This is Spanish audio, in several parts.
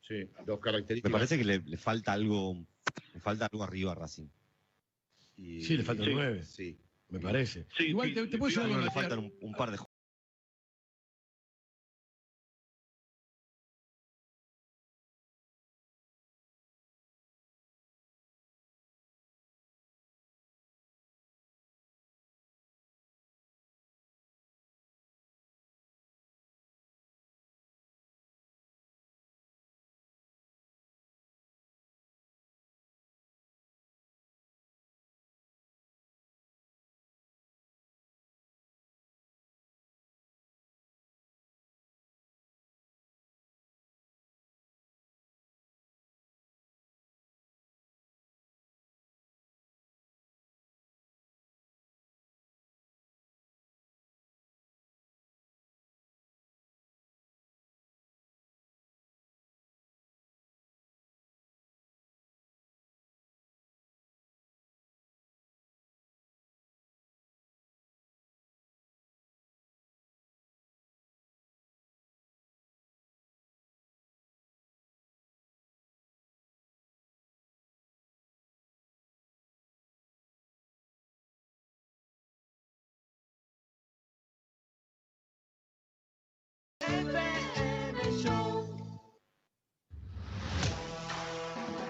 Sí, dos características. Me parece que le falta algo arriba a Racing. Sí, le falta un 9. Sí. Me parece. Sí, igual te puedo decir algo. Le faltan un par de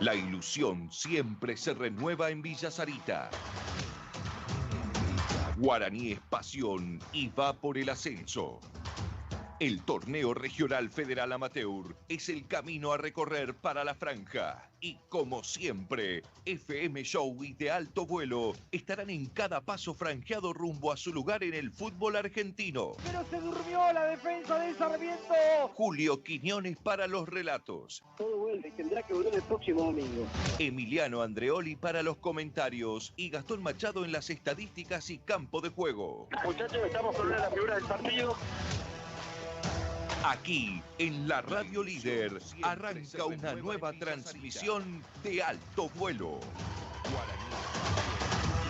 La ilusión siempre se renueva en Villa Sarita. Guaraní es pasión y va por el ascenso. El torneo regional federal amateur es el camino a recorrer para la franja. Y como siempre, FM Show y De Alto Vuelo estarán en cada paso franjeado rumbo a su lugar en el fútbol argentino. Pero se durmió la defensa de Sarmiento. Julio Quiñones para los relatos. Todo vuelve, tendrá que volver el próximo domingo. Emiliano Andreoli para los comentarios y Gastón Machado en las estadísticas y campo de juego. Muchachos, estamos con una de las figuras del partido. Aquí, en la Radio Líder, arranca una nueva transmisión de Alto Vuelo.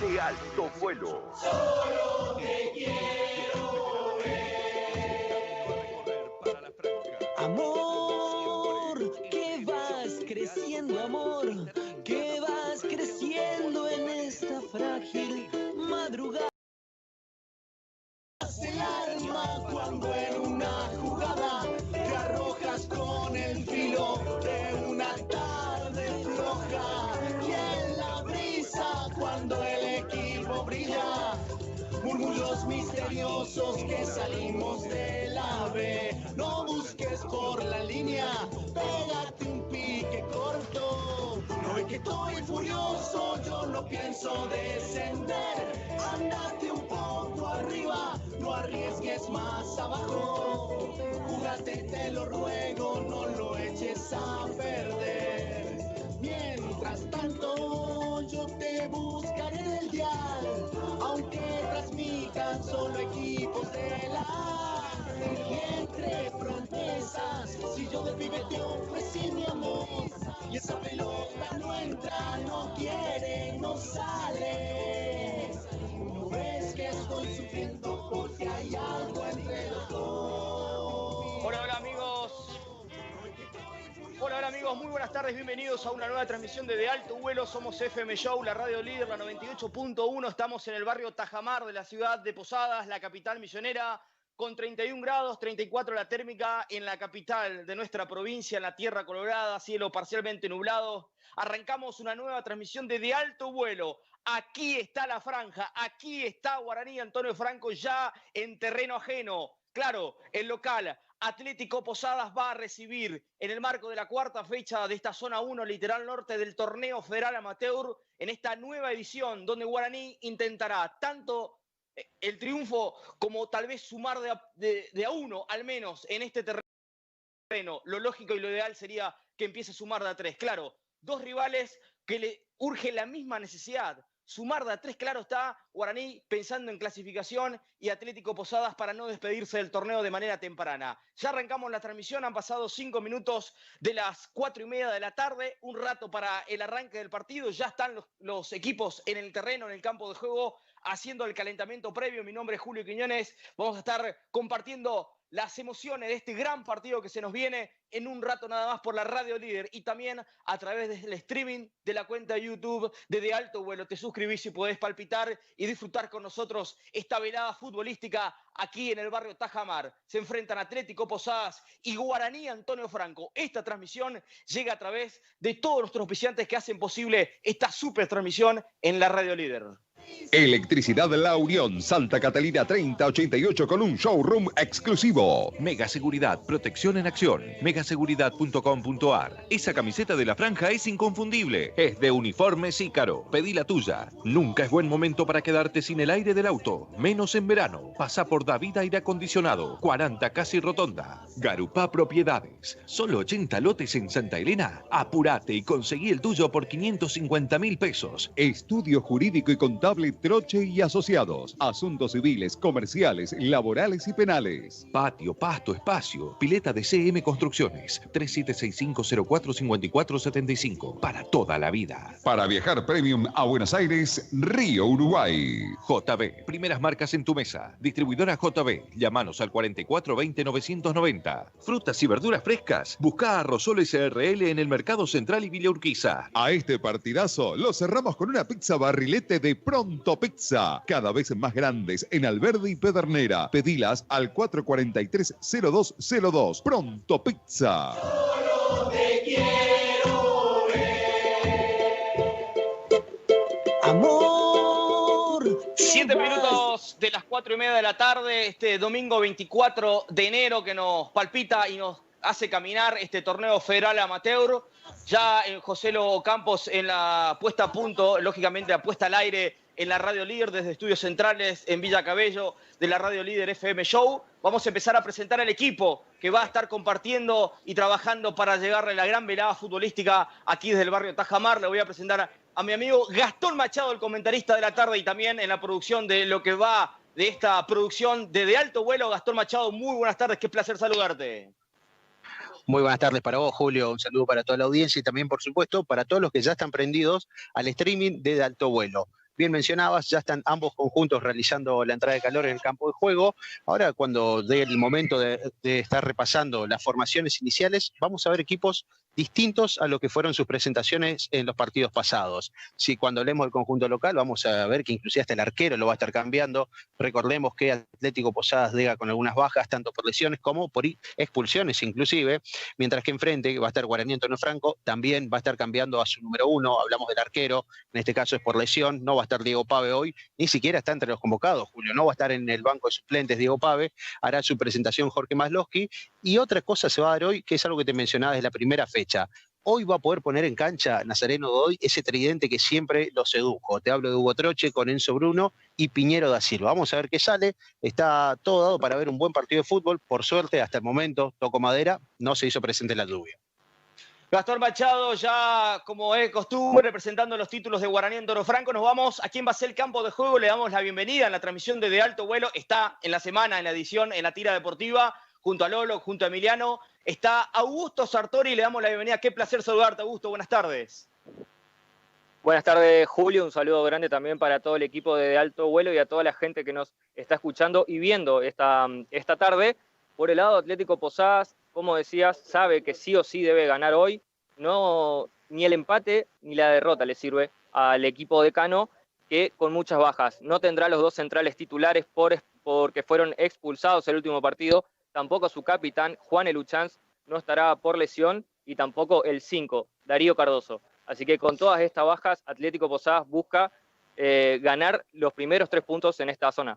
De Alto Vuelo. Solo te quiero ver. Amor, que vas creciendo, amor, que vas creciendo en esta frágil madrugada. El alma cuando en una jugada te arrojas con el filo de una tarde floja y en la brisa cuando el equipo brilla, murmullos misteriosos que salimos de la B. No busques por la línea, pégate un pique corto. No es que estoy furioso, yo no pienso descender. Andate un poco arriba, no arriesgues más abajo. Júgate, te lo ruego, no lo eches a perder. Mientras tanto, yo te buscaré en el dial, aunque transmitan solo equipos de la A. Y entre promesas, si yo de pibe te ofrecí mi amor, y esa pelota no entra, no quiere, no sale. ¿No ves que estoy sufriendo porque hay algo entre los dos? Hola amigos. Hola amigos, muy buenas tardes, bienvenidos a una nueva transmisión de Alto Vuelo. Somos FM Show, la radio líder, la 98.1. Estamos en el barrio Tajamar de la ciudad de Posadas, la capital misionera, con 31 grados, 34 la térmica en la capital de nuestra provincia, en la Tierra Colorada, cielo parcialmente nublado. Arrancamos una nueva transmisión de Alto Vuelo. Aquí está la franja, aquí está Guaraní Antonio Franco ya en terreno ajeno. Claro, el local Atlético Posadas va a recibir en el marco de la cuarta fecha de esta zona 1, literal norte del torneo federal amateur, en esta nueva edición donde Guaraní intentará tanto el triunfo como tal vez sumar de a uno al menos en este terreno. Lo lógico y lo ideal sería que empiece a sumar de a tres. Claro, dos rivales que le urge la misma necesidad. Sumar de a tres, claro está, Guaraní pensando en clasificación y Atlético Posadas para no despedirse del torneo de manera temprana. Ya arrancamos la transmisión, han pasado 5 minutos de las 4:30 de la tarde, un rato para el arranque del partido, ya están los equipos en el terreno, en el campo de juego, haciendo el calentamiento previo. Mi nombre es Julio Quiñones, vamos a estar compartiendo las emociones de este gran partido que se nos viene en un rato nada más por la Radio Líder y también a través del streaming de la cuenta de YouTube de Alto Vuelo. Te suscribís y podés palpitar y disfrutar con nosotros esta velada futbolística aquí en el barrio Tajamar. Se enfrentan Atlético Posadas y Guaraní Antonio Franco. Esta transmisión llega a través de todos nuestros auspiciantes que hacen posible esta super transmisión en la Radio Líder. Electricidad La Unión, Santa Catalina 3088 con un showroom exclusivo. Mega Seguridad, protección en acción. Megaseguridad.com.ar. Esa camiseta de la franja es inconfundible. Es de Uniformes Ícaro. Pedí la tuya. Nunca es buen momento para quedarte sin el aire del auto. Menos en verano. Pasa por David Aire Acondicionado. 40 Casi Rotonda. Garupá Propiedades. Solo 80 lotes en Santa Elena. Apurate y conseguí el tuyo por 550.000 pesos. Estudio Jurídico y Contable Troche y Asociados. Asuntos civiles, comerciales, laborales y penales. Patio, pasto, espacio. Pileta de CM Construcciones. 3765045475. Para toda la vida. Para viajar premium a Buenos Aires, Río Uruguay. JB. Primeras marcas en tu mesa. Distribuidora JB. Llámanos al 4420-990. Frutas y verduras frescas. Busca a Rosolo SRL en el Mercado Central y Villa Urquiza. A este partidazo lo cerramos con una pizza barrilete de Pronto Pizza, cada vez más grandes en Alberdi y Pedernera. Pedilas al 443-0202. Pronto Pizza. Solo te quiero ver. Amor. 7 minutos de las 4:30 de la tarde, este domingo 24 de enero que nos palpita y nos hace caminar este torneo federal amateur. Ya en José Lo Campos en la puesta a punto, lógicamente la puesta al aire en la Radio Líder desde Estudios Centrales en Villa Cabello de la Radio Líder FM Show. Vamos a empezar a presentar al equipo que va a estar compartiendo y trabajando para llegarle a la gran velada futbolística aquí desde el barrio Tajamar. Le voy a presentar a mi amigo Gastón Machado, el comentarista de la tarde y también en la producción de lo que va de esta producción de Alto Vuelo. Gastón Machado, muy buenas tardes, qué placer saludarte. Muy buenas tardes para vos, Julio. Un saludo para toda la audiencia y también, por supuesto, para todos los que ya están prendidos al streaming de Alto Vuelo. Bien mencionabas, ya están ambos conjuntos realizando la entrada de calor en el campo de juego. Ahora, cuando dé el momento de estar repasando las formaciones iniciales, vamos a ver equipos distintos a lo que fueron sus presentaciones en los partidos pasados. Si cuando hablemos del conjunto local, vamos a ver que inclusive hasta el arquero lo va a estar cambiando. Recordemos que Atlético Posadas llega con algunas bajas, tanto por lesiones como por expulsiones inclusive, mientras que enfrente va a estar Guaraní Antonio Franco, también va a estar cambiando a su número 1, hablamos del arquero, en este caso es por lesión, no va a estar Diego Pave hoy, ni siquiera está entre los convocados, Julio, no va a estar en el banco de suplentes Diego Pave, hará su presentación Jorge Maslowski, y otra cosa se va a dar hoy, que es algo que te mencionaba desde la primera fecha. Hoy va a poder poner en cancha Nazareno Godoy ese tridente que siempre lo sedujo. Te hablo de Hugo Troche con Enzo Bruno y Piñero da Silva. Vamos a ver qué sale. Está todo dado para ver un buen partido de fútbol. Por suerte, hasta el momento, toco madera, no se hizo presente la lluvia. Gastón Machado, ya como es costumbre, representando los títulos de Guaraní Antonio Franco, nos vamos a quién va a ser el campo de juego. Le damos la bienvenida en la transmisión de Alto Vuelo. Está en la semana, en la edición, en la tira deportiva, junto a Lolo, junto a Emiliano. Está Augusto Sartori, le damos la bienvenida. Qué placer saludarte, Augusto. Buenas tardes. Buenas tardes, Julio. Un saludo grande también para todo el equipo de Alto Vuelo y a toda la gente que nos está escuchando y viendo esta tarde. Por el lado Atlético Posadas, como decías, sabe que sí o sí debe ganar hoy. No, ni el empate ni la derrota le sirve al equipo de Cano, que con muchas bajas. No tendrá los dos centrales titulares porque fueron expulsados el último partido. Tampoco su capitán, Juan Eluchanz, no estará por lesión, y tampoco el 5, Darío Cardoso. Así que con todas estas bajas, Atlético Posadas busca ganar los primeros 3 puntos en esta zona.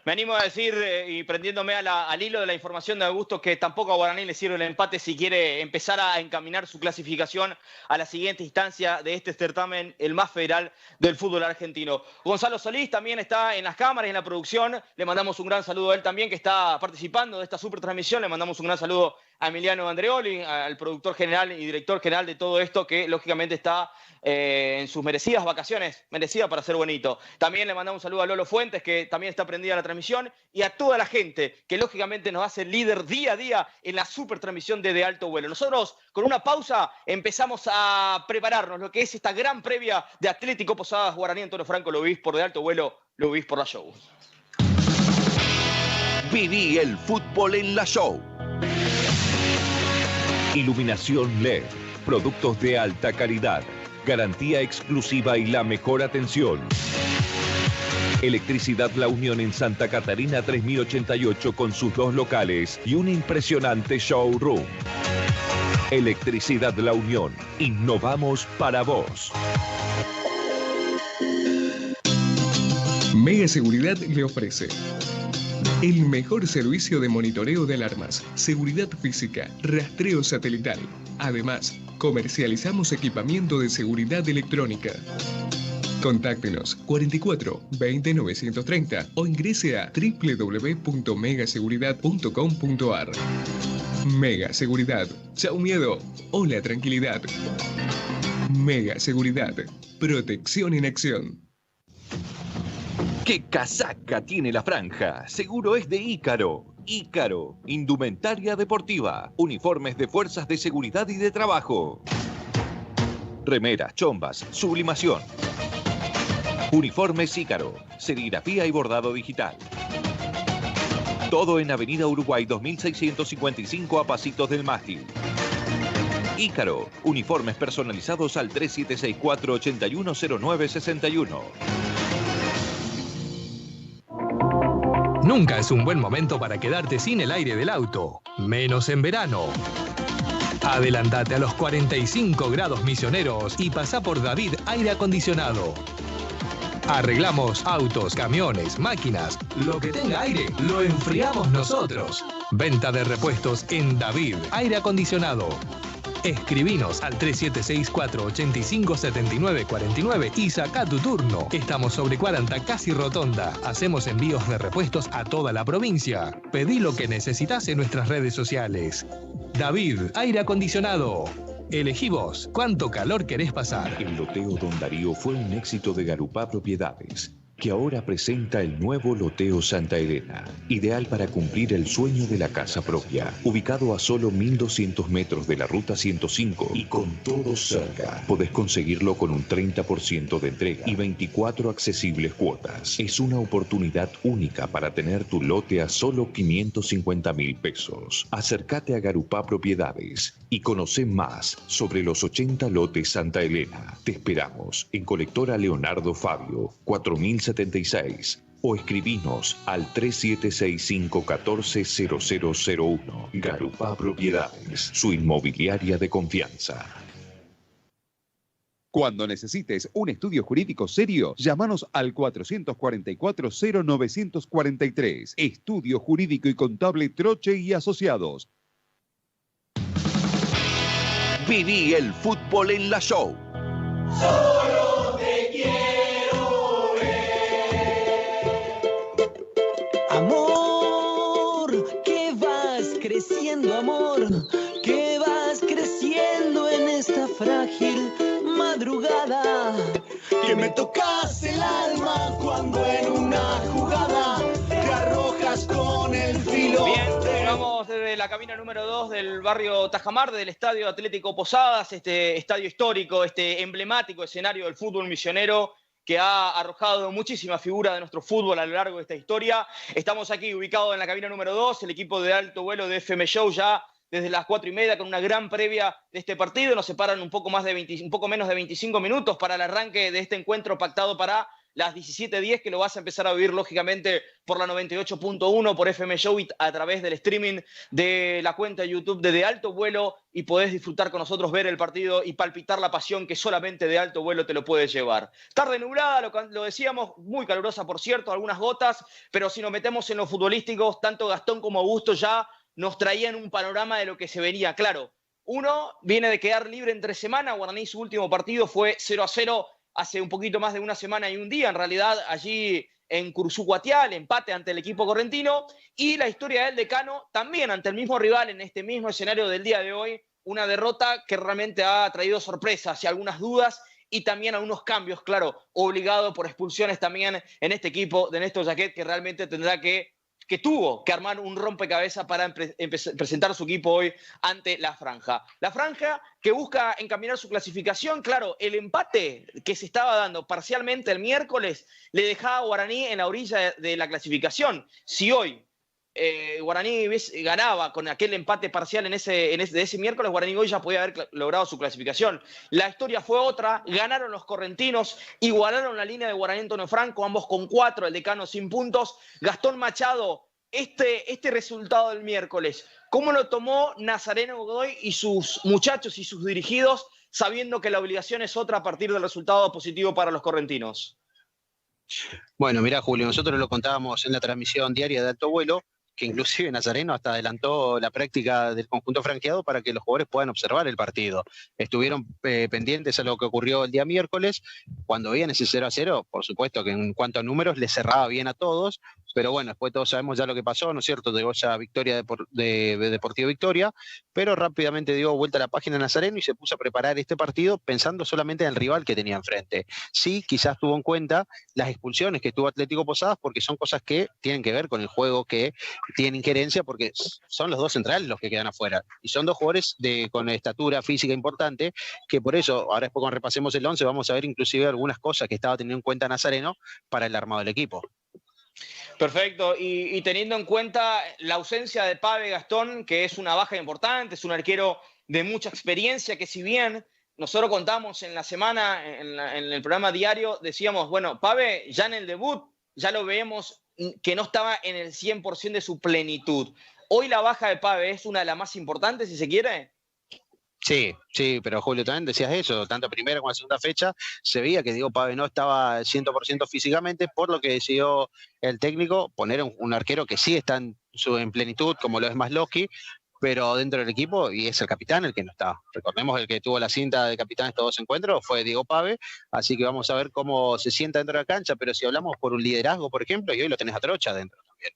Me animo a decir, y prendiéndome al hilo de la información de Augusto, que tampoco a Guaraní le sirve el empate si quiere empezar a encaminar su clasificación a la siguiente instancia de este certamen, el más federal del fútbol argentino. Gonzalo Solís también está en las cámaras y en la producción. Le mandamos un gran saludo a él también, que está participando de esta super transmisión. Le mandamos un gran saludo a Emiliano Andreoli, al productor general y director general de todo esto, que lógicamente está en sus merecidas vacaciones, merecida para ser bonito. También le mandamos un saludo a Lolo Fuentes, que también está prendida a la transmisión, y a toda la gente que lógicamente nos hace líder día a día en la super transmisión de Alto Vuelo. Nosotros, con una pausa, empezamos a prepararnos lo que es esta gran previa de Atlético Posadas Guaraní Antonio Franco. Lo vivís por Alto Vuelo, lo vivís por la Show. Viví el fútbol en la Show. Iluminación LED, productos de alta calidad, garantía exclusiva y la mejor atención. Electricidad La Unión en Santa Catarina 3088 con sus 2 locales y un impresionante showroom. Electricidad La Unión, innovamos para vos. Mega Seguridad le ofrece el mejor servicio de monitoreo de alarmas, seguridad física, rastreo satelital. Además, comercializamos equipamiento de seguridad electrónica. Contáctenos 44 20 930 o ingrese a www.megaseguridad.com.ar. Mega Seguridad. Chau miedo. Hola tranquilidad. Mega Seguridad. Protección en acción. ¡Qué casaca tiene la franja! Seguro es de Ícaro. Ícaro, indumentaria deportiva, uniformes de fuerzas de seguridad y de trabajo. Remeras, chombas, sublimación. Uniformes Ícaro, serigrafía y bordado digital. Todo en Avenida Uruguay 2655 a pasitos del mástil. Ícaro, uniformes personalizados al 3764-810961. Nunca es un buen momento para quedarte sin el aire del auto, menos en verano. Adelantate a los 45 grados Misioneros y pasá por David Aire Acondicionado. Arreglamos autos, camiones, máquinas, lo que tenga aire, lo enfriamos nosotros. Venta de repuestos en David Aire Acondicionado. Escribinos al 3764-857949 y saca tu turno. Estamos sobre 40, casi rotonda. Hacemos envíos de repuestos a toda la provincia. Pedí lo que necesitas en nuestras redes sociales. David Aire Acondicionado. Elegí vos. ¿Cuánto calor querés pasar? El loteo Don Darío fue un éxito de Garupá Propiedades, que ahora presenta el nuevo loteo Santa Elena, ideal para cumplir el sueño de la casa propia, ubicado a solo 1200 metros de la ruta 105 y con todo cerca. Podés conseguirlo con un 30% de entrega y 24 accesibles cuotas. Es una oportunidad única para tener tu lote a solo 550.000 pesos. Acércate a Garupá Propiedades y conoce más sobre los 80 lotes Santa Elena. Te esperamos en Colectora Leonardo Fabio, 4076 o escribinos al 3765-140001. Garupá Propiedades, su inmobiliaria de confianza. Cuando necesites un estudio jurídico serio, llámanos al 444-0943. Estudio Jurídico y Contable Troche y Asociados. Viví el fútbol en la Show. Solo te quiero ver. Amor, que vas creciendo, amor, que vas creciendo en esta frágil madrugada. Que me tocas el alma cuando en una jugada te arrojas con el filo. Bien, llegamos desde la cabina número 2 del barrio Tajamar, del Estadio Atlético Posadas, este estadio histórico, este emblemático escenario del fútbol misionero que ha arrojado muchísimas figuras de nuestro fútbol a lo largo de esta historia. Estamos aquí ubicados en la cabina número 2, el equipo de alto vuelo de FM Show ya desde las 4:30 con una gran previa de este partido. Nos separan un poco menos de 25 minutos para el arranque de este encuentro pactado para las 17:10, que lo vas a empezar a vivir lógicamente por la 98.1, por FM Show y a través del streaming de la cuenta de YouTube de Alto Vuelo, y podés disfrutar con nosotros, ver el partido y palpitar la pasión que solamente de Alto Vuelo te lo puede llevar. Tarde nublada, lo decíamos, muy calurosa por cierto, algunas gotas, pero si nos metemos en los futbolísticos, tanto Gastón como Augusto ya nos traían un panorama de lo que se venía. Claro, uno viene de quedar libre entre semana. Guaraní, su último partido fue 0-0 hace un poquito más de una semana y un día, en realidad, allí en Cursucuatial, empate ante el equipo correntino, y la historia del Decano también ante el mismo rival en este mismo escenario del día de hoy, una derrota que realmente ha traído sorpresas y algunas dudas y también algunos cambios, claro, obligado por expulsiones también en este equipo de Néstor Jaquet, que realmente tendrá que tuvo que armar un rompecabezas para presentar su equipo hoy ante la Franja. La Franja que busca encaminar su clasificación. Claro, el empate que se estaba dando parcialmente el miércoles le dejaba a Guaraní en la orilla de la clasificación. Si hoy Guaraní ganaba con aquel empate parcial de ese miércoles, Guaraní hoy ya podía haber logrado su clasificación. La historia fue otra, ganaron los correntinos, igualaron la línea de Guaraní Antonio Franco, ambos con 4, el Decano sin puntos. Gastón Machado, este resultado del miércoles, ¿cómo lo tomó Nazareno Godoy y sus muchachos y sus dirigidos, sabiendo que la obligación es otra a partir del resultado positivo para los correntinos? Bueno, mirá, Julio, nosotros lo contábamos en la transmisión diaria de Alto Vuelo, que inclusive Nazareno hasta adelantó la práctica del conjunto franqueado para que los jugadores puedan observar el partido. Estuvieron pendientes a lo que ocurrió el día miércoles, cuando veían ese 0-0, por supuesto que en cuanto a números les cerraba bien a todos, pero bueno, después todos sabemos ya lo que pasó, ¿no es cierto? Llegó esa victoria de Deportivo Victoria, pero rápidamente dio vuelta a la página Nazareno y se puso a preparar este partido pensando solamente en el rival que tenía enfrente. Sí, quizás tuvo en cuenta las expulsiones que tuvo Atlético Posadas, porque son cosas que tienen que ver con el juego, que tienen injerencia, porque son los dos centrales los que quedan afuera, y son dos jugadores con estatura física importante, que por eso, ahora después cuando repasemos el 11, vamos a ver inclusive algunas cosas que estaba teniendo en cuenta Nazareno para el armado del equipo. Perfecto, y teniendo en cuenta la ausencia de Pave Gastón, que es una baja importante, es un arquero de mucha experiencia, que si bien nosotros contamos en la semana, en el programa diario, decíamos, bueno, Pave ya en el debut, ya lo veíamos que no estaba en el 100% de su plenitud. Hoy la baja de Pave es una de las más importantes, si se quiere. Sí, pero Julio, también decías eso, tanto primera como la segunda fecha, se veía que Diego Pave no estaba 100% físicamente, por lo que decidió el técnico poner un arquero que sí está en plenitud, como lo es Masloski, pero dentro del equipo, y es el capitán el que no está. Recordemos, el que tuvo la cinta de capitán de estos dos encuentros fue Diego Pave, así que vamos a ver cómo se sienta dentro de la cancha, pero si hablamos por un liderazgo, por ejemplo, y hoy lo tenés a Trocha dentro también.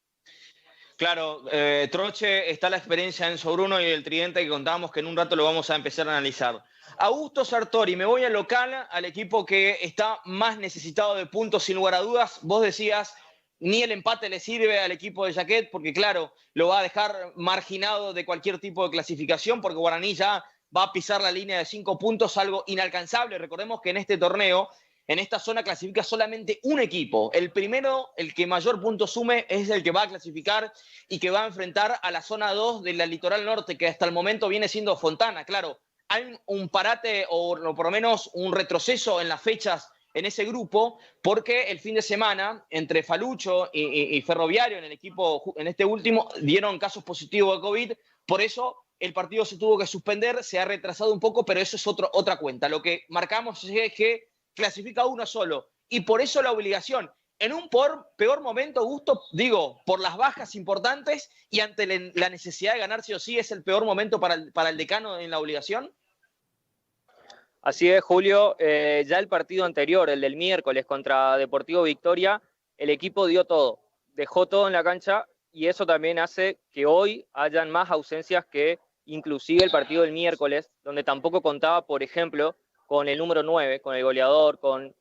Claro, Troche, está la experiencia de Enzo Bruno y el tridente que contábamos, que en un rato lo vamos a empezar a analizar. Augusto Sartori, me voy al local, al equipo que está más necesitado de puntos, sin lugar a dudas. Vos decías, ni el empate le sirve al equipo de Jaquet, porque claro, lo va a dejar marginado de cualquier tipo de clasificación, porque Guaraní ya va a pisar la línea de 5 puntos, algo inalcanzable. Recordemos que en este torneo, en esta zona clasifica solamente un equipo. El primero, el que mayor punto sume, es el que va a clasificar y que va a enfrentar a la zona 2 de la Litoral Norte, que hasta el momento viene siendo Fontana. Claro, hay un parate o por lo menos un retroceso en las fechas en ese grupo, porque el fin de semana, entre Falucho y Ferroviario, en el equipo, en este último, dieron casos positivos de COVID. Por eso el partido se tuvo que suspender, se ha retrasado un poco, pero eso es otra cuenta. Lo que marcamos es que clasifica uno solo, y por eso la obligación. En un peor momento, Augusto, digo, por las bajas importantes y ante la necesidad de ganar sí o sí, ¿es el peor momento para el decano en la obligación? Así es, Julio. Ya el partido anterior, el del miércoles contra Deportivo Victoria, el equipo dio todo, dejó todo en la cancha, y eso también hace que hoy hayan más ausencias que inclusive el partido del miércoles, donde tampoco contaba, por ejemplo, con el número 9, con el goleador, con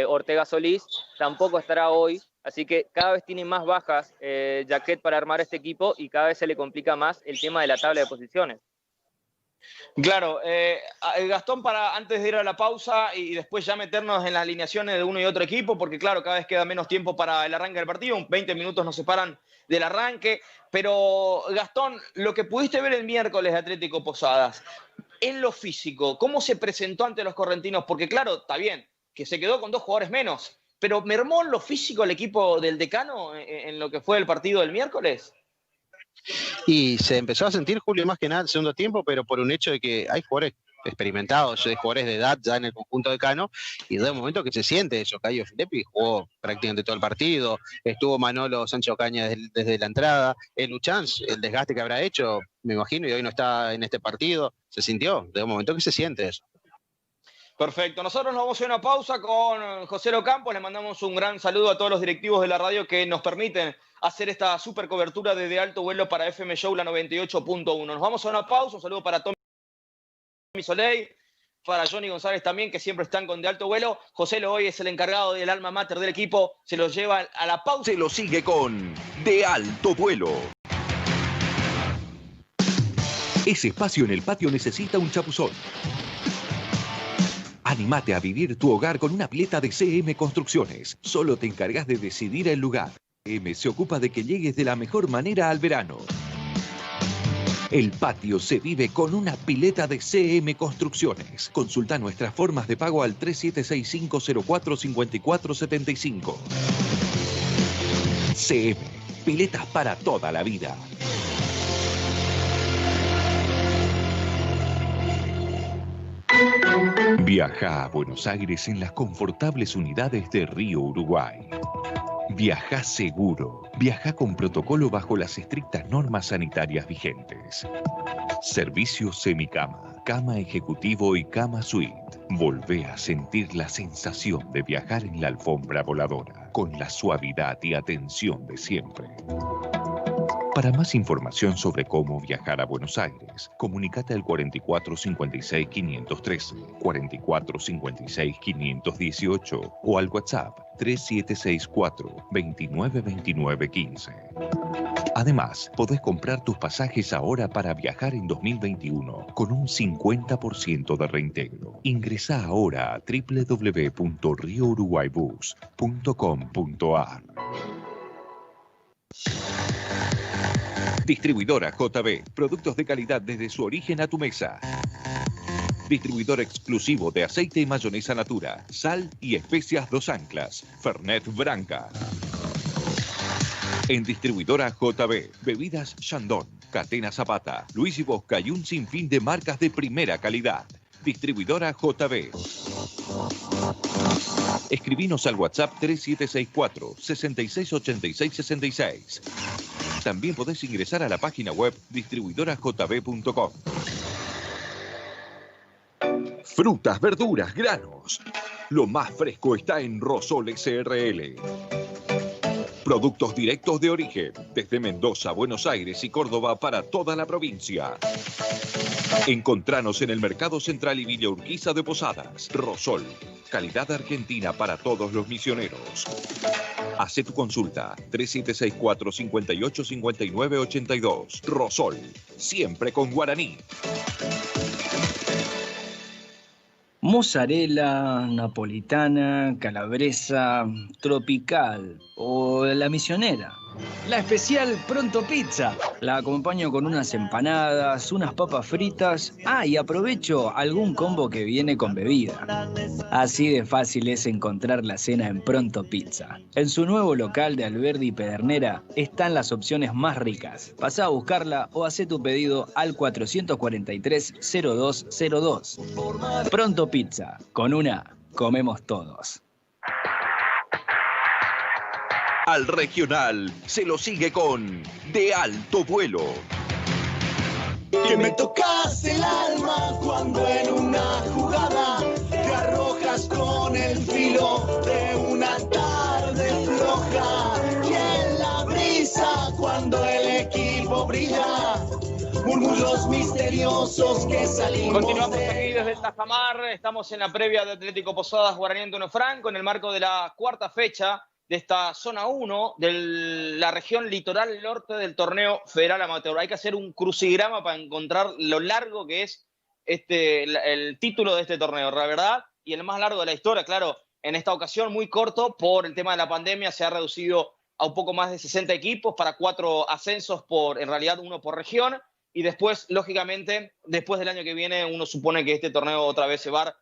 Ortega Solís, tampoco estará hoy. Así que cada vez tiene más bajas Jaquet para armar este equipo, y cada vez se le complica más el tema de la tabla de posiciones. Claro, Gastón, antes de ir a la pausa y después ya meternos en las alineaciones de uno y otro equipo, porque claro, cada vez queda menos tiempo para el arranque del partido, 20 minutos nos separan del arranque, pero Gastón, lo que pudiste ver el miércoles de Atlético Posadas, en lo físico, ¿cómo se presentó ante los correntinos? Porque claro, está bien, que se quedó con 2 jugadores menos, pero ¿mermó en lo físico el equipo del decano en lo que fue el partido del miércoles? Y se empezó a sentir, Julio, más que nada el segundo tiempo, pero por un hecho de que hay jugadores experimentados, hay jugadores de edad ya en el conjunto decano, y de un momento que se siente eso. Caio Filippi jugó prácticamente todo el partido, estuvo Manolo Sánchez Ocaña desde la entrada, el Luchanz, el desgaste que habrá hecho, me imagino, y hoy no está en este partido, se sintió, de un momento que se siente eso. Perfecto, nosotros nos vamos a una pausa con José Campos, le mandamos un gran saludo a todos los directivos de la radio que nos permiten hacer esta super cobertura desde Alto Vuelo para FM Show, la 98.1. Nos vamos a una pausa, un saludo para Tommy Soleil, para Johnny González también, que siempre están con De Alto Vuelo. José Loboy es el encargado del alma mater del equipo, se lo lleva a la pausa. Se lo sigue con De Alto Vuelo. Ese espacio en el patio necesita un chapuzón. Anímate a vivir tu hogar con una pileta de CM Construcciones. Solo te encargas de decidir el lugar. CM se ocupa de que llegues de la mejor manera al verano. El patio se vive con una pileta de CM Construcciones. Consulta nuestras formas de pago al 3765045475. CM, piletas para toda la vida. Viaja a Buenos Aires en las confortables unidades de Río Uruguay. Viaja seguro. Viaja con protocolo bajo las estrictas normas sanitarias vigentes. Servicio semicama, cama ejecutivo y cama suite. Volvé a sentir la sensación de viajar en la alfombra voladora, con la suavidad y atención de siempre. Para más información sobre cómo viajar a Buenos Aires, comunícate al 4456-513, 4456-518 o al WhatsApp 3764-292915. Además, podés comprar tus pasajes ahora para viajar en 2021 con un 50% de reintegro. Ingresá ahora a www.riouruguaybus.com.ar. Distribuidora JB, productos de calidad desde su origen a tu mesa. Distribuidor exclusivo de aceite y mayonesa Natura, sal y especias Dos Anclas, Fernet Branca. En Distribuidora JB, bebidas Chandon, Catena Zapata, Luis y Bosca y un sinfín de marcas de primera calidad. Distribuidora JB. Escribinos al WhatsApp 3764-668666. También podés ingresar a la página web distribuidorajb.com. Frutas, verduras, granos. Lo más fresco está en Rosol SRL. Productos directos de origen, desde Mendoza, Buenos Aires y Córdoba para toda la provincia. Encontranos en el Mercado Central y Villa Urquiza de Posadas. Rosol, calidad argentina para todos los misioneros. Hace tu consulta 3764-585982. Rosol, siempre con guaraní. Mozzarella, napolitana, calabresa, tropical o la misionera. La especial Pronto Pizza. La acompaño con unas empanadas, unas papas fritas. Y aprovecho algún combo que viene con bebida. Así de fácil es encontrar la cena en Pronto Pizza. En su nuevo local de Alberdi y Pedernera están las opciones más ricas. Pasá a buscarla o hacé tu pedido al 443-0202. Pronto Pizza. Con una, comemos todos. Al regional se lo sigue con De Alto Vuelo. Que me tocas el alma cuando en una jugada te arrojas con el filo de una tarde floja. Y en la brisa cuando el equipo brilla, murmullos misteriosos que salimos. Continuamos aquí desde el Tajamar. Estamos en la previa de Atlético Posadas Guaraní Antonio Franco en el marco de la cuarta fecha de esta zona 1 de la región litoral norte del torneo federal amateur. Hay que hacer un crucigrama para encontrar lo largo que es el título de este torneo, la verdad, y el más largo de la historia. Claro, en esta ocasión muy corto por el tema de la pandemia, se ha reducido a un poco más de 60 equipos para 4 ascensos, en realidad 1 por región, y después, lógicamente, después del año que viene, uno supone que este torneo otra vez se va a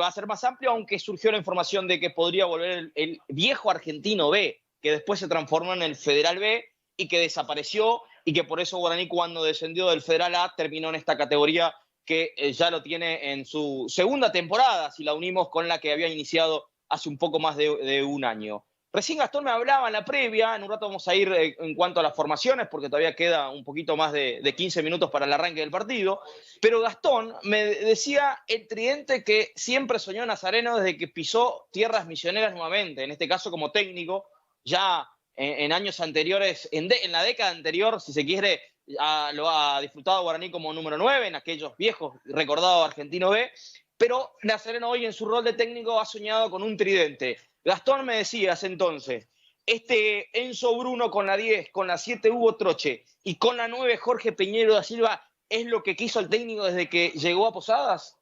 hacer más amplio, aunque surgió la información de que podría volver el viejo Argentino B, que después se transformó en el Federal B y que desapareció, y que por eso Guaraní, cuando descendió del Federal A, terminó en esta categoría que ya lo tiene en su segunda temporada, si la unimos con la que había iniciado hace un poco más de un año. Recién Gastón me hablaba en la previa, en un rato vamos a ir en cuanto a las formaciones, porque todavía queda un poquito más de 15 minutos para el arranque del partido, pero Gastón me decía el tridente que siempre soñó Nazareno desde que pisó tierras misioneras nuevamente, en este caso como técnico, ya en años anteriores, en la década anterior, si se quiere, lo ha disfrutado Guaraní como número 9, en aquellos viejos recordados Argentino B, pero Nazareno hoy en su rol de técnico ha soñado con un tridente. Gastón, me decías entonces, Enzo Bruno con la 10, con la 7 Hugo Troche y con la 9 Jorge Peñero da Silva, ¿es lo que quiso el técnico desde que llegó a Posadas?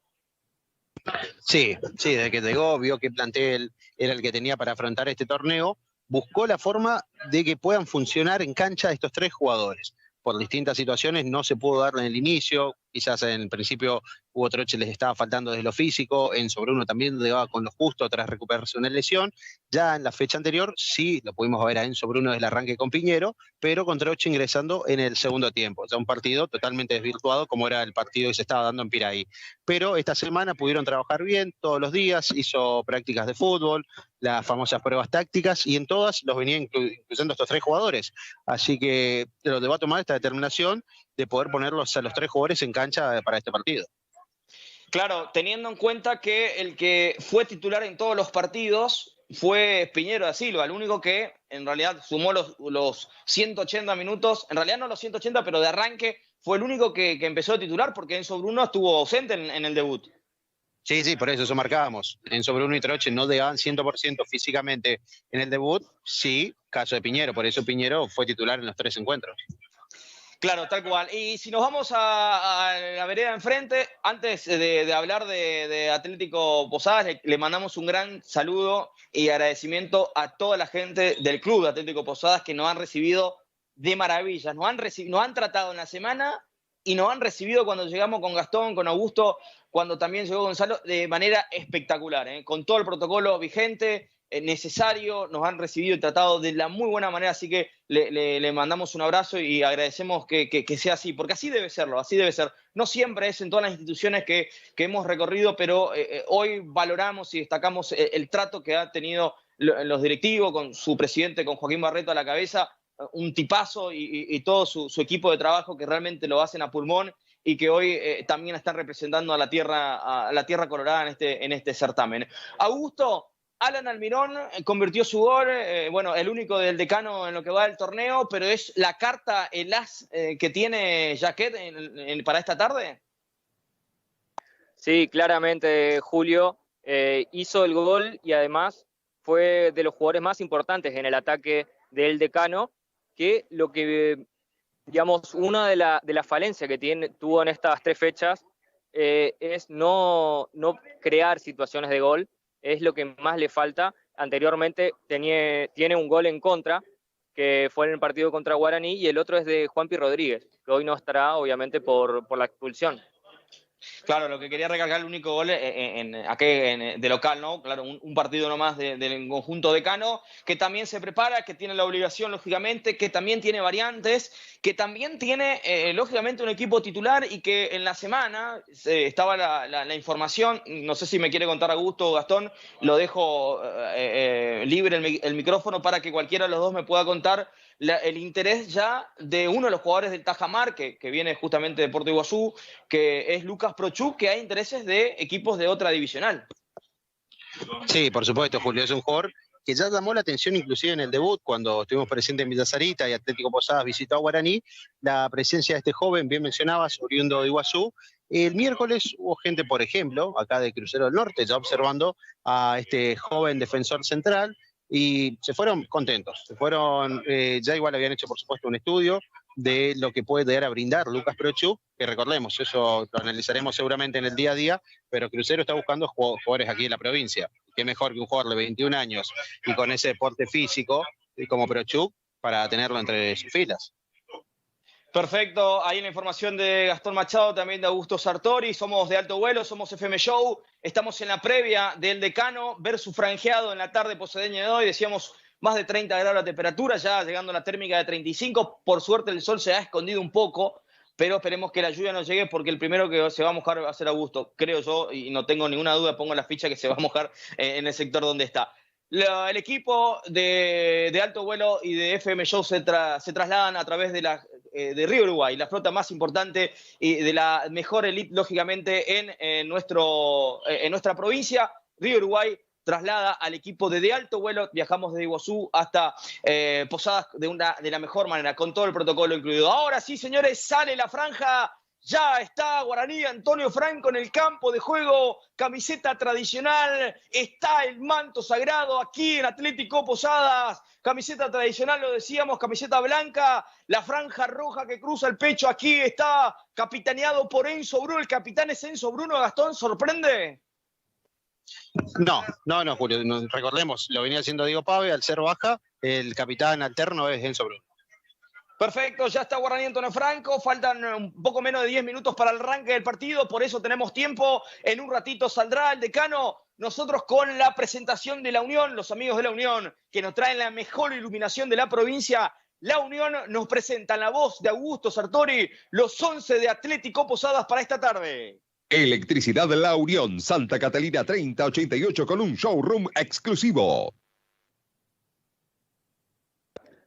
Sí, desde que llegó vio que plantel era el que tenía para afrontar este torneo buscó la forma de que puedan funcionar en cancha estos 3 jugadores. Por distintas situaciones no se pudo dar en el inicio, quizás en el principio Hugo Troche les estaba faltando desde lo físico, Enzo Bruno también llegaba con lo justo tras recuperarse una lesión. Ya en la fecha anterior sí lo pudimos ver a Enzo Bruno desde el arranque con Piñero, pero con Troche ingresando en el segundo tiempo. Ya un partido totalmente desvirtuado como era el partido que se estaba dando en Piraí. Pero esta semana pudieron trabajar bien todos los días, hizo prácticas de fútbol, las famosas pruebas tácticas, y en todas los venía incluyendo estos 3 jugadores. Así que lo va a tomar esta determinación de poder ponerlos a los 3 jugadores en cancha para este partido. Claro, teniendo en cuenta que el que fue titular en todos los partidos fue Piñero da Silva, el único que en realidad sumó los 180 minutos, en realidad no los 180, pero de arranque fue el único que empezó a titular, porque Enzo Bruno estuvo ausente en el debut. Sí, por eso marcábamos. Enzo Bruno y Troche no llegaban 100% físicamente en el debut, sí, caso de Piñero, por eso Piñero fue titular en los 3 encuentros. Claro, tal cual. Y si nos vamos a la vereda enfrente, antes de hablar de Atlético Posadas, le mandamos un gran saludo y agradecimiento a toda la gente del club de Atlético Posadas que nos han recibido de maravillas. Nos han tratado en la semana y nos han recibido cuando llegamos con Gastón, con Augusto, cuando también llegó Gonzalo, de manera espectacular, con todo el protocolo vigente, necesario, nos han recibido y tratado de la muy buena manera, así que le mandamos un abrazo y agradecemos que sea así, porque así debe serlo, así debe ser. No siempre es en todas las instituciones que hemos recorrido, pero hoy valoramos y destacamos el trato que han tenido los directivos, con su presidente, con Joaquín Barreto a la cabeza, un tipazo y todo su equipo de trabajo que realmente lo hacen a pulmón y que hoy también están representando a la tierra colorada en este certamen. Augusto, Alan Almirón convirtió su gol, el único del Decano en lo que va del torneo, pero es la carta, el as que tiene Jacquet para esta tarde. Sí, claramente, Julio hizo el gol y además fue de los jugadores más importantes en el ataque del Decano, que lo que, digamos, una de las falencias que tuvo en estas 3 fechas es no crear situaciones de gol. Es lo que más le falta. Anteriormente tiene un gol en contra, que fue en el partido contra Guaraní, y el otro es de Juanpi Rodríguez, que hoy no estará, obviamente, por la expulsión. Claro, lo que quería recalcar, el único gol de local, ¿no? Claro, un partido nomás del conjunto decano, que también se prepara, que tiene la obligación, lógicamente, que también tiene variantes, que también tiene, lógicamente, un equipo titular y que en la semana estaba la información, no sé si me quiere contar Augusto o Gastón, lo dejo libre el micrófono para que cualquiera de los dos me pueda contar el interés ya de uno de los jugadores del Tajamar, que viene justamente de Puerto Iguazú, que es Lucas Prochuk, que hay intereses de equipos de otra divisional. Sí, por supuesto, Julio, es un jugador que ya llamó la atención inclusive en el debut, cuando estuvimos presentes en Villa Sarita y Atlético Posadas visitó a Guaraní, la presencia de este joven, bien mencionabas, oriundo de Iguazú. El miércoles hubo gente, por ejemplo, acá de Crucero del Norte, ya observando a este joven defensor central, y se fueron contentos, ya igual habían hecho por supuesto un estudio de lo que puede llegar a brindar Lucas Prochuk, que recordemos, eso lo analizaremos seguramente en el día a día, pero Crucero está buscando jugadores aquí en la provincia. Qué mejor que un jugador de 21 años y con ese deporte físico como Prochuk para tenerlo entre sus filas. Perfecto, ahí la información de Gastón Machado, también de Augusto Sartori. Somos de Alto Vuelo, somos FM Show, estamos en la previa del Decano versus Franjeado en la tarde posadeña de hoy. Decíamos más de 30 grados la temperatura, ya llegando a la térmica de 35. Por suerte el sol se ha escondido un poco, pero esperemos que la lluvia no llegue, porque el primero que se va a mojar va a ser Augusto, creo yo, y no tengo ninguna duda, pongo la ficha que se va a mojar en el sector donde está. El equipo de Alto Vuelo y de FM Show se trasladan a través de Río Uruguay, la flota más importante y de la mejor elite, lógicamente, en nuestra provincia. Río Uruguay traslada al equipo de Alto Vuelo. Viajamos desde Iguazú hasta Posadas de la mejor manera, con todo el protocolo incluido. Ahora sí, señores, sale la franja. Ya está Guaraní, Antonio Franco en el campo de juego, camiseta tradicional, está el manto sagrado aquí en Atlético Posadas, camiseta tradicional, lo decíamos, camiseta blanca, la franja roja que cruza el pecho, aquí está capitaneado por Enzo Bruno, el capitán es Enzo Bruno. Gastón, ¿sorprende? No, Julio, recordemos, lo venía haciendo Diego Pave al ser baja, el capitán alterno es Enzo Bruno. Perfecto, ya está Guaraní Antonio Franco, faltan un poco menos de 10 minutos para el arranque del partido, por eso tenemos tiempo, en un ratito saldrá el decano, nosotros con la presentación de la Unión, los amigos de la Unión, que nos traen la mejor iluminación de la provincia. La Unión nos presenta en la voz de Augusto Sartori los 11 de Atlético Posadas para esta tarde. Electricidad La Unión, Santa Catalina 3088 con un showroom exclusivo.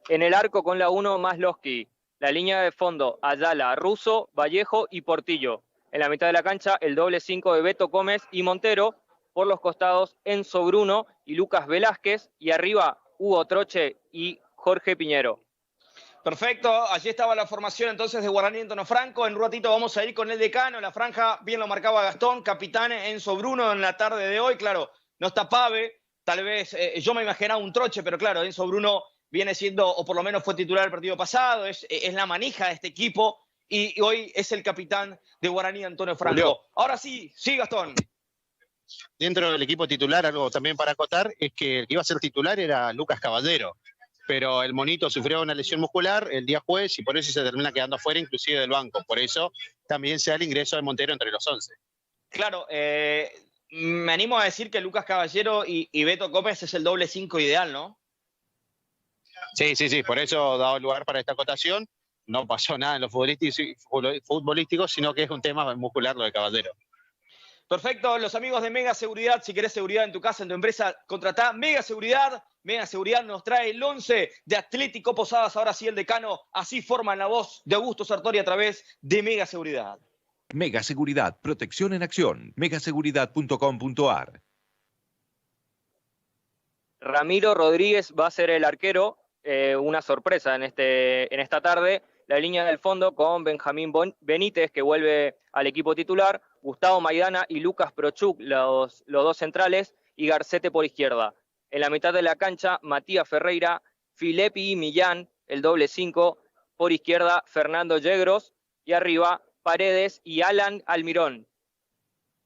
En el arco con la 1 Masloski. La línea de fondo, Ayala, Russo, Vallejo y Portillo. En la mitad de la cancha, el doble 5 de Beto Gómez y Montero. Por los costados, Enzo Bruno y Lucas Velázquez. Y arriba, Hugo Troche y Jorge Piñero. Perfecto, allí estaba la formación entonces de Guaraní Antonio Franco. En un ratito vamos a ir con el decano. La franja, bien lo marcaba Gastón, capitán Enzo Bruno en la tarde de hoy. Claro, no está Pave. Tal vez, yo me imaginaba un Troche, pero claro, Enzo Bruno viene siendo, o por lo menos fue titular el partido pasado, es la manija de este equipo y hoy es el capitán de Guaraní Antonio Franco. Julio. Ahora sí, Gastón. Dentro del equipo titular, algo también para acotar, es que el que iba a ser titular era Lucas Caballero, pero el monito sufrió una lesión muscular el día jueves y por eso se termina quedando afuera inclusive del banco. Por eso también se da el ingreso de Montero entre los 11. Claro, me animo a decir que Lucas Caballero y Beto Gómez es el doble 5 ideal, ¿no? Sí, por eso dado lugar para esta acotación. No pasó nada en lo futbolístico, sino que es un tema muscular lo de Caballero. Perfecto, los amigos de Mega Seguridad, si querés seguridad en tu casa, en tu empresa, contratá Mega Seguridad. Mega Seguridad nos trae el 11 de Atlético Posadas, ahora sí el decano, así forman la voz de Augusto Sartori a través de Mega Seguridad. Mega Seguridad, protección en acción, megaseguridad.com.ar. Ramiro Rodríguez va a ser el arquero, una sorpresa en esta tarde. La línea del fondo con Benjamín Benítez, que vuelve al equipo titular, Gustavo Maidana y Lucas Prochuk, los dos centrales, y Garcete por izquierda. En la mitad de la cancha, Matías Ferreira, Filippi y Millán, el doble 5, por izquierda, Fernando Yegros, y arriba, Paredes y Alan Almirón.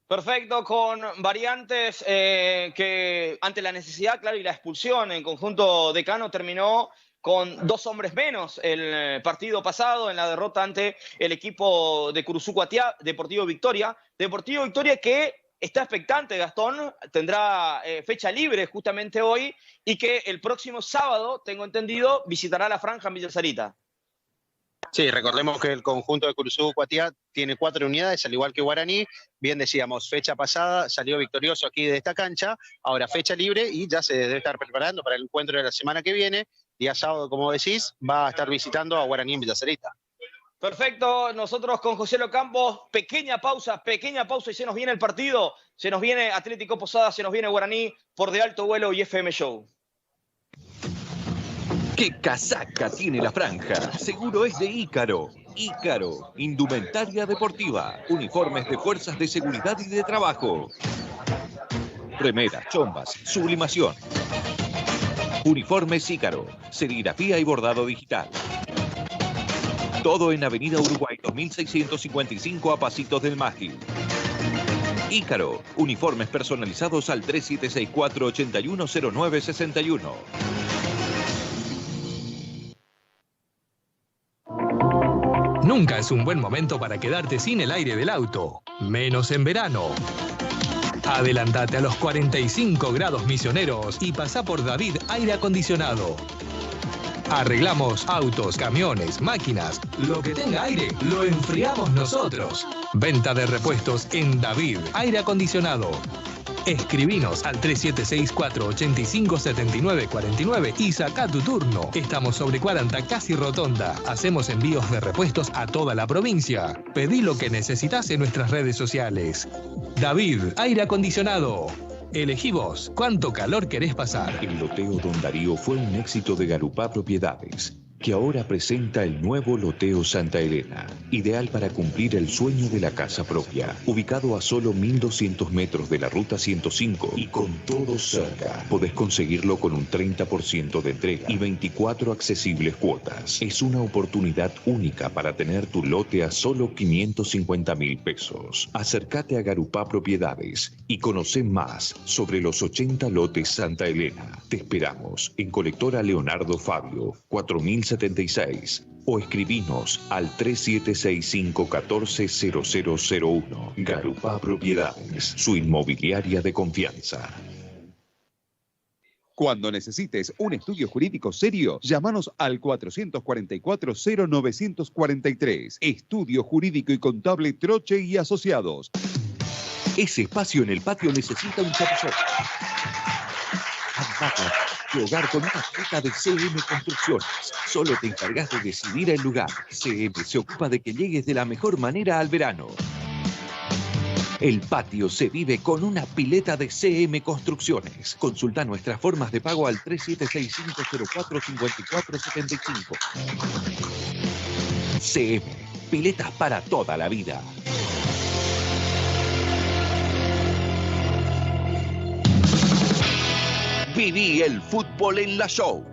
Perfecto, con variantes que ante la necesidad, claro, y la expulsión en conjunto decano terminó con 2 hombres menos el partido pasado en la derrota ante el equipo de Curuzú-Cuatiá, Deportivo Victoria. Deportivo Victoria que está expectante, Gastón, tendrá fecha libre justamente hoy y que el próximo sábado, tengo entendido, visitará la franja en Villa Sarita. Sí, recordemos que el conjunto de Curuzú-Cuatiá tiene 4 unidades, al igual que Guaraní. Bien decíamos, fecha pasada salió victorioso aquí de esta cancha, ahora fecha libre y ya se debe estar preparando para el encuentro de la semana que viene. Día sábado, como decís, va a estar visitando a Guaraní en Villa Sarita. Perfecto, nosotros con José Locampos, pequeña pausa y se nos viene el partido, se nos viene Atlético Posadas, se nos viene Guaraní por De Alto Vuelo y FM Show. ¡Qué casaca tiene la franja! Seguro es de Ícaro. Ícaro, indumentaria deportiva, uniformes de fuerzas de seguridad y de trabajo. Remeras, chombas, sublimación. Uniformes Ícaro, serigrafía y bordado digital. Todo en Avenida Uruguay 2655 a pasitos del Mástil. Ícaro, uniformes personalizados al 3764-810961. Nunca es un buen momento para quedarte sin el aire del auto, menos en verano. Adelantate a los 45 grados misioneros y pasá por David Aire Acondicionado. Arreglamos autos, camiones, máquinas, lo que tenga aire, lo enfriamos nosotros. Venta de repuestos en David Aire Acondicionado. Escribinos al 3764-857949 y saca tu turno. Estamos sobre 40, casi Rotonda. Hacemos envíos de repuestos a toda la provincia. Pedí lo que necesitas en nuestras redes sociales. David Aire Acondicionado. Elegí vos cuánto calor querés pasar. El loteo Don Darío fue un éxito de Garupá Propiedades. que ahora presenta el nuevo Loteo Santa Elena, ideal para cumplir el sueño de la casa propia, ubicado a solo 1200 metros de la Ruta 105 y con todo cerca. Podés conseguirlo con un 30% de entrega y 24 accesibles cuotas. Es una oportunidad única para tener tu lote a solo 550.000 pesos. Acércate a Garupá Propiedades y conoce más sobre los 80 lotes Santa Elena. Te esperamos en Colectora Leonardo Fabio, 4076 o escribinos al 3765-140001. Garupá Propiedades, su inmobiliaria de confianza. Cuando necesites un estudio jurídico serio, llámanos al 444-0943. Estudio Jurídico y Contable Troche y Asociados. Ese espacio en el patio necesita un chapuzón. Ampara tu hogar con una flota de CM Construcciones. Solo te encargas de decidir el lugar. CM se ocupa de que llegues de la mejor manera al verano. El patio se vive con una pileta de CM Construcciones. Consulta nuestras formas de pago al 3765-045475. CM, piletas para toda la vida. Viví el fútbol en la Show.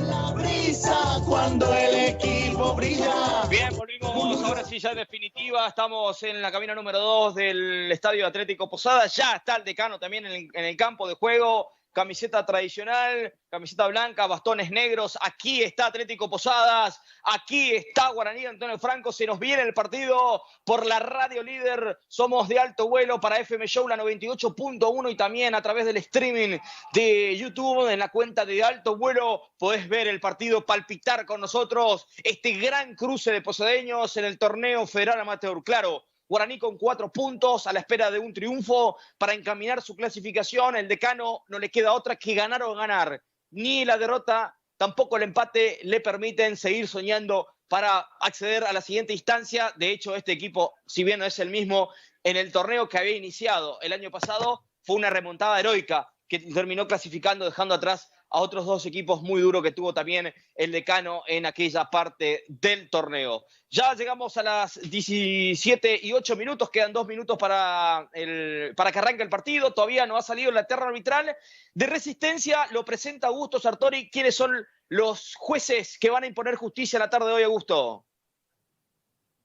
La brisa cuando el equipo brilla. Bien, volvimos ahora sí ya en definitiva. Estamos en la cabina número 2 del Estadio Atlético Posadas. Ya está el decano también en el campo de juego. Camiseta tradicional, camiseta blanca, bastones negros. Aquí está Atlético Posadas, aquí está Guaraní Antonio Franco. Se nos viene el partido por la radio líder. Somos de alto vuelo para FM Show, la 98.1 y también a través del streaming de YouTube en la cuenta de Alto Vuelo. Podés ver el partido, palpitar con nosotros este gran cruce de posadeños en el torneo federal amateur. Claro, Guaraní con 4 puntos a la espera de un triunfo para encaminar su clasificación. El decano no le queda otra que ganar o ganar. Ni la derrota, tampoco el empate le permiten seguir soñando para acceder a la siguiente instancia. De hecho, este equipo, si bien no es el mismo en el torneo que había iniciado el año pasado, fue una remontada heroica que terminó clasificando, dejando atrás a otros 2 equipos muy duros que tuvo también el decano en aquella parte del torneo. Ya llegamos a las 17:08, quedan 2 minutos para que arranque el partido. Todavía no ha salido la terna arbitral de Resistencia. Lo presenta Augusto Sartori. ¿Quiénes son los jueces que van a imponer justicia la tarde de hoy, Augusto?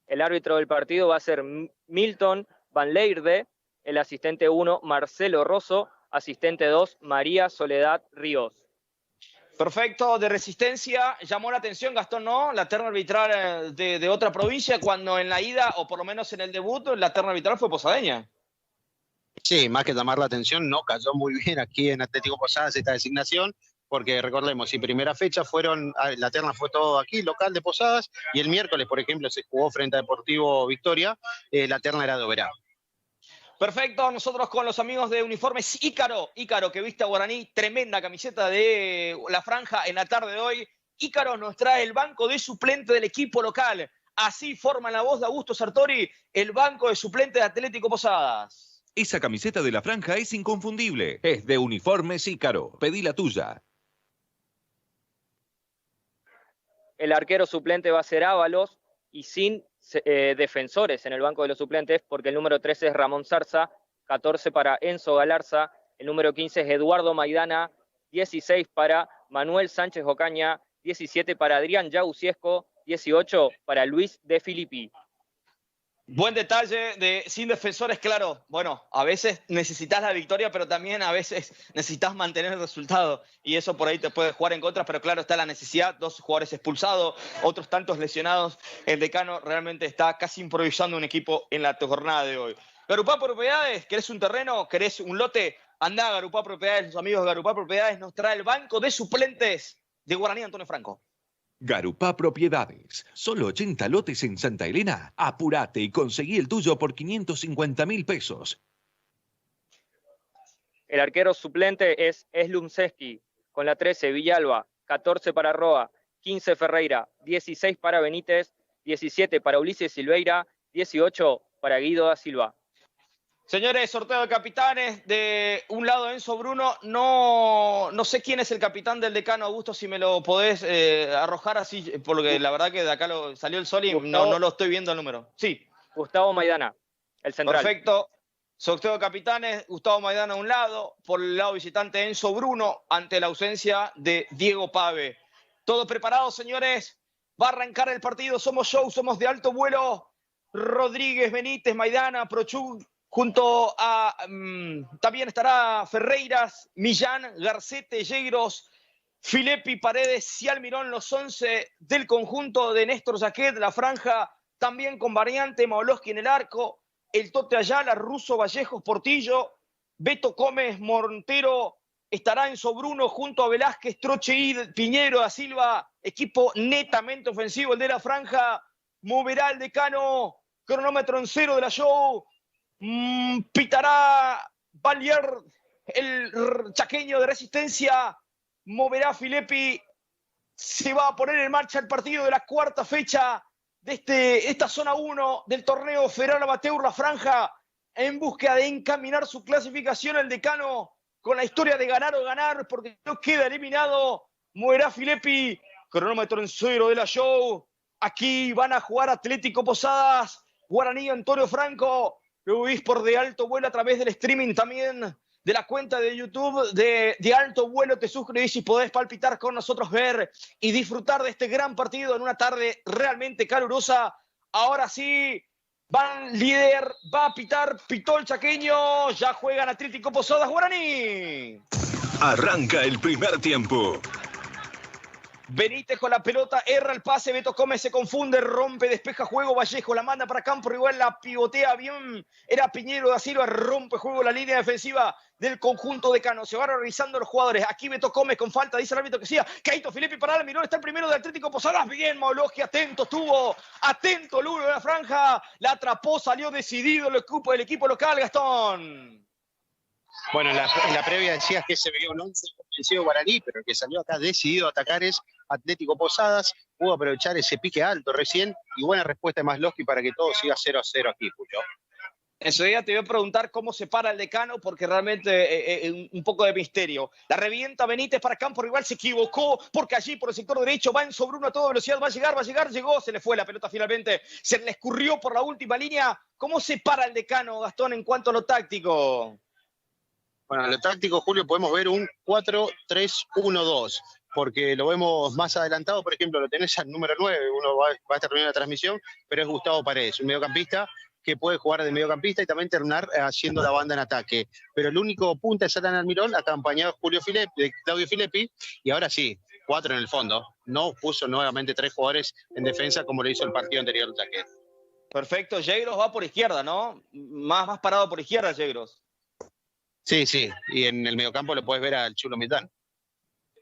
El árbitro del partido va a ser Milton Van Leerde, el asistente 1 Marcelo Rosso, asistente 2 María Soledad Ríos. Perfecto, de Resistencia llamó la atención, Gastón, ¿no? La terna arbitral de otra provincia, cuando en la ida, o por lo menos en el debut, la terna arbitral fue posadeña. Sí, más que llamar la atención, no cayó muy bien aquí en Atlético Posadas esta designación, porque recordemos, si primera fecha la terna fue todo aquí, local de Posadas, y el miércoles, por ejemplo, se jugó frente a Deportivo Victoria, la terna era de Oberá. Perfecto, nosotros con los amigos de Uniformes Ícaro, que viste a Guaraní, tremenda camiseta de la franja en la tarde de hoy. Ícaro nos trae el banco de suplente del equipo local. Así forma la voz de Augusto Sartori, el banco de suplente de Atlético Posadas. Esa camiseta de la franja es inconfundible. Es de Uniformes Ícaro. Pedí la tuya. El arquero suplente va a ser Ábalos y sin defensores en el banco de los suplentes, porque el número 13 es Ramón Zarza, 14 para Enzo Galarza, el número 15 es Eduardo Maidana, 16 para Manuel Sánchez Ocaña, 17 para Adrián Yauciesco, 18 para Luis De Filippi. Buen detalle de sin defensores, claro. Bueno, a veces necesitas la victoria, pero también a veces necesitas mantener el resultado. Y eso por ahí te puede jugar en contra, pero claro, está la necesidad. 2 jugadores expulsados, otros tantos lesionados. El decano realmente está casi improvisando un equipo en la jornada de hoy. Garupá Propiedades, ¿querés un terreno? ¿Querés un lote? Andá a Garupá Propiedades. Los amigos de Garupá Propiedades nos trae el banco de suplentes de Guaraní Antonio Franco. Garupá Propiedades. Solo 80 lotes en Santa Elena. Apurate y conseguí el tuyo por 550.000 pesos. El arquero suplente es Slumseski, con la 13 Villalba, 14 para Roa, 15 Ferreira, 16 para Benítez, 17 para Ulises Silveira, 18 para Guido da Silva. Señores, sorteo de capitanes. De un lado Enzo Bruno. No sé quién es el capitán del Decano, Augusto, si me lo podés arrojar así, porque la verdad que de acá salió el sol y no lo estoy viendo el número. Sí. Gustavo Maidana, el central. Perfecto. Sorteo de capitanes, Gustavo Maidana a un lado, por el lado visitante Enzo Bruno, ante la ausencia de Diego Pave. Todo preparado, señores. Va a arrancar el partido. Somos show, somos de alto vuelo. Rodríguez, Benítez, Maidana, Prochuk, junto a también estará Ferreiras, Millán, Garcete, Yegros, Filippi, Paredes y Almirón, los 11 del conjunto de Néstor Jaquet, la franja también con variante, Maoloski en el arco, el Tote Ayala, Russo, Vallejos, Portillo, Beto Gómez, Montero, estará Enzo Bruno junto a Velázquez, Troche, Piñero, da Silva, equipo netamente ofensivo, el de la franja, moverá el Decano, cronómetro en cero de la show, pitará Valier, el chaqueño de Resistencia, moverá Filippi, se va a poner en marcha el partido de la cuarta fecha de esta zona 1 del torneo Federal Amateur, la franja, en búsqueda de encaminar su clasificación al Decano con la historia de ganar o ganar, porque no queda eliminado, moverá Filippi, cronómetro en cero de la show, aquí van a jugar Atlético Posadas, Guaraní, Antonio Franco, lo vís por De Alto Vuelo a través del streaming también de la cuenta de YouTube de Alto Vuelo. Te suscribís y podés palpitar con nosotros, ver y disfrutar de este gran partido en una tarde realmente calurosa. Ahora sí, van líder, va a pitar, pitó el chaqueño, ya juegan Atlético Posadas, Guaraní. Arranca el primer tiempo. Benítez con la pelota, erra el pase, Beto Gómez se confunde, rompe, despeja juego, Vallejo la manda para campo rival, la pivotea bien, era Piñero da Silva, rompe juego la línea defensiva del conjunto Decano, se van revisando los jugadores, aquí Beto Gómez con falta, dice el árbitro que sí, Caito Filippi para Almirón, está el primero de Atlético Posadas, bien, Maoloski, atento estuvo, atento Luro de la franja, la atrapó, salió decidido el equipo local, Gastón. Bueno, en la previa decías que se veía un 11 ofensivo Guaraní, pero el que salió acá decidido a atacar es Atlético Posadas, pudo aprovechar ese pique alto recién y buena respuesta de Masloski para que todo siga 0-0 aquí, Julio. Enseguida te voy a preguntar cómo se para el Decano, porque realmente un poco de misterio. La revienta Benítez para campo rival, se equivocó, porque allí por el sector derecho va Enzo Bruno a toda velocidad, va a llegar, llegó, se le fue la pelota finalmente, se le escurrió por la última línea. ¿Cómo se para el Decano, Gastón, en cuanto a lo táctico? Bueno, en lo táctico, Julio, podemos ver un 4-3-1-2, porque lo vemos más adelantado, por ejemplo, lo tenés al número 9, uno va a estar terminando la transmisión, pero es Gustavo Paredes, un mediocampista que puede jugar de mediocampista y también terminar haciendo la banda en ataque. Pero el único punta es Alan Almirón, acompañado de Claudio Filippi, y ahora sí, 4 en el fondo. No puso nuevamente 3 jugadores en defensa como lo hizo el partido anterior. Perfecto, Yegros va por izquierda, ¿no? Más parado por izquierda, Yegros. Sí, y en el mediocampo lo puedes ver al Chulo Mitán.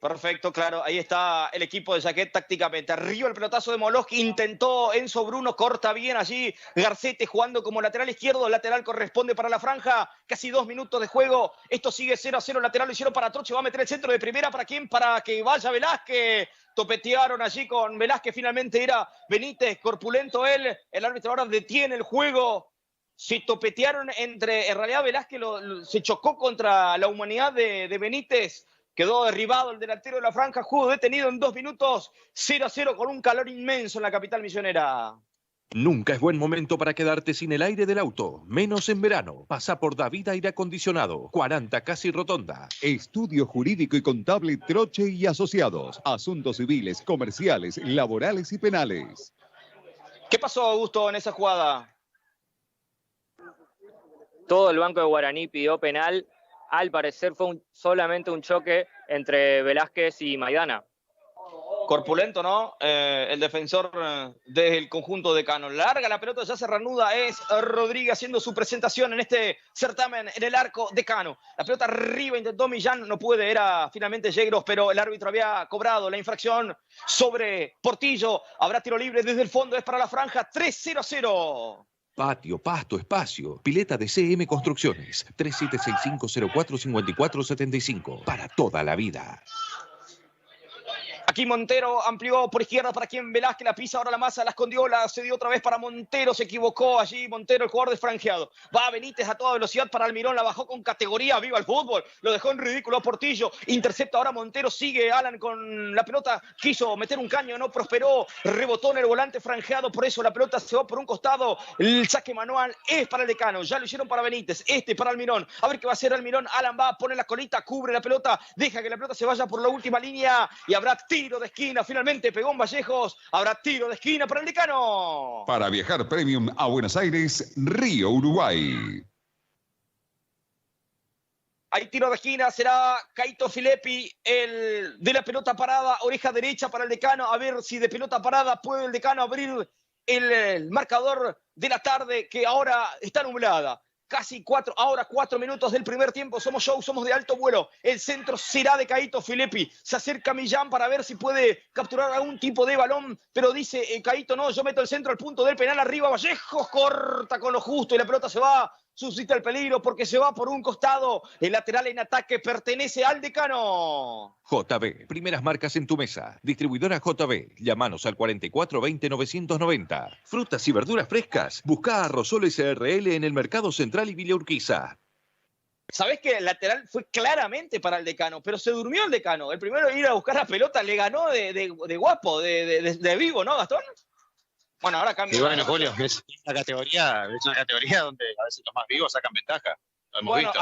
Perfecto, claro, ahí está el equipo de Jaquet tácticamente. Arriba el pelotazo de Maoloski, intentó Enzo Bruno, corta bien allí Garcete jugando como lateral izquierdo, lateral corresponde para la franja, casi 2 minutos de juego, esto sigue 0-0, lateral lo hicieron para Troche, va a meter el centro de primera, ¿para quién? Para que vaya Velázquez, topetearon allí con Velázquez, finalmente era Benítez, corpulento él, el árbitro ahora detiene el juego. Se topetearon en realidad Velázquez se chocó contra la humanidad de Benítez, quedó derribado el delantero de la franja, juego detenido en 2 minutos, 0-0 con un calor inmenso en la capital misionera. Nunca es buen momento para quedarte sin el aire del auto, menos en verano. Pasa por David Aire Acondicionado, 40 Casi Rotonda. Estudio Jurídico y Contable Troche y Asociados. Asuntos civiles, comerciales, laborales y penales. ¿Qué pasó, Augusto, en esa jugada? Todo el banco de Guaraní pidió penal. Al parecer fue solamente un choque entre Velázquez y Maidana. Corpulento, ¿no? El defensor del conjunto Decano. Larga la pelota, ya se reanuda. Es Rodríguez haciendo su presentación en este certamen en el arco Decano. La pelota arriba, intentó Millán, no puede, era finalmente Yegros, pero el árbitro había cobrado la infracción sobre Portillo. Habrá tiro libre desde el fondo, es para la franja, 3-0-0. Patio, pasto, espacio. Pileta de CM Construcciones. 3765045475. Para toda la vida. Aquí Montero amplió por izquierda para quien Velázquez la pisa, ahora la masa, la escondió, la cedió otra vez para Montero, se equivocó allí Montero, el jugador desfranqueado. Va Benítez a toda velocidad para Almirón, la bajó con categoría, viva el fútbol, lo dejó en ridículo a Portillo, intercepta ahora Montero, sigue Alan con la pelota, quiso meter un caño, no prosperó, rebotó en el volante franjeado, por eso la pelota se va por un costado, el saque manual es para el Decano, ya lo hicieron para Benítez, para Almirón, a ver qué va a hacer Almirón, Alan va, pone la colita, cubre la pelota, deja que la pelota se vaya por la última línea y habrá tiro de esquina, finalmente pegó en Vallejos, habrá tiro de esquina para el Decano. Para viajar premium a Buenos Aires, Río, Uruguay. Hay tiro de esquina, será Caito Filippi, el de la pelota parada, oreja derecha para el Decano, a ver si de pelota parada puede el Decano abrir el marcador de la tarde que ahora está nublada. Casi 4 minutos del primer tiempo. Somos show, somos de alto vuelo. El centro será de Caito Filippi. Se acerca Millán para ver si puede capturar algún tipo de balón, pero dice Caito, no, yo meto el centro al punto del penal arriba. Vallejos corta con lo justo y la pelota se va. Suscita el peligro porque se va por un costado. El lateral en ataque pertenece al Decano. JB, primeras marcas en tu mesa. Distribuidora JB, llámanos al 4420-990. Frutas y verduras frescas. Buscá a Rosol SRL en el Mercado Central y Villa Urquiza. Sabés que el lateral fue claramente para el Decano, pero se durmió el Decano. El primero en ir a buscar la pelota le ganó de guapo, de vivo, ¿no, Gastón? Bueno, ahora cambia. Y bueno, Julio, es una categoría donde a veces los más vivos sacan ventaja. Lo hemos visto.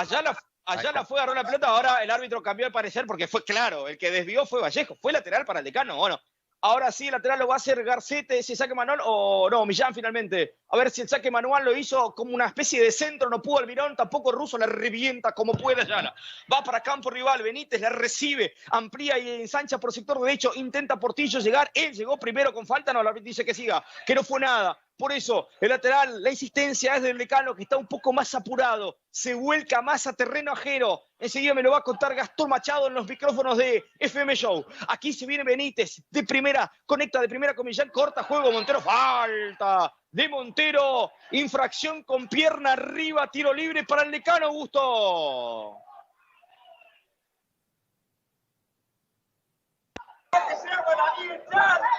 Allá la fue, agarró la pelota, ahora el árbitro cambió de parecer porque fue claro, el que desvió fue Vallejo, fue lateral para el Decano. Bueno, ahora sí el lateral lo va a hacer Garcete, si saque manual o no, Millán finalmente. A ver si el saque manual lo hizo como una especie de centro, no pudo Almirón, tampoco Russo la revienta como puede Ayala. Va para campo rival, Benítez la recibe, amplía y ensancha por sector derecho, intenta Portillo llegar, él llegó primero con falta, no, la dice que siga, que no fue nada. Por eso, el lateral, la insistencia es del Decano, que está un poco más apurado, se vuelca más a terreno ajeno. Enseguida me lo va a contar Gastón Machado en los micrófonos de FM Show. Aquí se viene Benítez, de primera, conecta de primera con Millán, corta juego, Montero, falta de Montero, infracción con pierna arriba, tiro libre para el Decano, Augusto.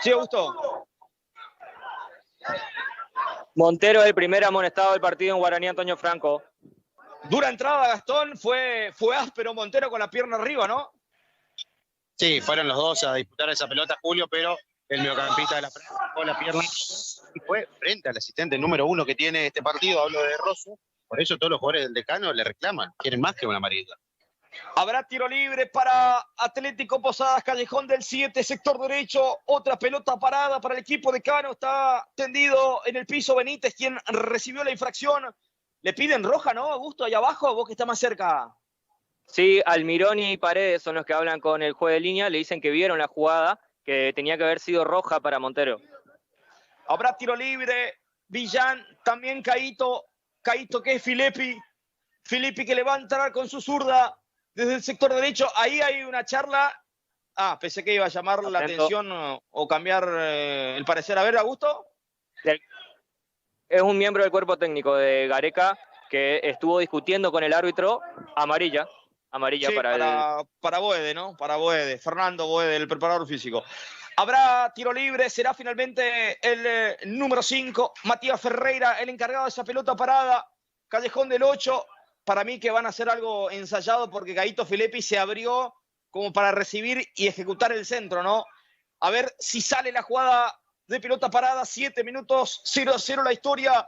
Sí, Augusto. Montero es el primer amonestado del partido en Guaraní Antonio Franco. Dura entrada, Gastón, fue áspero Montero con la pierna arriba, ¿no? Sí, fueron los dos a disputar esa pelota, Julio, pero el mediocampista de la Franca con la pierna y fue frente al asistente número 1 que tiene este partido, hablo de Rosso. Por eso todos los jugadores del Decano le reclaman, quieren más que una amarilla. Habrá tiro libre para Atlético Posadas, Callejón del 7, sector derecho. Otra pelota parada para el equipo Decano. Está tendido en el piso Benítez, quien recibió la infracción. Le piden roja, ¿no, Augusto? Allá abajo, vos que estás más cerca. Sí, Almirón y Paredes son los que hablan con el juez de línea. Le dicen que vieron la jugada, que tenía que haber sido roja para Montero. Habrá tiro libre. Villán, también Caito que es Filippi que le va a entrar con su zurda desde el sector derecho. Ahí hay una charla. Pensé que iba a llamar la atención o cambiar el parecer. A ver, Augusto. Es un miembro del cuerpo técnico de Gareca que estuvo discutiendo con el árbitro. Amarilla sí, para Boede, ¿no? Para Boede, Fernando Boede, el preparador físico. Habrá tiro libre, será finalmente el número 5, Matías Ferreira, el encargado de esa pelota parada. Callejón del 8, para mí que van a hacer algo ensayado porque Caito Filippi se abrió como para recibir y ejecutar el centro, ¿no? A ver si sale la jugada de pelota parada, 7 minutos, 0-0 la historia.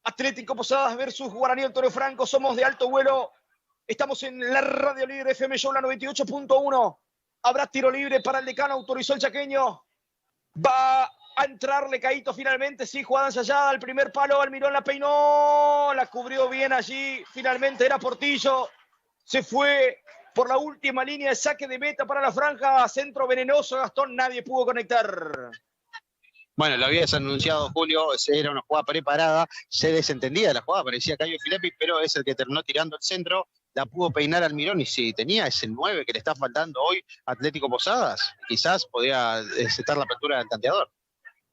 Atlético Posadas versus Guaraní Antonio Franco, somos de alto vuelo. Estamos en la Radio Líder FM Show, la 98.1. Habrá tiro libre para el Decano, autorizó el chaqueño. Va a entrarle Caito finalmente, sí, jugada ensayada, al primer palo, Almirón la peinó, la cubrió bien allí, finalmente era Portillo, se fue por la última línea de saque de meta para la franja, centro venenoso, Gastón, nadie pudo conectar. Bueno, lo habías anunciado, Julio, era una jugada preparada, se desentendía la jugada, parecía Caio Filippi, pero es el que terminó tirando el centro, la pudo peinar Almirón y si tenía ese 9 que le está faltando hoy Atlético Posadas, quizás podía desatar la apertura del tanteador.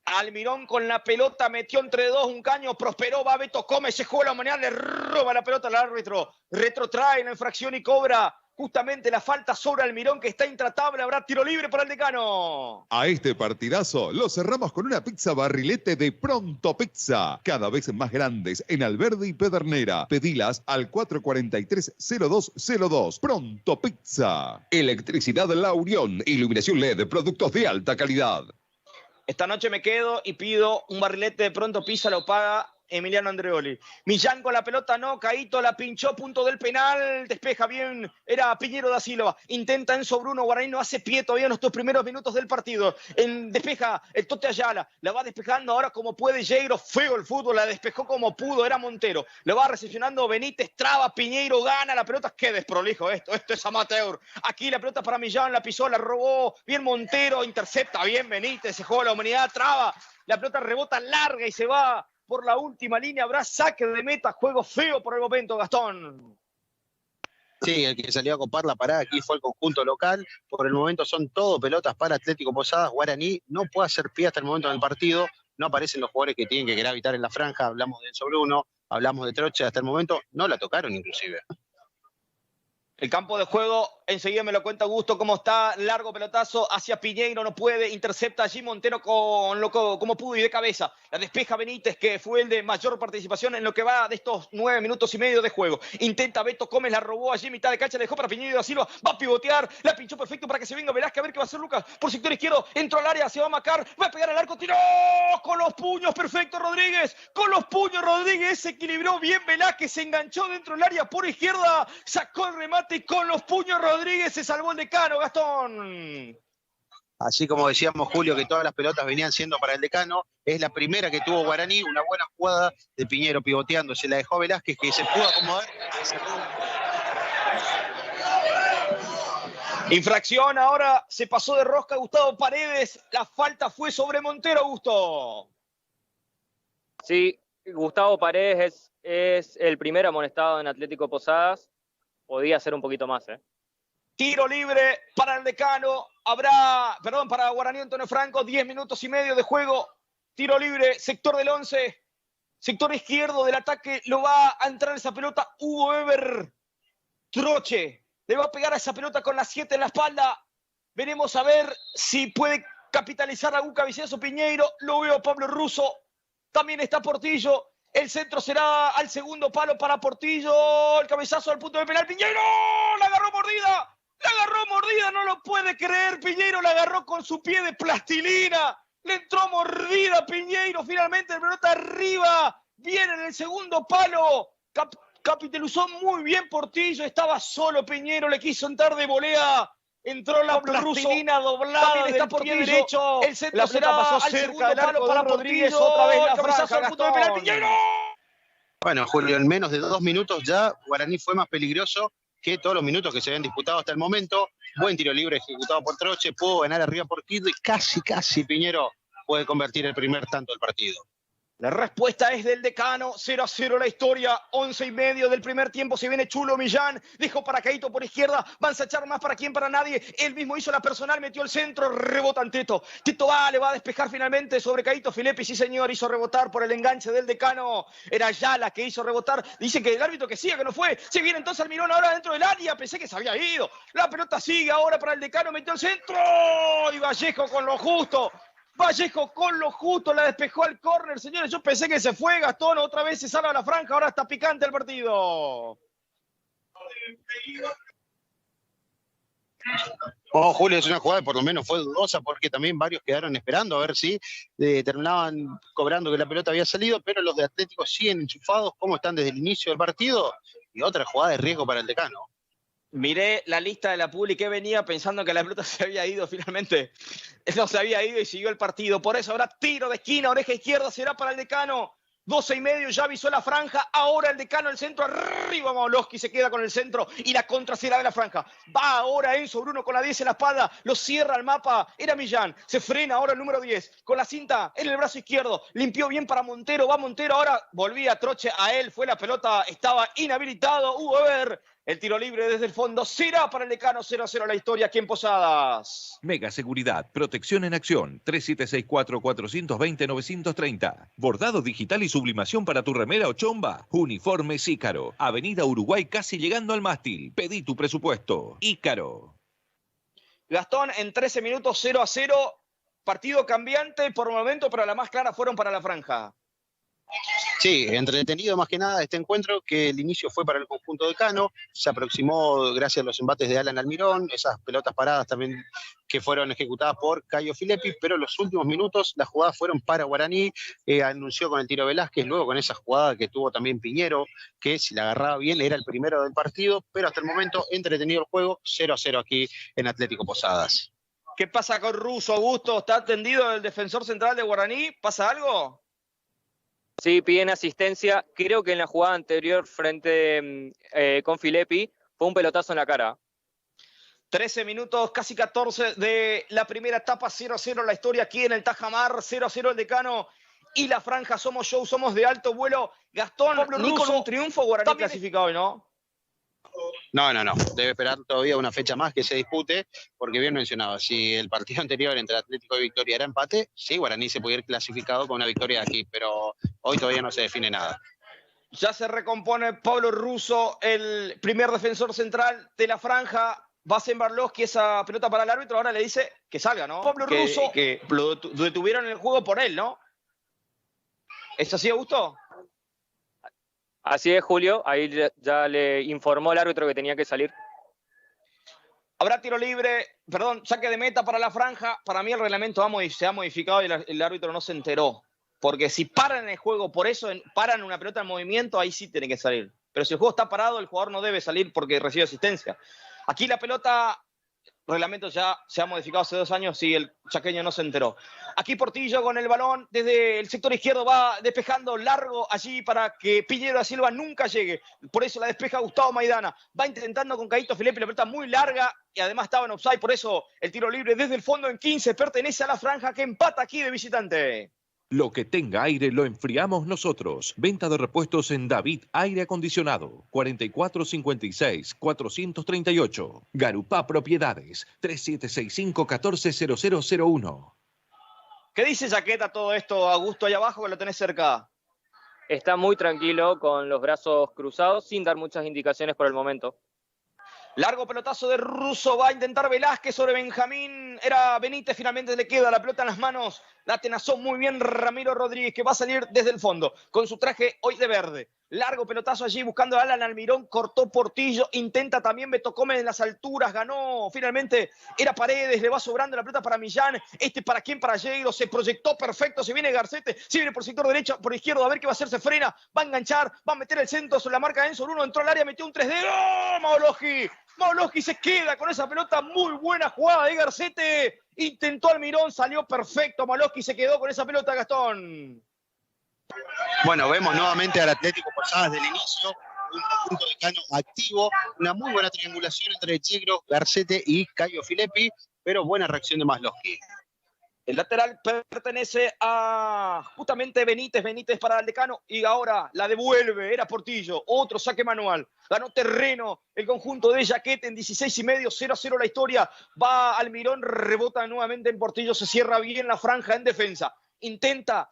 Almirón con la pelota, metió entre dos un caño, prosperó, va Beto Come, se juega la moneda, le roba la pelota al árbitro, retrotrae la infracción y cobra justamente la falta sobre Almirón, que está intratable. Habrá tiro libre para el Decano. A este partidazo lo cerramos con una pizza barrilete de Pronto Pizza. Cada vez más grandes en Alberdi y Pedernera. Pedilas al 443-0202. Pronto Pizza. Electricidad La Unión. Iluminación LED. Productos de alta calidad. Esta noche me quedo y pido un barrilete de Pronto Pizza, lo paga Emiliano Andreoli. Millán con la pelota, no, Caíto la pinchó, punto del penal, despeja bien, era Piñero da Silva, intenta Enzo Bruno, Guaraní no hace pie todavía en estos primeros minutos del partido, despeja el Tote Ayala, la va despejando ahora como puede Yeiro, feo el fútbol, la despejó como pudo, era Montero, le va recepcionando Benítez, traba, Piñeiro gana, la pelota, qué desprolijo esto es amateur, aquí la pelota para Millán, la pisó, la robó, bien Montero, intercepta, bien Benítez, se juega la humanidad, traba, la pelota rebota larga y se va por la última línea. Habrá saque de meta, juego feo por el momento, Gastón. Sí, el que salió a copar la parada aquí fue el conjunto local. Por el momento son todo pelotas para Atlético Posadas. Guaraní no puede hacer pie hasta el momento del partido. No aparecen los jugadores que tienen que gravitar en la franja. Hablamos de Enzo Bruno, hablamos de Troche. Hasta el momento no la tocaron inclusive. El campo de juego, enseguida me lo cuenta Augusto cómo está, largo pelotazo hacia Piñeiro, no puede, intercepta allí Montero como pudo y de cabeza. La despeja Benítez, que fue el de mayor participación en lo que va de estos 9 minutos y medio de juego. Intenta Beto Gómez, la robó allí, mitad de cancha, la dejó para Piñeiro da Silva, va a pivotear, la pinchó perfecto para que se venga Velázquez, a ver qué va a hacer Lucas. Por sector izquierdo, entró al área, se va a Macar, va a pegar al arco, tiró con los puños, perfecto Rodríguez, con los puños Rodríguez, se equilibró bien Velázquez, se enganchó dentro del área por izquierda, sacó el remate y con los puños Rodríguez se salvó el Decano, Gastón. Así como decíamos, Julio, que todas las pelotas venían siendo para el Decano, es la primera que tuvo Guaraní, una buena jugada de Piñero pivoteando, se la dejó Velázquez, que se pudo acomodar. Infracción, ahora se pasó de rosca Gustavo Paredes, la falta fue sobre Montero, Augusto. Sí, Gustavo Paredes es el primer amonestado en Atlético Posadas. Podía ser un poquito más, ¿eh? Tiro libre para el Decano. Para Guaraní Antonio Franco, 10 minutos y medio de juego. Tiro libre, sector del 11. Sector izquierdo del ataque. Lo va a entrar esa pelota Hugo Eber. Troche. Le va a pegar a esa pelota con la 7 en la espalda. Veremos a ver si puede capitalizar a Guca Vicenzo Piñeiro. Lo veo Pablo Russo. También está Portillo. El centro será al segundo palo para Portillo. El cabezazo al punto del penal. Piñeiro la agarró mordida. La agarró mordida. No lo puede creer. Piñeiro la agarró con su pie de plastilina. Le entró mordida Piñeiro. Finalmente el pelota arriba. Viene en el segundo palo. Capitalizó muy bien Portillo. Estaba solo Piñeiro. Le quiso entrar de volea. Entró la plastilina doblada. También está por pie derecho. El centro será pasó al segundo palo para Rodríguez. Otra vez la franja, al punto de penal, Piñeiro. Bueno, Julio, en menos de 2 minutos ya Guaraní fue más peligroso que todos los minutos que se habían disputado hasta el momento. Buen tiro libre ejecutado por Troche. Pudo ganar arriba por Quito y casi Piñero puede convertir el primer tanto del partido. La respuesta es del Decano, 0-0 la historia, 11 y medio del primer tiempo, se viene Chulo Millán, dejó para Caíto por izquierda, van a echar más para quién, para nadie, él mismo hizo la personal, metió el centro, rebota en Teto, le va a despejar finalmente sobre Caíto Filippi, sí señor, hizo rebotar por el enganche del Decano, era Ayala que hizo rebotar, dicen que el árbitro que siga, que no fue, se viene entonces Almirón ahora dentro del área, pensé que se había ido, la pelota sigue ahora para el Decano, metió el centro, y Vallejo con lo justo, la despejó al córner, señores. Yo pensé que se fue Gastón, otra vez se salva la franja, ahora está picante el partido. Julio, es una jugada que por lo menos fue dudosa porque también varios quedaron esperando a ver si terminaban cobrando que la pelota había salido, pero los de Atlético siguen enchufados como están desde el inicio del partido y otra jugada de riesgo para el Decano. Miré la lista de la publi que venía pensando que la pelota se había ido finalmente. No se había ido y siguió el partido. Por eso habrá tiro de esquina, oreja izquierda, será para el Decano. 12 y medio, ya avisó la franja. Ahora el Decano, el centro arriba. Moloski se queda con el centro y la contra será de la franja. Va ahora Enzo Bruno con la 10 en la espalda. Lo cierra el mapa. Era Millán. Se frena ahora el número 10. Con la cinta en el brazo izquierdo. Limpió bien para Montero. Va Montero ahora. Volvía Troche a él. Fue la pelota. Estaba inhabilitado. Hugo Eber. El tiro libre desde el fondo será para el Decano. 0-0 la historia aquí en Posadas. Mega Seguridad, protección en acción, 3764-420-930. Bordado digital y sublimación para tu remera o chomba. Uniformes Ícaro, Avenida Uruguay casi llegando al mástil. Pedí tu presupuesto. Ícaro. Gastón, en 13 minutos 0-0. Partido cambiante por el momento, pero las más claras fueron para la franja. Sí, entretenido más que nada este encuentro, que el inicio fue para el conjunto decano, se aproximó gracias a los embates de Alan Almirón, esas pelotas paradas también que fueron ejecutadas por Caio Filippi, pero en los últimos minutos las jugadas fueron para Guaraní, anunció con el tiro Velázquez, luego con esa jugada que tuvo también Piñero, que si la agarraba bien era el primero del partido, pero hasta el momento entretenido el juego, 0-0 aquí en Atlético Posadas. ¿Qué pasa con Russo, Augusto? ¿Está atendido el defensor central de Guaraní? ¿Pasa algo? Sí, piden asistencia. Creo que en la jugada anterior frente con Filippi fue un pelotazo en la cara. 13 minutos, casi 14 de la primera etapa, 0-0 la historia aquí en el Tajamar, 0-0 el Decano y la franja. Somos show, somos de alto vuelo. Gastón, ni con un triunfo Guaraní clasificado hoy, ¿no? No. Debe esperar todavía una fecha más que se dispute, porque bien mencionaba, si el partido anterior entre Atlético y Victoria era empate, sí, Guaraní se puede ir clasificado con una victoria aquí, pero hoy todavía no se define nada. Ya se recompone Pablo Russo, el primer defensor central de la franja. Va Zembarlovsky, esa pelota para el árbitro, ahora le dice que salga, ¿no? Pablo Russo, que lo detuvieron en el juego por él, ¿no? ¿Es así, Augusto? Así es, Julio. Ahí ya le informó el árbitro que tenía que salir. Habrá tiro libre, saque de meta para la franja. Para mí el reglamento se ha modificado y el árbitro no se enteró. Porque si paran el juego, por eso paran una pelota en movimiento, ahí sí tiene que salir. Pero si el juego está parado, el jugador no debe salir porque recibe asistencia. Aquí la pelota, el reglamento ya se ha modificado hace 2 años y el chaqueño no se enteró. Aquí Portillo con el balón desde el sector izquierdo va despejando largo allí para que Piñero da Silva nunca llegue. Por eso la despeja Gustavo Maidana. Va intentando con Caíto Filippi, la pelota muy larga y además estaba en offside. Por eso el tiro libre desde el fondo en 15 pertenece a la franja que empata aquí de visitante. Lo que tenga aire lo enfriamos nosotros. Venta de repuestos en David Aire Acondicionado. 4456-438. Garupá Propiedades. 3765-140001. ¿Qué dice Jaqueta todo esto, Augusto, allá abajo que lo tenés cerca? Está muy tranquilo, con los brazos cruzados, sin dar muchas indicaciones por el momento. Largo pelotazo de Russo, va a intentar Velázquez sobre Benjamín. Era Benítez, finalmente le queda la pelota en las manos. La atenazó muy bien Ramiro Rodríguez, que va a salir desde el fondo, con su traje hoy de verde. Largo pelotazo allí buscando a Alan Almirón, cortó Portillo, intenta también Beto Gómez en las alturas, ganó finalmente, era Paredes, le va sobrando la pelota para Millán, ¿para quién? Para Lleiro, se proyectó perfecto, se viene Garcete, se viene por sector derecho, por izquierdo, a ver qué va a hacer, se frena, va a enganchar, va a meter el centro sobre la marca de Enzo Bruno, entró al área, metió un 3D, ¡oh! Maoloski se queda con esa pelota, muy buena jugada de Garcete, intentó Almirón, salió perfecto, Maoloski se quedó con esa pelota, Gastón. Bueno, vemos nuevamente al Atlético Posadas del inicio, un conjunto decano activo, una muy buena triangulación entre Yegro, Garcete y Caio Filippi, pero buena reacción de Maoloski. El lateral pertenece a justamente Benítez para el decano y ahora la devuelve, era Portillo, otro saque manual, ganó terreno el conjunto de Jaquete en 16,5, 0-0 la historia, va Almirón, rebota nuevamente en Portillo, se cierra bien la franja en defensa, intenta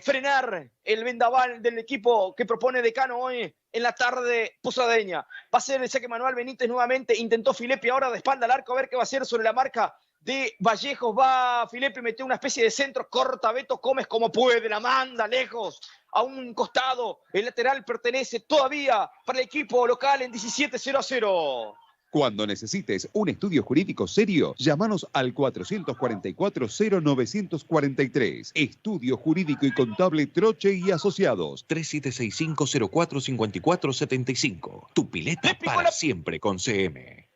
frenar el vendaval del equipo que propone Decano hoy en la tarde posadeña, va a ser el saque manual Benítez nuevamente, intentó Filippi ahora de espalda al arco, a ver qué va a hacer sobre la marca de Vallejos, va Filippi, metió una especie de centro, corta Beto Gómez como puede, la manda lejos a un costado, el lateral pertenece todavía para el equipo local en 17-0-0. Cuando necesites un estudio jurídico serio, llámanos al 444-0943. Estudio Jurídico y Contable Troche y Asociados. 3765-045475. Tu pileta para siempre con CM.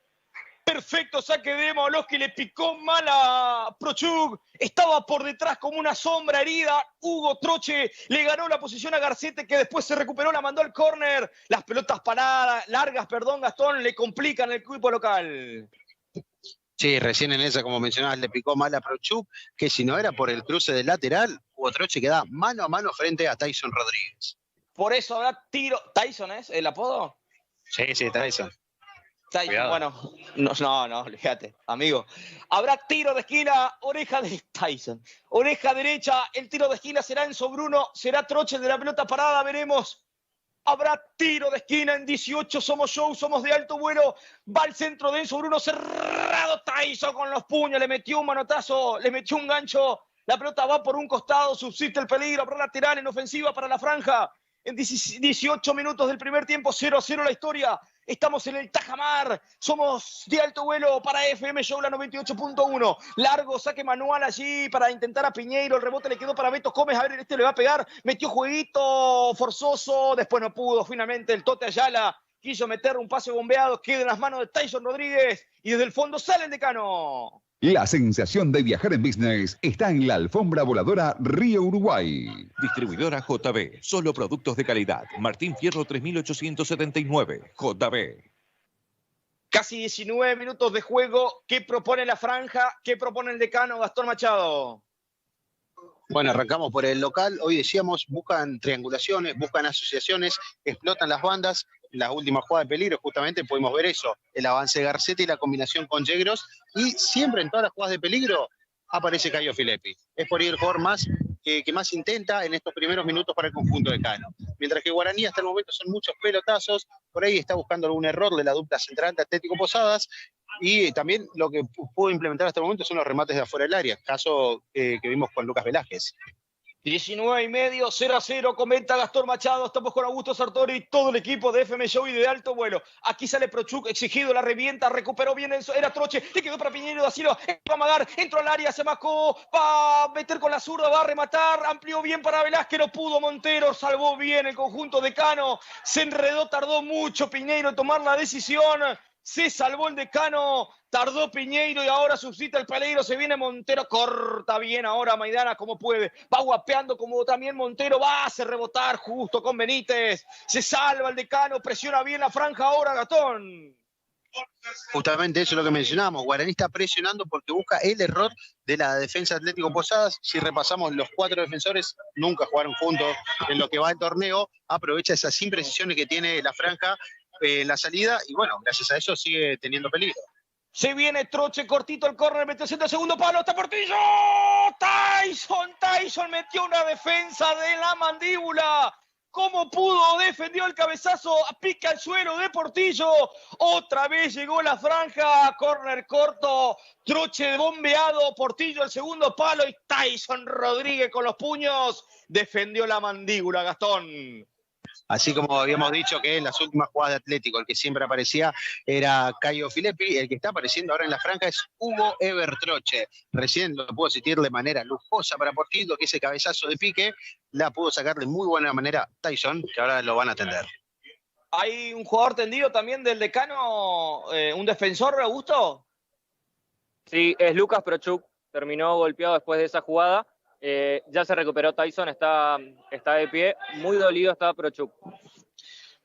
Perfecto saque de Maoloski, le picó mal a Prochuk, estaba por detrás como una sombra herida, Hugo Troche le ganó la posición a Garcete que después se recuperó, la mandó al córner, las pelotas largas, Gastón, le complican el equipo local. Sí, recién en esa, como mencionabas, le picó mal a Prochuk, que si no era por el cruce del lateral, Hugo Troche queda mano a mano frente a Tyson Rodríguez. Por eso habrá tiro, ¿Tyson es el apodo? Sí, Tyson. Tyson, bueno, no, fíjate, amigo. Habrá tiro de esquina, oreja de Tyson. Oreja derecha, el tiro de esquina será Enzo Bruno, será Troche de la pelota parada, veremos. Habrá tiro de esquina en 18, somos show, somos de alto vuelo. Va al centro de Enzo Bruno, cerrado Tyson con los puños, le metió un manotazo, le metió un gancho. La pelota va por un costado, subsiste el peligro, habrá lateral en ofensiva para la franja. En 18 minutos del primer tiempo, 0-0 la historia. Estamos en el Tajamar, somos de alto vuelo para FM Show la 98.1. Largo saque manual allí para intentar a Piñeiro, el rebote le quedó para Beto Gómez, a ver, este le va a pegar, metió jueguito forzoso, después no pudo, finalmente el Tote Ayala quiso meter un pase bombeado, queda en las manos de Tyson Rodríguez y desde el fondo sale el Decano. La sensación de viajar en business está en la alfombra voladora Río Uruguay. Distribuidora JB. Solo productos de calidad. Martín Fierro 3879. JB. Casi 19 minutos de juego. ¿Qué propone la franja? ¿Qué propone el Decano, Gastón Machado? Bueno, arrancamos por el local. Hoy decíamos, buscan triangulaciones, buscan asociaciones, explotan las bandas. En la última jugada de peligro justamente pudimos ver eso, el avance de Garcetti y la combinación con Yegros, y siempre en todas las jugadas de peligro aparece Caio Filippi. Es por ahí el jugador más que más intenta en estos primeros minutos para el conjunto de Cano. Mientras que Guaraní hasta el momento son muchos pelotazos, por ahí está buscando algún error de la dupla central de Atlético Posadas, y también lo que pudo implementar hasta el momento son los remates de afuera del área, caso que vimos con Lucas Velázquez. 19:30, 0-0, comenta Gastón Machado, estamos con Augusto Sartori y todo el equipo de FM Show y de alto vuelo. Aquí sale Prochuk, exigido, la revienta, recuperó bien, era Troche, le quedó para Piñeiro da Silva, va a amagar, entró al área, se mascó, va a meter con la zurda, va a rematar, amplió bien para Velázquez, no pudo Montero, salvó bien el conjunto de Cano, se enredó, tardó mucho Piñeiro en tomar la decisión. Se salvó el Decano, tardó Piñeiro y ahora suscita el peligro, se viene Montero, corta bien ahora Maidana como puede, va guapeando como también Montero, va a hacer rebotar justo con Benítez, se salva el Decano, presiona bien la franja ahora Gastón. Justamente eso es lo que mencionamos, Guaraní está presionando porque busca el error de la defensa Atlético Posadas. Si repasamos, los 4 defensores nunca jugaron juntos en lo que va el torneo, aprovecha esas imprecisiones que tiene la franja en la salida y bueno, gracias a eso sigue teniendo peligro. Se viene Troche, cortito el córner, metió el segundo palo, está Portillo, Tyson metió una defensa de la mandíbula. ¿Cómo pudo? Defendió el cabezazo, pica el suelo de Portillo. Otra vez llegó la franja, córner corto, Troche bombeado, Portillo el segundo palo y Tyson Rodríguez con los puños defendió la mandíbula, Gastón. Así como habíamos dicho que en las últimas jugadas de Atlético el que siempre aparecía era Caio Filippi, el que está apareciendo ahora en la franja es Hugo Evertroche. Recién lo pudo asistir de manera lujosa para Portillo, que ese cabezazo de pique la pudo sacar de muy buena manera Tyson, que ahora lo van a atender. ¿Hay un jugador tendido también del Decano, un defensor, Augusto? Sí, es Lucas Prochuk, terminó golpeado después de esa jugada. Ya se recuperó Tyson, está de pie, muy dolido está Prochuk.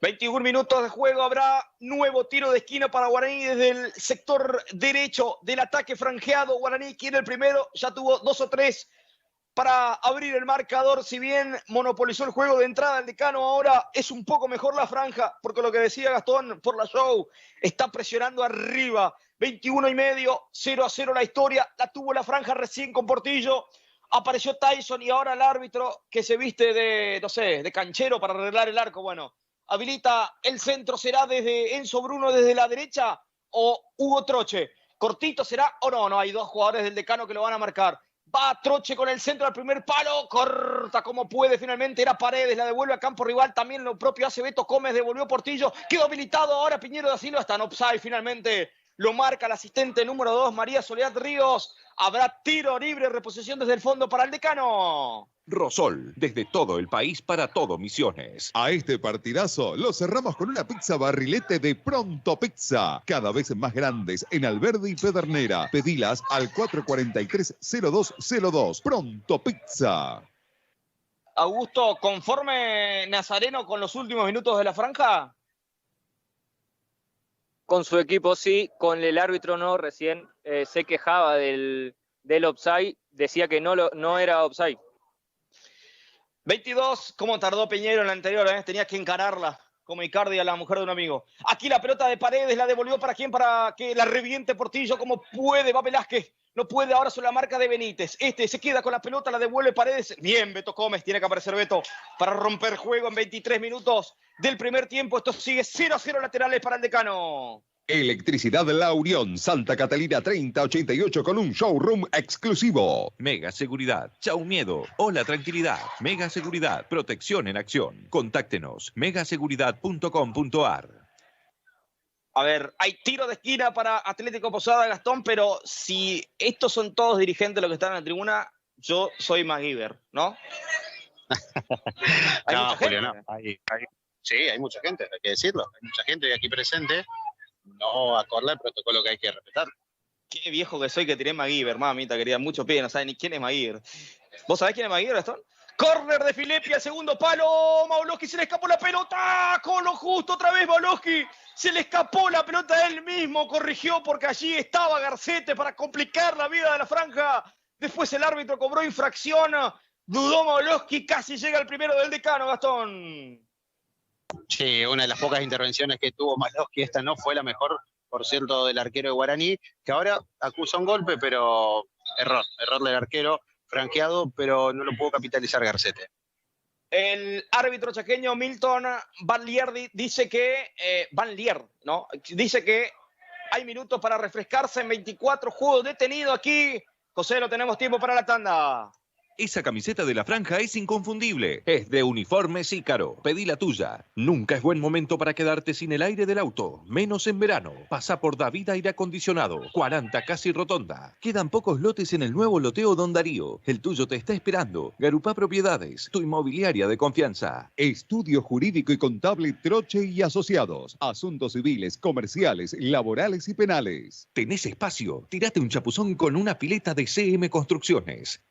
21 minutos de juego, habrá nuevo tiro de esquina para Guaraní desde el sector derecho del ataque franjeado. Guaraní quiere el primero, ya tuvo 2 o 3 para abrir el marcador, si bien monopolizó el juego de entrada el Decano, ahora es un poco mejor la franja, porque lo que decía Gastón por la show, está presionando arriba. 21:30, 0-0 la historia, la tuvo la franja recién con Portillo. Apareció Tyson y ahora el árbitro que se viste de canchero para arreglar el arco. Bueno, habilita el centro, ¿será desde Enzo Bruno desde la derecha o Hugo Troche? ¿Cortito será o no? No, hay 2 jugadores del Decano que lo van a marcar. Va Troche con el centro al primer palo, corta como puede, finalmente era Paredes, la devuelve a campo rival, también lo propio hace Beto Gómez, devolvió Portillo, quedó habilitado ahora Piñeiro da Silva, está en offside finalmente. Lo marca el asistente número 2, María Soledad Ríos. Habrá tiro libre, reposición desde el fondo para el Decano. Rosol, desde todo el país para todo Misiones. A este partidazo lo cerramos con una pizza barrilete de Pronto Pizza. Cada vez más grandes en Alberdi y Pedernera. Pedilas al 443-0202. Pronto Pizza. Augusto, ¿conforme Nazareno con los últimos minutos de la franja? Con su equipo sí, con el árbitro no, recién se quejaba del offside, decía que no era offside. 22, ¿cómo tardó Piñeiro en la anterior? Tenía que encararla como Icardi a la mujer de un amigo. Aquí la pelota de Paredes, la devolvió para quién, para que la reviente Portillo como puede, va Velázquez. No puede ahora sobre la marca de Benítez. Se queda con la pelota, la devuelve Paredes. Bien, Beto Gómez, tiene que aparecer Beto para romper juego en 23 minutos del primer tiempo. Esto sigue 0-0 laterales para el Decano. Electricidad La Unión, Santa Catalina 3088 con un showroom exclusivo. Mega Seguridad, chau miedo, hola tranquilidad. Mega Seguridad, protección en acción. Contáctenos, megaseguridad.com.ar. A ver, hay tiro de esquina para Atlético Posada, Gastón, pero si estos son todos dirigentes los que están en la tribuna, yo soy MacGyver, ¿no? ¿Hay no, Julio, no. Sí, hay mucha gente, hay que decirlo. Hay mucha gente aquí presente. No acorde al protocolo que hay que respetar. Qué viejo que soy que tiré MacGyver, mamita querida. Muchos pibes no saben ni quién es MacGyver. ¿Vos sabés quién es MacGyver, Gastón? Córner de Filippi al segundo palo. Maulowski se le escapó la pelota. Con lo justo otra vez Maulowski. Se le escapó la pelota a él mismo. Corrigió porque allí estaba Garcete para complicar la vida de la franja. Después el árbitro cobró infracción. Dudó Maulowski. Casi llega el primero del Decano, Gastón. Sí, una de las pocas intervenciones que tuvo Maulowski, esta no fue la mejor, por cierto, del arquero de Guaraní, que ahora acusa un golpe, pero error del arquero, franqueado, pero no lo pudo capitalizar Garcete. El árbitro chaqueño Milton Van Lier dice que, dice que hay minutos para refrescarse en 24 juegos detenidos aquí. José, no tenemos tiempo para la tanda. Esa camiseta de la franja es inconfundible. Es de Uniformes Ícaro. Pedí la tuya. Nunca es buen momento para quedarte sin el aire del auto, menos en verano. Pasa por David Aire Acondicionado, 40 Casi Rotonda. Quedan pocos lotes en el nuevo loteo Don Darío. El tuyo te está esperando. Garupá Propiedades, tu inmobiliaria de confianza. Estudio Jurídico y Contable Troche y Asociados. Asuntos civiles, comerciales, laborales y penales. ¿Tenés espacio? Tirate un chapuzón con una pileta de CM Construcciones.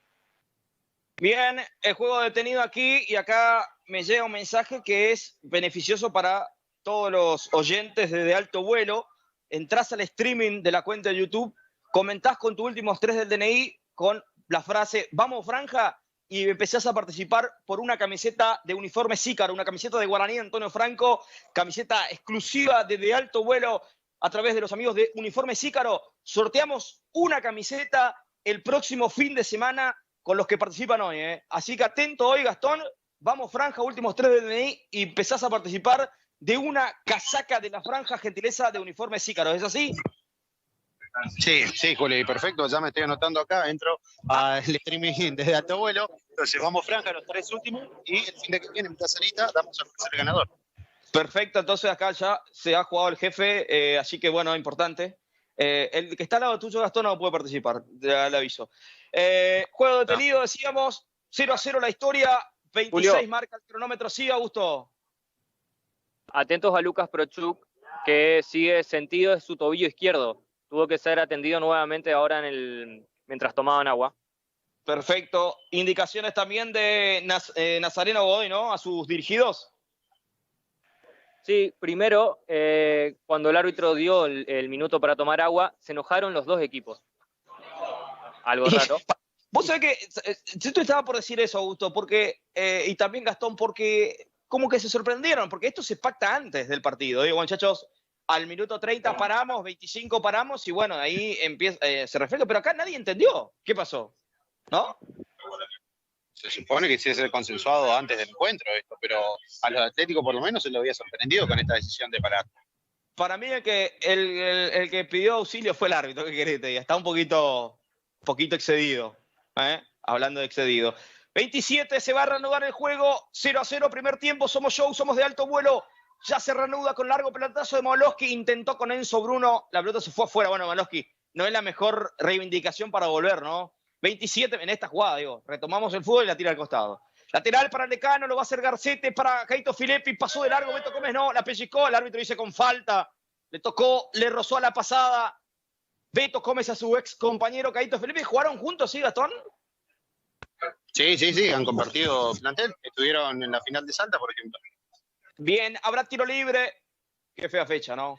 Bien, el juego detenido aquí y acá me llega un mensaje que es beneficioso para todos los oyentes de Alto Vuelo. Entrás al streaming de la cuenta de YouTube, comentás con tus últimos 3 del DNI con la frase "Vamos Franja" y empezás a participar por una camiseta de Uniformes Ícaro, una camiseta de Guaraní Antonio Franco, camiseta exclusiva de Alto Vuelo a través de los amigos de Uniformes Ícaro. Sorteamos una camiseta el próximo fin de semana con los que participan hoy, Así que atento hoy, Gastón. Vamos, Franja, últimos 3 de DNI y empezás a participar de una casaca de la franja gentileza de Uniformes Ícaro. ¿Es así? Sí, Julio, perfecto. Ya me estoy anotando acá. Entro al streaming desde Alto Vuelo. Entonces vamos, Franja, los 3 últimos y el fin de que viene, mitad salita, damos al tercer ganador. Perfecto, entonces acá ya se ha jugado el jefe, así que bueno, importante. El que está al lado tuyo, Gastón, no puede participar, ya le aviso. Juego detenido, decíamos, 0-0 la historia, 26 Julio. Marca el cronómetro. Sí, Augusto. Atentos a Lucas Prochuk, que sigue sentido de su tobillo izquierdo. Tuvo que ser atendido nuevamente ahora mientras tomaban agua. Perfecto. Indicaciones también de Nazareno Godoy, ¿no? A sus dirigidos. Sí, primero, cuando el árbitro dio el minuto para tomar agua, se enojaron los dos equipos. Algo raro. Vos sabés que yo te estaba por decir eso, Augusto, porque, y también Gastón, porque como que se sorprendieron, porque esto se pacta antes del partido. Digo, muchachos, al minuto 30 paramos, 25 paramos, y bueno, ahí empieza, se refleja, pero acá nadie entendió qué pasó, ¿no? Se supone que sí es consensuado antes del encuentro esto, pero a los Atléticos por lo menos se lo había sorprendido con esta decisión de parar. Para mí el que pidió auxilio fue el árbitro, ¿qué querés te diga? Está un poquito excedido, hablando de excedido. 27, se va a reanudar el juego, 0-0, primer tiempo, somos show, somos de Alto Vuelo. Ya se reanuda con largo pelotazo de Maulowski, intentó con Enzo Bruno, la pelota se fue afuera. Bueno, Maulowski no es la mejor reivindicación para volver, ¿no? 27 en esta jugada, digo, retomamos el fútbol y la tira al costado. Lateral para el Decano, lo va a hacer Garcete para Caito Filippi, pasó de largo, Beto Gómez no, la pellizcó, el árbitro dice con falta, le tocó, le rozó a la pasada. Beto Gómez a su ex compañero Caito Filippi, ¿jugaron juntos, sí, Gastón? Sí, han compartido plantel, estuvieron en la final de Salta, por ejemplo. Bien, habrá tiro libre, qué fea fecha, ¿no?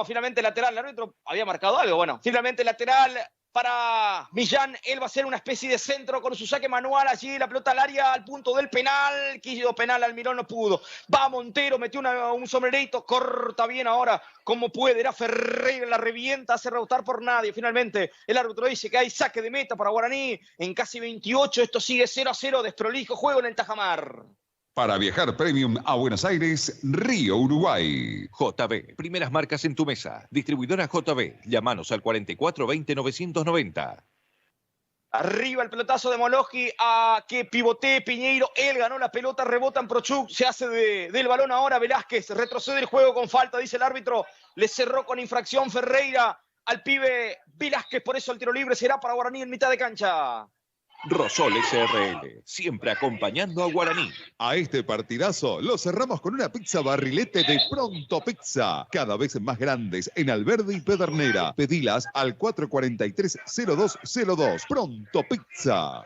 Finalmente lateral, el árbitro había marcado algo, bueno, finalmente lateral para Millán. Él va a hacer una especie de centro con su saque manual. Allí la pelota al área, al punto del penal. Quiso penal, Almirón no pudo. Va Montero, metió un sombrerito. Corta bien ahora como puede. Era Ferreira, la revienta, hace rebotar por nadie. Finalmente el árbitro dice que hay saque de meta para Guaraní. En casi 28 esto sigue 0-0. Desprolijo juego en el Tajamar. Para viajar premium a Buenos Aires, Río, Uruguay. JB, primeras marcas en tu mesa. Distribuidora JB, llámanos al 44 20 990. Arriba el pelotazo de Mologi a que pivotee Piñeiro. Él ganó la pelota, rebota en Prochuk. Se hace del balón ahora Velázquez. Retrocede el juego con falta, dice el árbitro. Le cerró con infracción Ferreira al pibe Velázquez. Por eso el tiro libre será para Guaraní en mitad de cancha. Rosol SRL, siempre acompañando a Guaraní. A este partidazo lo cerramos con una pizza barrilete de Pronto Pizza. Cada vez más grandes en Alberdi y Pedernera. Pedilas al 443-0202. Pronto Pizza.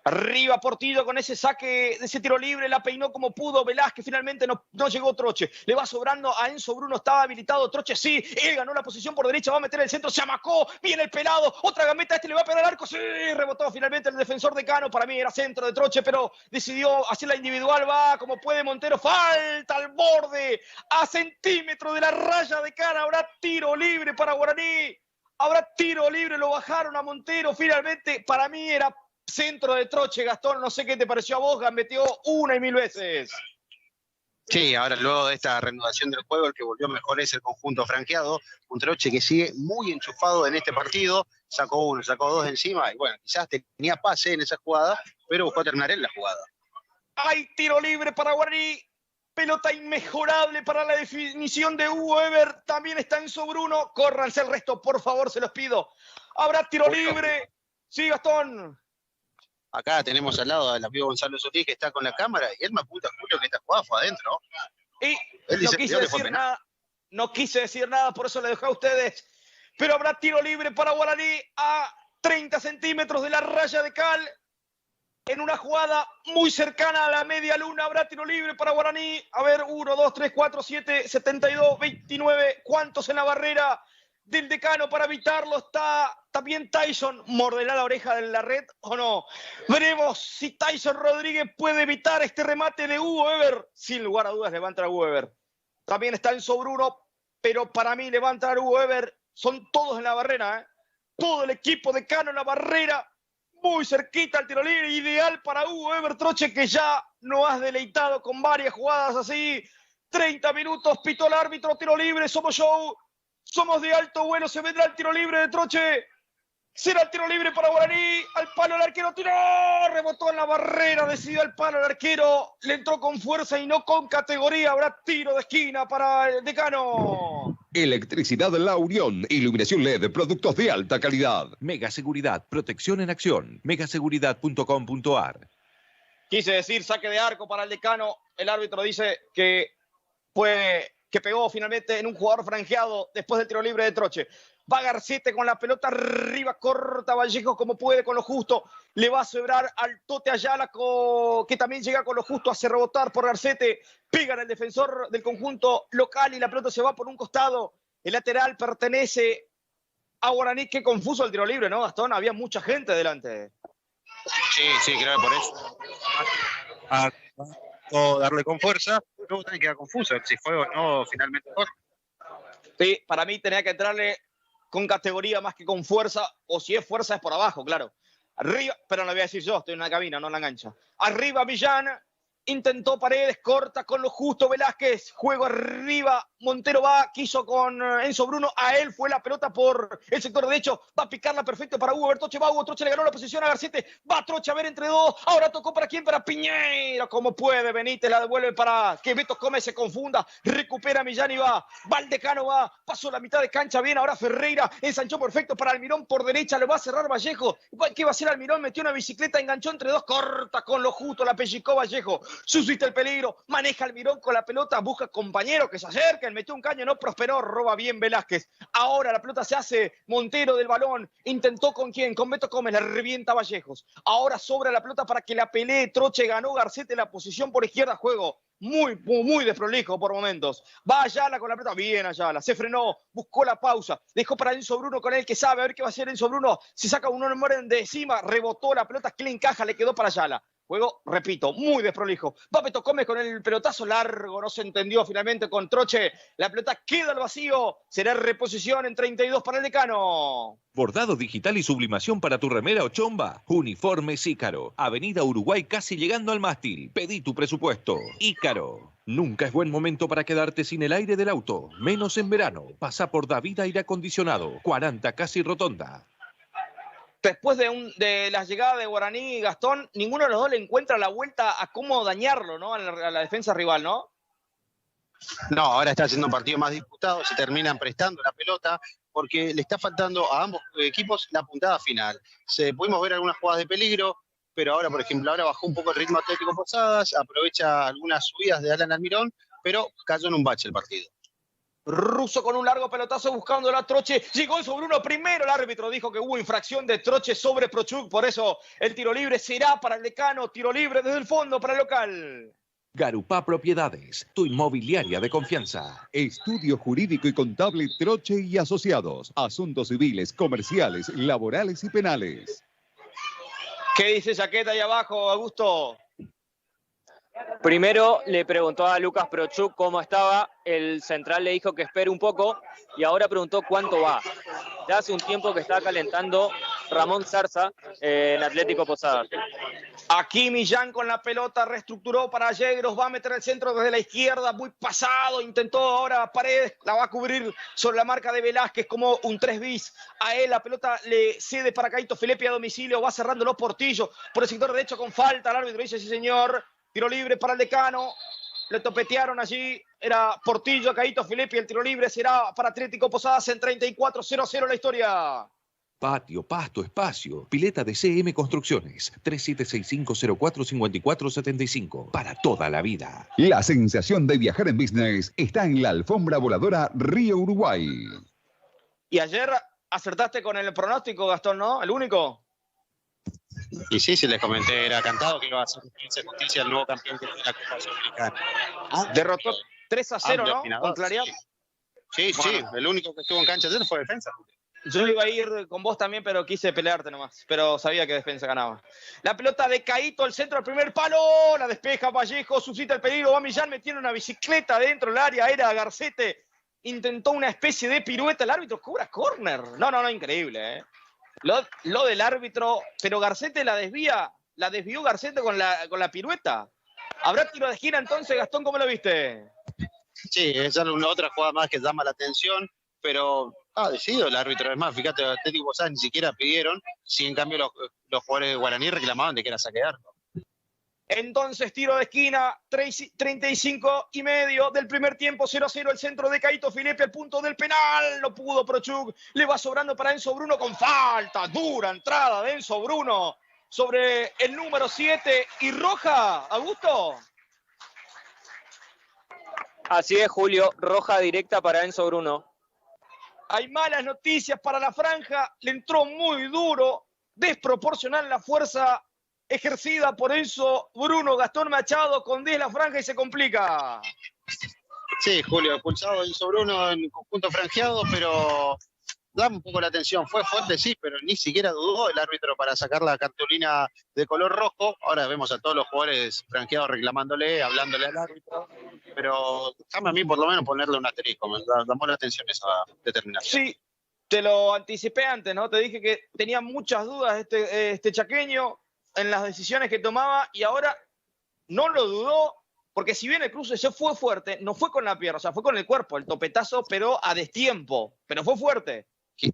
Arriba Portillo con ese saque, ese tiro libre, la peinó como pudo Velázquez, finalmente no llegó Troche, le va sobrando a Enzo Bruno, estaba habilitado Troche, sí, él ganó la posición por derecha, va a meter el centro, se amacó, viene el pelado, otra gambeta, le va a pegar al arco, sí, rebotó finalmente el defensor de Cano, para mí era centro de Troche, pero decidió hacer la individual, va como puede Montero, falta al borde, a centímetros de la raya de Cano, habrá tiro libre para Guaraní, habrá tiro libre, lo bajaron a Montero, finalmente para mí era centro de Troche. Gastón, no sé qué te pareció a vos, gambeteó una y mil veces. Sí, ahora luego de esta reanudación del juego, el que volvió mejor es el conjunto franqueado. Un Troche que sigue muy enchufado en este partido. Sacó uno, sacó dos de encima. Y bueno, quizás tenía pase en esa jugada, pero buscó terminar en la jugada. Hay tiro libre para Guaraní. Pelota inmejorable para la definición de Hugo Eber. También está Enzo Bruno. Córranse el resto, por favor, se los pido. Habrá tiro libre. Sí, Gastón. Acá tenemos al lado al amigo Gonzalo Solís, que está con la cámara, y él me apunta a Julio que esta jugada fue adentro. Y no quise decir nada, por eso le dejé a ustedes. Pero habrá tiro libre para Guaraní a 30 centímetros de la raya de cal. En una jugada muy cercana a la media luna habrá tiro libre para Guaraní. A ver, 1, 2, 3, 4, 7, 72, 29. ¿Cuántos en la barrera del Decano para evitarlo? Está también Tyson. ¿Morderá la oreja de la red o no? Veremos si Tyson Rodríguez puede evitar este remate de Hugo Eber. Sin lugar a dudas, levanta a Hugo Eber. También está Enzo Bruno, pero para mí levanta a Hugo Eber. Son todos en la barrera, ¿eh? Todo el equipo de Cano en la barrera. Muy cerquita al tiro libre. Ideal para Hugo Eber. Troche, que ya nos has deleitado con varias jugadas así. 30 minutos, pitó el árbitro, tiro libre. Somos show. Somos de alto vuelo, se vendrá el tiro libre de Troche. Será el tiro libre para Guaraní. Al palo el arquero, tiró, rebotó en la barrera, decidió al palo el arquero. Le entró con fuerza y no con categoría. Habrá tiro de esquina para el Decano. Electricidad La Unión, iluminación LED, productos de alta calidad. Mega Seguridad, protección en acción. Megaseguridad.com.ar. Quise decir saque de arco para el Decano. El árbitro dice que pegó finalmente en un jugador franjeado después del tiro libre de Troche. Va Garcete con la pelota arriba, corta Vallejo como puede con lo justo. Le va a sobrar al Tote Ayala, que también llega con lo justo, hace rebotar por Garcete. Pega en el defensor del conjunto local y la pelota se va por un costado. El lateral pertenece a Guaraní. Qué confuso el tiro libre, ¿no, Gastón? Había mucha gente delante. Sí, creo que por eso. O darle con fuerza, luego también queda confuso si fue o no finalmente. Sí, para mí tenía que entrarle con categoría más que con fuerza, o si es fuerza es por abajo, claro. Arriba, pero no lo voy a decir yo, estoy en la cabina, no en la engancha. Arriba Millán, intentó Paredes, corta con lo justo Velázquez, juego arriba, Montero va, quiso con Enzo Bruno, a él fue la pelota por el sector derecho, va a picarla perfecto para Hugo Troche, va Hugo Troche, le ganó la posición a Garcete, va Troche a ver entre dos, ahora tocó para quién, para Piñeiro, como puede, Benítez la devuelve para que Beto Gómez se confunda, recupera Millán y va el Decano, va, pasó la mitad de cancha, bien, ahora Ferreira, ensanchó perfecto para Almirón por derecha, le va a cerrar Vallejo, ¿qué va a hacer Almirón? Metió una bicicleta, enganchó entre dos, corta con lo justo, la pellizcó Vallejo, suscita el peligro, maneja Almirón con la pelota, busca compañeros que se acerquen, metió un caño, no prosperó, roba bien Velázquez. Ahora la pelota se hace Montero del balón, intentó con quién, con Beto Gómez, la revienta Vallejos. Ahora sobra la pelota para que la pelee Troche, ganó Garcete la posición por izquierda, juego muy desprolijo por momentos. Va Ayala con la pelota, bien Ayala, se frenó, buscó la pausa, dejó para Enzo Bruno con él que sabe, a ver qué va a hacer Enzo Bruno, se saca un hombre de encima, rebotó la pelota, que le encaja, le quedó para Ayala. Juego, repito, muy desprolijo. Va Beto Gómez con el pelotazo largo, no se entendió finalmente con Troche. La pelota queda al vacío. Será reposición en 32 para el Decano. Bordado digital y sublimación para tu remera o chomba. Uniformes Ícaro. Avenida Uruguay casi llegando al mástil. Pedí tu presupuesto. Ícaro. Nunca es buen momento para quedarte sin el aire del auto. Menos en verano. Pasa por David Aire Acondicionado. 40 casi Rotonda. Después de la llegada de Guaraní y Gastón, ninguno de los dos le encuentra la vuelta a cómo dañarlo, ¿no? A la defensa rival, ¿no? No, ahora está haciendo un partido más disputado, se terminan prestando la pelota porque le está faltando a ambos equipos la puntada final. Pudimos ver algunas jugadas de peligro, pero ahora, por ejemplo, bajó un poco el ritmo Atlético Posadas, aprovecha algunas subidas de Alan Almirón, pero cayó en un bache el partido. Russo con un largo pelotazo buscando a Troche. Llegó Enzo Bruno primero. El árbitro dijo que hubo infracción de Troche sobre Prochuk. Por eso el tiro libre será para el Decano. Tiro libre desde el fondo para el local. Garupá Propiedades, tu inmobiliaria de confianza. Estudio jurídico y contable Troche y Asociados. Asuntos civiles, comerciales, laborales y penales. ¿Qué dice Chaqueta ahí abajo, Augusto? Primero le preguntó a Lucas Prochuk cómo estaba, el central le dijo que espere un poco y ahora preguntó cuánto va. Ya hace un tiempo que está calentando Ramón Zarza en Atlético Posadas. Aquí Millán con la pelota, reestructuró para Yegros, va a meter el centro desde la izquierda, muy pasado, intentó ahora Paredes, la va a cubrir sobre la marca de Velázquez como un 3 bis. A él la pelota le cede para Caito Felipe a domicilio, va cerrando los Portillo por el sector derecho con falta, el árbitro dice sí señor. Tiro libre para el Decano, le topetearon allí, era Portillo, Caito Filippi, el tiro libre será para Atlético Posadas en 34-0-0 la historia. Patio, pasto, espacio, pileta de CM Construcciones, 3765045475, para toda la vida. La sensación de viajar en business está en la alfombra voladora Río Uruguay. Y ayer acertaste con el pronóstico, Gastón, ¿no? ¿El único? Y sí, les comenté, era cantado que iba a hacer justicia el nuevo campeón de la Copa Sudamericana. Derrotó 3-0, ¿no? Con claridad. Sí, bueno. El único que estuvo en cancha ayer fue defensa. Yo iba a ir con vos también, pero quise pelearte nomás. Pero sabía que defensa ganaba. La pelota de Caito, el centro al primer palo. La despeja Vallejo, suscita el peligro. Va Millán, metiendo una bicicleta dentro del área. Era Garcete. Intentó una especie de pirueta. El árbitro cobra córner. No, increíble, ¿eh? Lo del árbitro, pero Garcete la desvió Garcete con la pirueta. ¿Habrá tiro de esquina entonces, Gastón? ¿Cómo lo viste? Sí, esa es una otra jugada más que llama la atención, pero ha decidido el árbitro. Es más, fíjate, los Atlético Posadas ni siquiera pidieron, si en cambio los jugadores de Guaraní reclamaban de que era saque de arco. Entonces, tiro de esquina, 35:30 del primer tiempo, 0-0 el centro de Caito Filippi, el punto del penal, no pudo Prochuk, le va sobrando para Enzo Bruno con falta, dura entrada de Enzo Bruno sobre el número 7 y roja, Augusto. Así es, Julio, roja directa para Enzo Bruno. Hay malas noticias para la franja, le entró muy duro, desproporcional la fuerza ejercida por Enzo Bruno. Gastón Machado con 10 la franja y se complica. Sí, Julio, expulsado Enzo Bruno en conjunto franjeado, pero da un poco la atención. Fue fuerte, sí, pero ni siquiera dudó el árbitro para sacar la cartulina de color rojo. Ahora vemos a todos los jugadores franjeados reclamándole, hablándole al árbitro. Pero déjame a mí por lo menos ponerle un asterisco. Me llamó la atención esa determinación. Sí, te lo anticipé antes, ¿no? Te dije que tenía muchas dudas este chaqueño en las decisiones que tomaba y ahora no lo dudó, porque si bien el cruce se fue fuerte, no fue con la pierna, o sea, fue con el cuerpo, el topetazo, pero a destiempo, pero fue fuerte. Sí,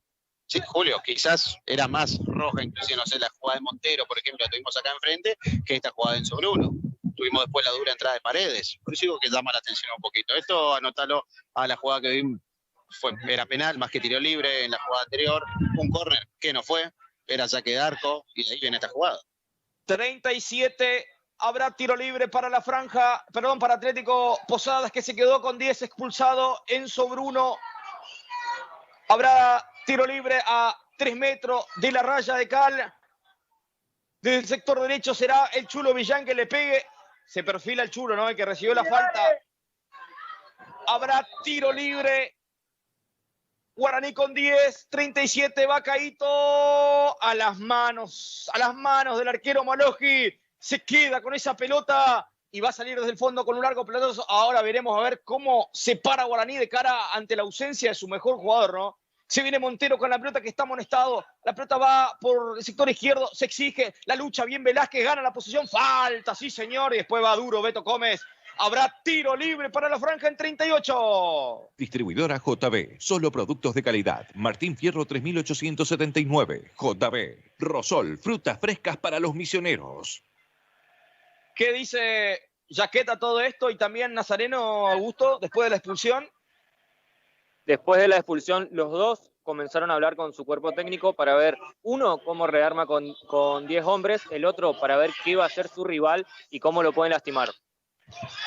Julio, quizás era más roja, inclusive, no sé, la jugada de Montero, por ejemplo, la tuvimos acá enfrente, que esta jugada de Enzo Bruno. Tuvimos después la dura entrada de Paredes, por eso digo que llama la atención un poquito. Esto, anótalo a la jugada que vimos, era penal, más que tiro libre en la jugada anterior, un córner que no fue, era saque de arco, y de ahí viene esta jugada. 37, habrá tiro libre para la franja, perdón, para Atlético Posadas, que se quedó con 10, expulsado Enzo Bruno. Habrá tiro libre a 3 metros de la raya de cal. Desde el sector derecho será el Chulo Millán que le pegue Se perfila el Chulo, ¿no? El que recibió la falta. Habrá tiro libre. Guaraní con 10, 37, va Caíto. A las manos del arquero Maloski. Se queda con esa pelota y va a salir desde el fondo con un largo pelotazo. Ahora veremos a ver cómo se para Guaraní de cara ante la ausencia de su mejor jugador, ¿no? Se viene Montero con la pelota que está amonestado. La pelota va por el sector izquierdo. Se exige la lucha. Bien Velázquez gana la posición. Falta, sí señor. Y después va duro Beto Gómez. Habrá tiro libre para la franja en 38. Distribuidora JB. Solo productos de calidad. Martín Fierro 3879. JB. Rosol. Frutas frescas para los misioneros. ¿Qué dice Jaqueta todo esto? Y también Nazareno, Augusto, después de la expulsión. Después de la expulsión, los dos comenzaron a hablar con su cuerpo técnico para ver, uno, cómo rearma con 10 hombres, el otro para ver qué iba a hacer su rival y cómo lo pueden lastimar.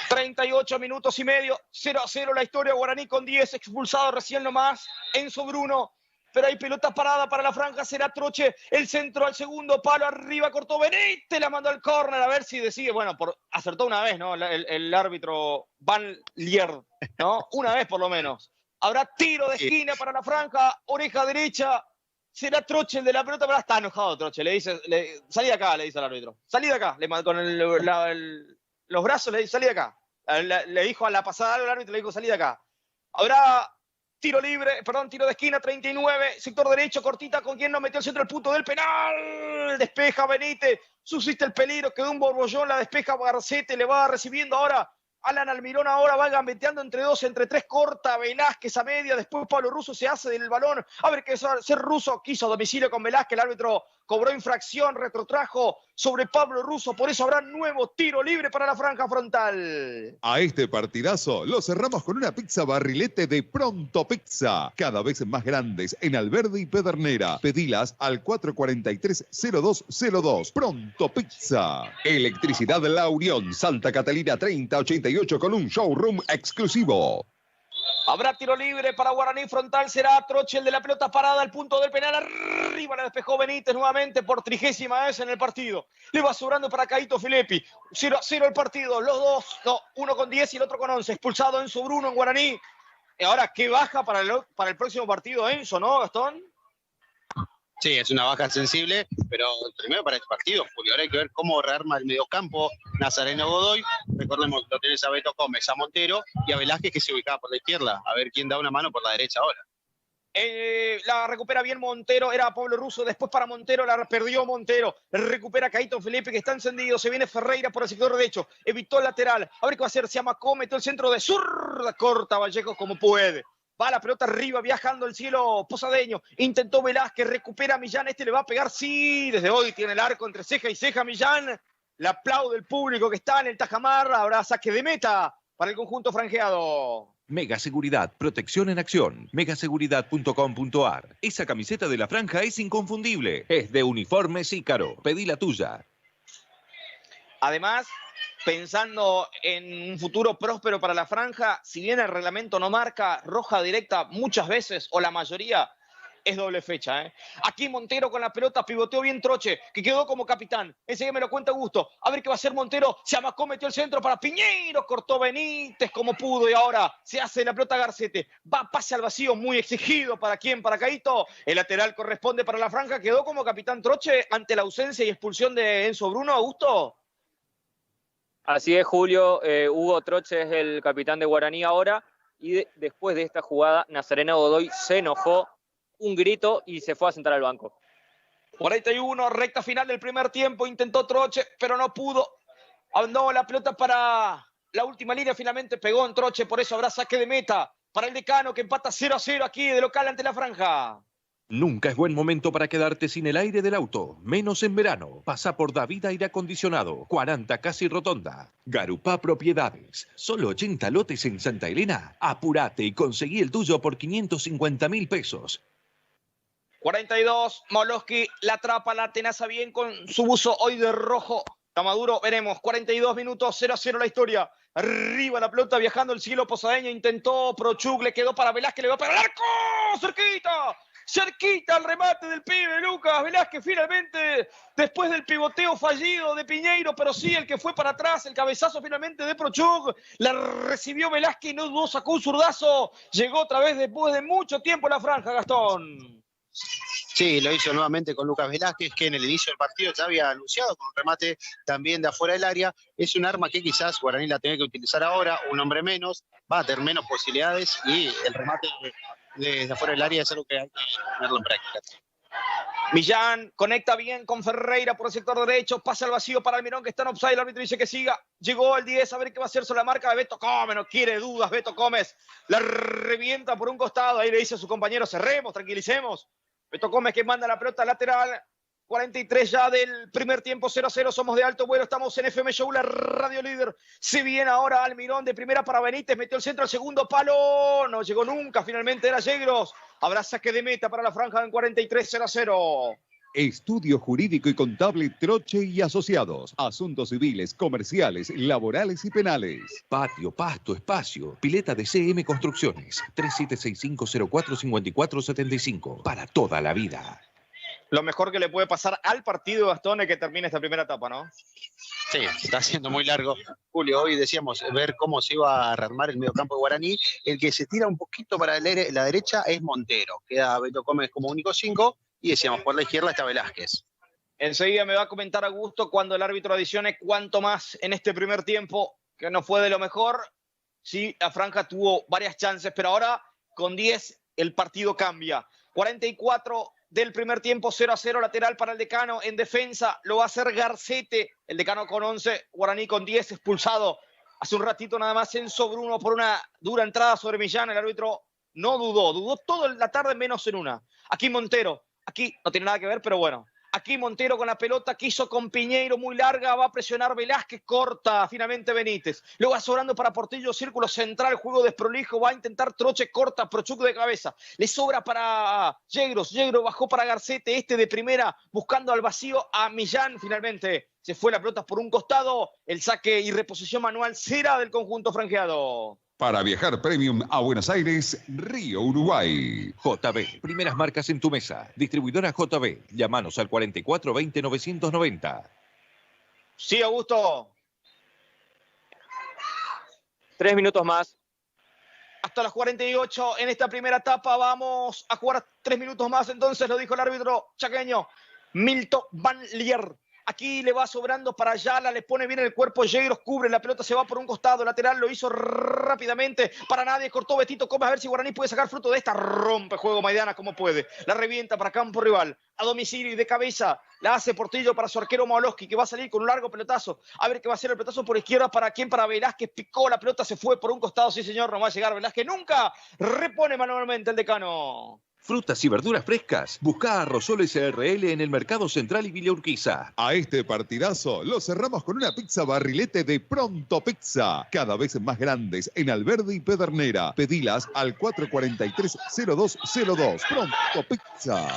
38 minutos y medio, 0-0 la historia, Guaraní con 10, expulsado recién nomás, Enzo Bruno, pero hay pelota parada para la franja, será Troche, el centro al segundo palo, arriba cortó Benítez, la mandó al córner, a ver si decide, bueno, acertó una vez, ¿no? El árbitro Van Lier, ¿no? Una vez por lo menos. Habrá tiro de esquina para la franja, oreja derecha. Será Troche el de la pelota, pero está enojado Troche. Le dice, salí de acá, le dice al árbitro. Salí de acá. Con los brazos le dice, salí de acá. Le dijo a la pasada al árbitro, le dijo, salí de acá. Habrá tiro de esquina, 39, sector derecho, cortita, con quien no metió el centro del punto del penal. Despeja Benítez, subsiste el peligro, quedó un borbollón, la despeja Garcete, le va recibiendo ahora. Alan Almirón ahora va gambeteando entre 2, entre 3, corta Velázquez a media, después Pablo Russo se hace del balón, a ver qué es hacer Russo, quiso a domicilio con Velázquez, el árbitro cobró infracción, retrotrajo sobre Pablo Russo, por eso habrá nuevo tiro libre para la franja frontal. A este partidazo lo cerramos con una pizza barrilete de Pronto Pizza, cada vez más grandes en Alberdi y Pedernera. Pedilas al 443-0202. Pronto Pizza. Electricidad La Unión, Santa Catalina 3088 con un showroom exclusivo. Habrá tiro libre para Guaraní frontal, será Troche el de la pelota parada al punto del penal, arriba la despejó Benítez nuevamente por 30ª vez en el partido. Le va sobrando para Caíto Filippi, 0-0 el partido, los dos, no, uno con 10 y el otro con 11, expulsado Enzo Bruno en Guaraní. Y ahora, qué baja para el próximo partido Enzo, ¿no, Gastón? Sí, es una baja sensible, pero primero para este partido, Julio. Ahora hay que ver cómo rearma el mediocampo Nazareno Godoy. Recordemos, lo tenés a Beto Gómez, a Montero y a Velázquez, que se ubicaba por la izquierda. A ver quién da una mano por la derecha ahora. La recupera bien Montero, era Pablo Russo, después para Montero, la perdió Montero, recupera Caíto Felipe, que está encendido, se viene Ferreira por el sector derecho, evitó el lateral, a ver qué va a hacer, se amacó, metió el centro de zurda, corta Vallejo como puede. Va la pelota arriba, viajando el cielo posadeño. Intentó Velázquez, recupera a Millán. Este le va a pegar, sí. Desde hoy tiene el arco entre ceja y ceja Millán. Le aplaude el público que está en el Tajamar. Habrá saque de meta para el conjunto franjeado. Mega Seguridad, protección en acción. Megaseguridad.com.ar. Esa camiseta de la franja es inconfundible. Es de Uniformes Ícaro. Pedí la tuya. Además, pensando en un futuro próspero para la franja, si bien el reglamento no marca roja directa muchas veces, o la mayoría, es doble fecha, ¿eh? Aquí Montero con la pelota, pivoteó bien Troche, que quedó como capitán. Enseguida me lo cuenta Augusto. A ver qué va a hacer Montero. Se amacó, metió el centro para Piñeiro, cortó Benítez como pudo y ahora se hace la pelota Garcete. Va pase al vacío, muy exigido. ¿Para quién? Para Caíto. El lateral corresponde para la franja. Quedó como capitán Troche ante la ausencia y expulsión de Enzo Bruno. Augusto. Así es, Julio. Hugo Troche es el capitán de Guaraní ahora. Y después de esta jugada, Nazareno Godoy se enojó, un grito y se fue a sentar al banco. 41, recta final del primer tiempo. Intentó Troche, pero no pudo. Andó la pelota para la última línea. Finalmente pegó en Troche. Por eso habrá saque de meta para el Decano, que empata 0-0 aquí de local ante la franja. Nunca es buen momento para quedarte sin el aire del auto, menos en verano. Pasa por David Aire Acondicionado, 40 Casi Rotonda. Garupá Propiedades, solo 80 lotes en Santa Elena. Apurate y conseguí el tuyo por 550.000 pesos. 42, Moloski la atrapa, la tenaza bien con su buzo hoy de rojo. Está Maduro, veremos. 42 minutos, 0-0 la historia. Arriba la pelota, viajando el cielo posadeño. Intentó Prochuk, le quedó para Velázquez, le va a pegar el arco. ¡Cerquita! cerquita al remate del pibe Lucas Velázquez, finalmente, después del pivoteo fallido de Piñeiro, pero sí el que fue para atrás, el cabezazo finalmente de Prochuk, la recibió Velázquez y no dudó, sacó un zurdazo, llegó otra vez después de mucho tiempo a la franja, Gastón. Sí, lo hizo nuevamente con Lucas Velázquez, que en el inicio del partido ya había anunciado con un remate también de afuera del área. Es un arma que quizás Guaraní la tenga que utilizar ahora, un hombre menos, va a tener menos posibilidades y el remate desde afuera del área es algo que hay que ponerlo en práctica. Millán conecta bien con Ferreira por el sector derecho, pasa al vacío para Almirón que está en offside, el árbitro dice que siga, llegó el 10, a ver qué va a hacer sobre la marca de Beto Gómez, no quiere dudas, Beto Gómez la revienta por un costado, ahí le dice a su compañero, cerremos, tranquilicemos. Beto Gómez que manda la pelota lateral, 43 ya del primer tiempo, 0-0, somos de alto vuelo, estamos en FM Show, la radio líder. Si viene ahora Almirón de primera para Benítez, metió el centro al segundo palo, no llegó nunca, finalmente era Yegros. Habrá saque de meta para la franja en 43, 0-0. Estudio Jurídico y Contable Troche y Asociados. Asuntos civiles, comerciales, laborales y penales. Patio, pasto, espacio. Pileta de CM Construcciones. 3765045475. Para toda la vida. Lo mejor que le puede pasar al partido, Gastón, es que termine esta primera etapa, ¿no? Sí, está siendo muy largo. Julio, hoy decíamos ver cómo se iba a rearmar el mediocampo de Guaraní. El que se tira un poquito para la derecha es Montero. Queda Beto Gómez como único 5. Y decíamos, por la izquierda está Velázquez. Enseguida me va a comentar Augusto cuando el árbitro adicione cuánto más en este primer tiempo, que no fue de lo mejor. Sí, la franja tuvo varias chances, pero ahora con 10 el partido cambia. 44 del primer tiempo, 0-0, lateral para el Decano. En defensa lo va a hacer Garcete, el Decano con 11, Guaraní con 10, expulsado hace un ratito nada más Enzo Bruno por una dura entrada sobre Millán. El árbitro no dudó toda la tarde menos en una. Aquí Montero. Aquí no tiene nada que ver, pero bueno. Aquí Montero con la pelota, quiso con Piñeiro, muy larga, va a presionar Velázquez, corta finalmente Benítez. Luego va sobrando para Portillo, círculo central, juego desprolijo, va a intentar Troche, corta, Prochuk de cabeza. Le sobra para Yegros, Yegros bajó para Garcete, este de primera, buscando al vacío a Millán finalmente. Se fue la pelota por un costado, el saque y reposición manual será del conjunto franjeado. Para viajar premium a Buenos Aires, Río, Uruguay. JB, primeras marcas en tu mesa. Distribuidora JB, llámanos al 4420 990. Sí, Augusto. 3 minutos más. Hasta las 48 en esta primera etapa. Vamos a jugar 3 minutos más. Entonces lo dijo el árbitro chaqueño, Milton Van Lier. Aquí le va sobrando para Ayala, le pone bien el cuerpo, Yegros cubre, la pelota se va por un costado, lateral lo hizo rápidamente, para nadie, cortó Betito Gómez, a ver si Guaraní puede sacar fruto de esta, rompe juego Maidana como puede, la revienta para campo rival, a domicilio y de cabeza, la hace Portillo para su arquero Moloski, que va a salir con un largo pelotazo, a ver qué va a hacer el pelotazo por izquierda, para quién, para Velázquez, picó la pelota, se fue por un costado, sí señor, no va a llegar Velázquez nunca, repone manualmente el Decano. Frutas y verduras frescas. Busca a Rosol SRL en el Mercado Central y Villa Urquiza. A este partidazo lo cerramos con una pizza barrilete de Pronto Pizza. Cada vez más grandes en Alberdi y Pedernera. Pedilas al 443-0202. Pronto Pizza.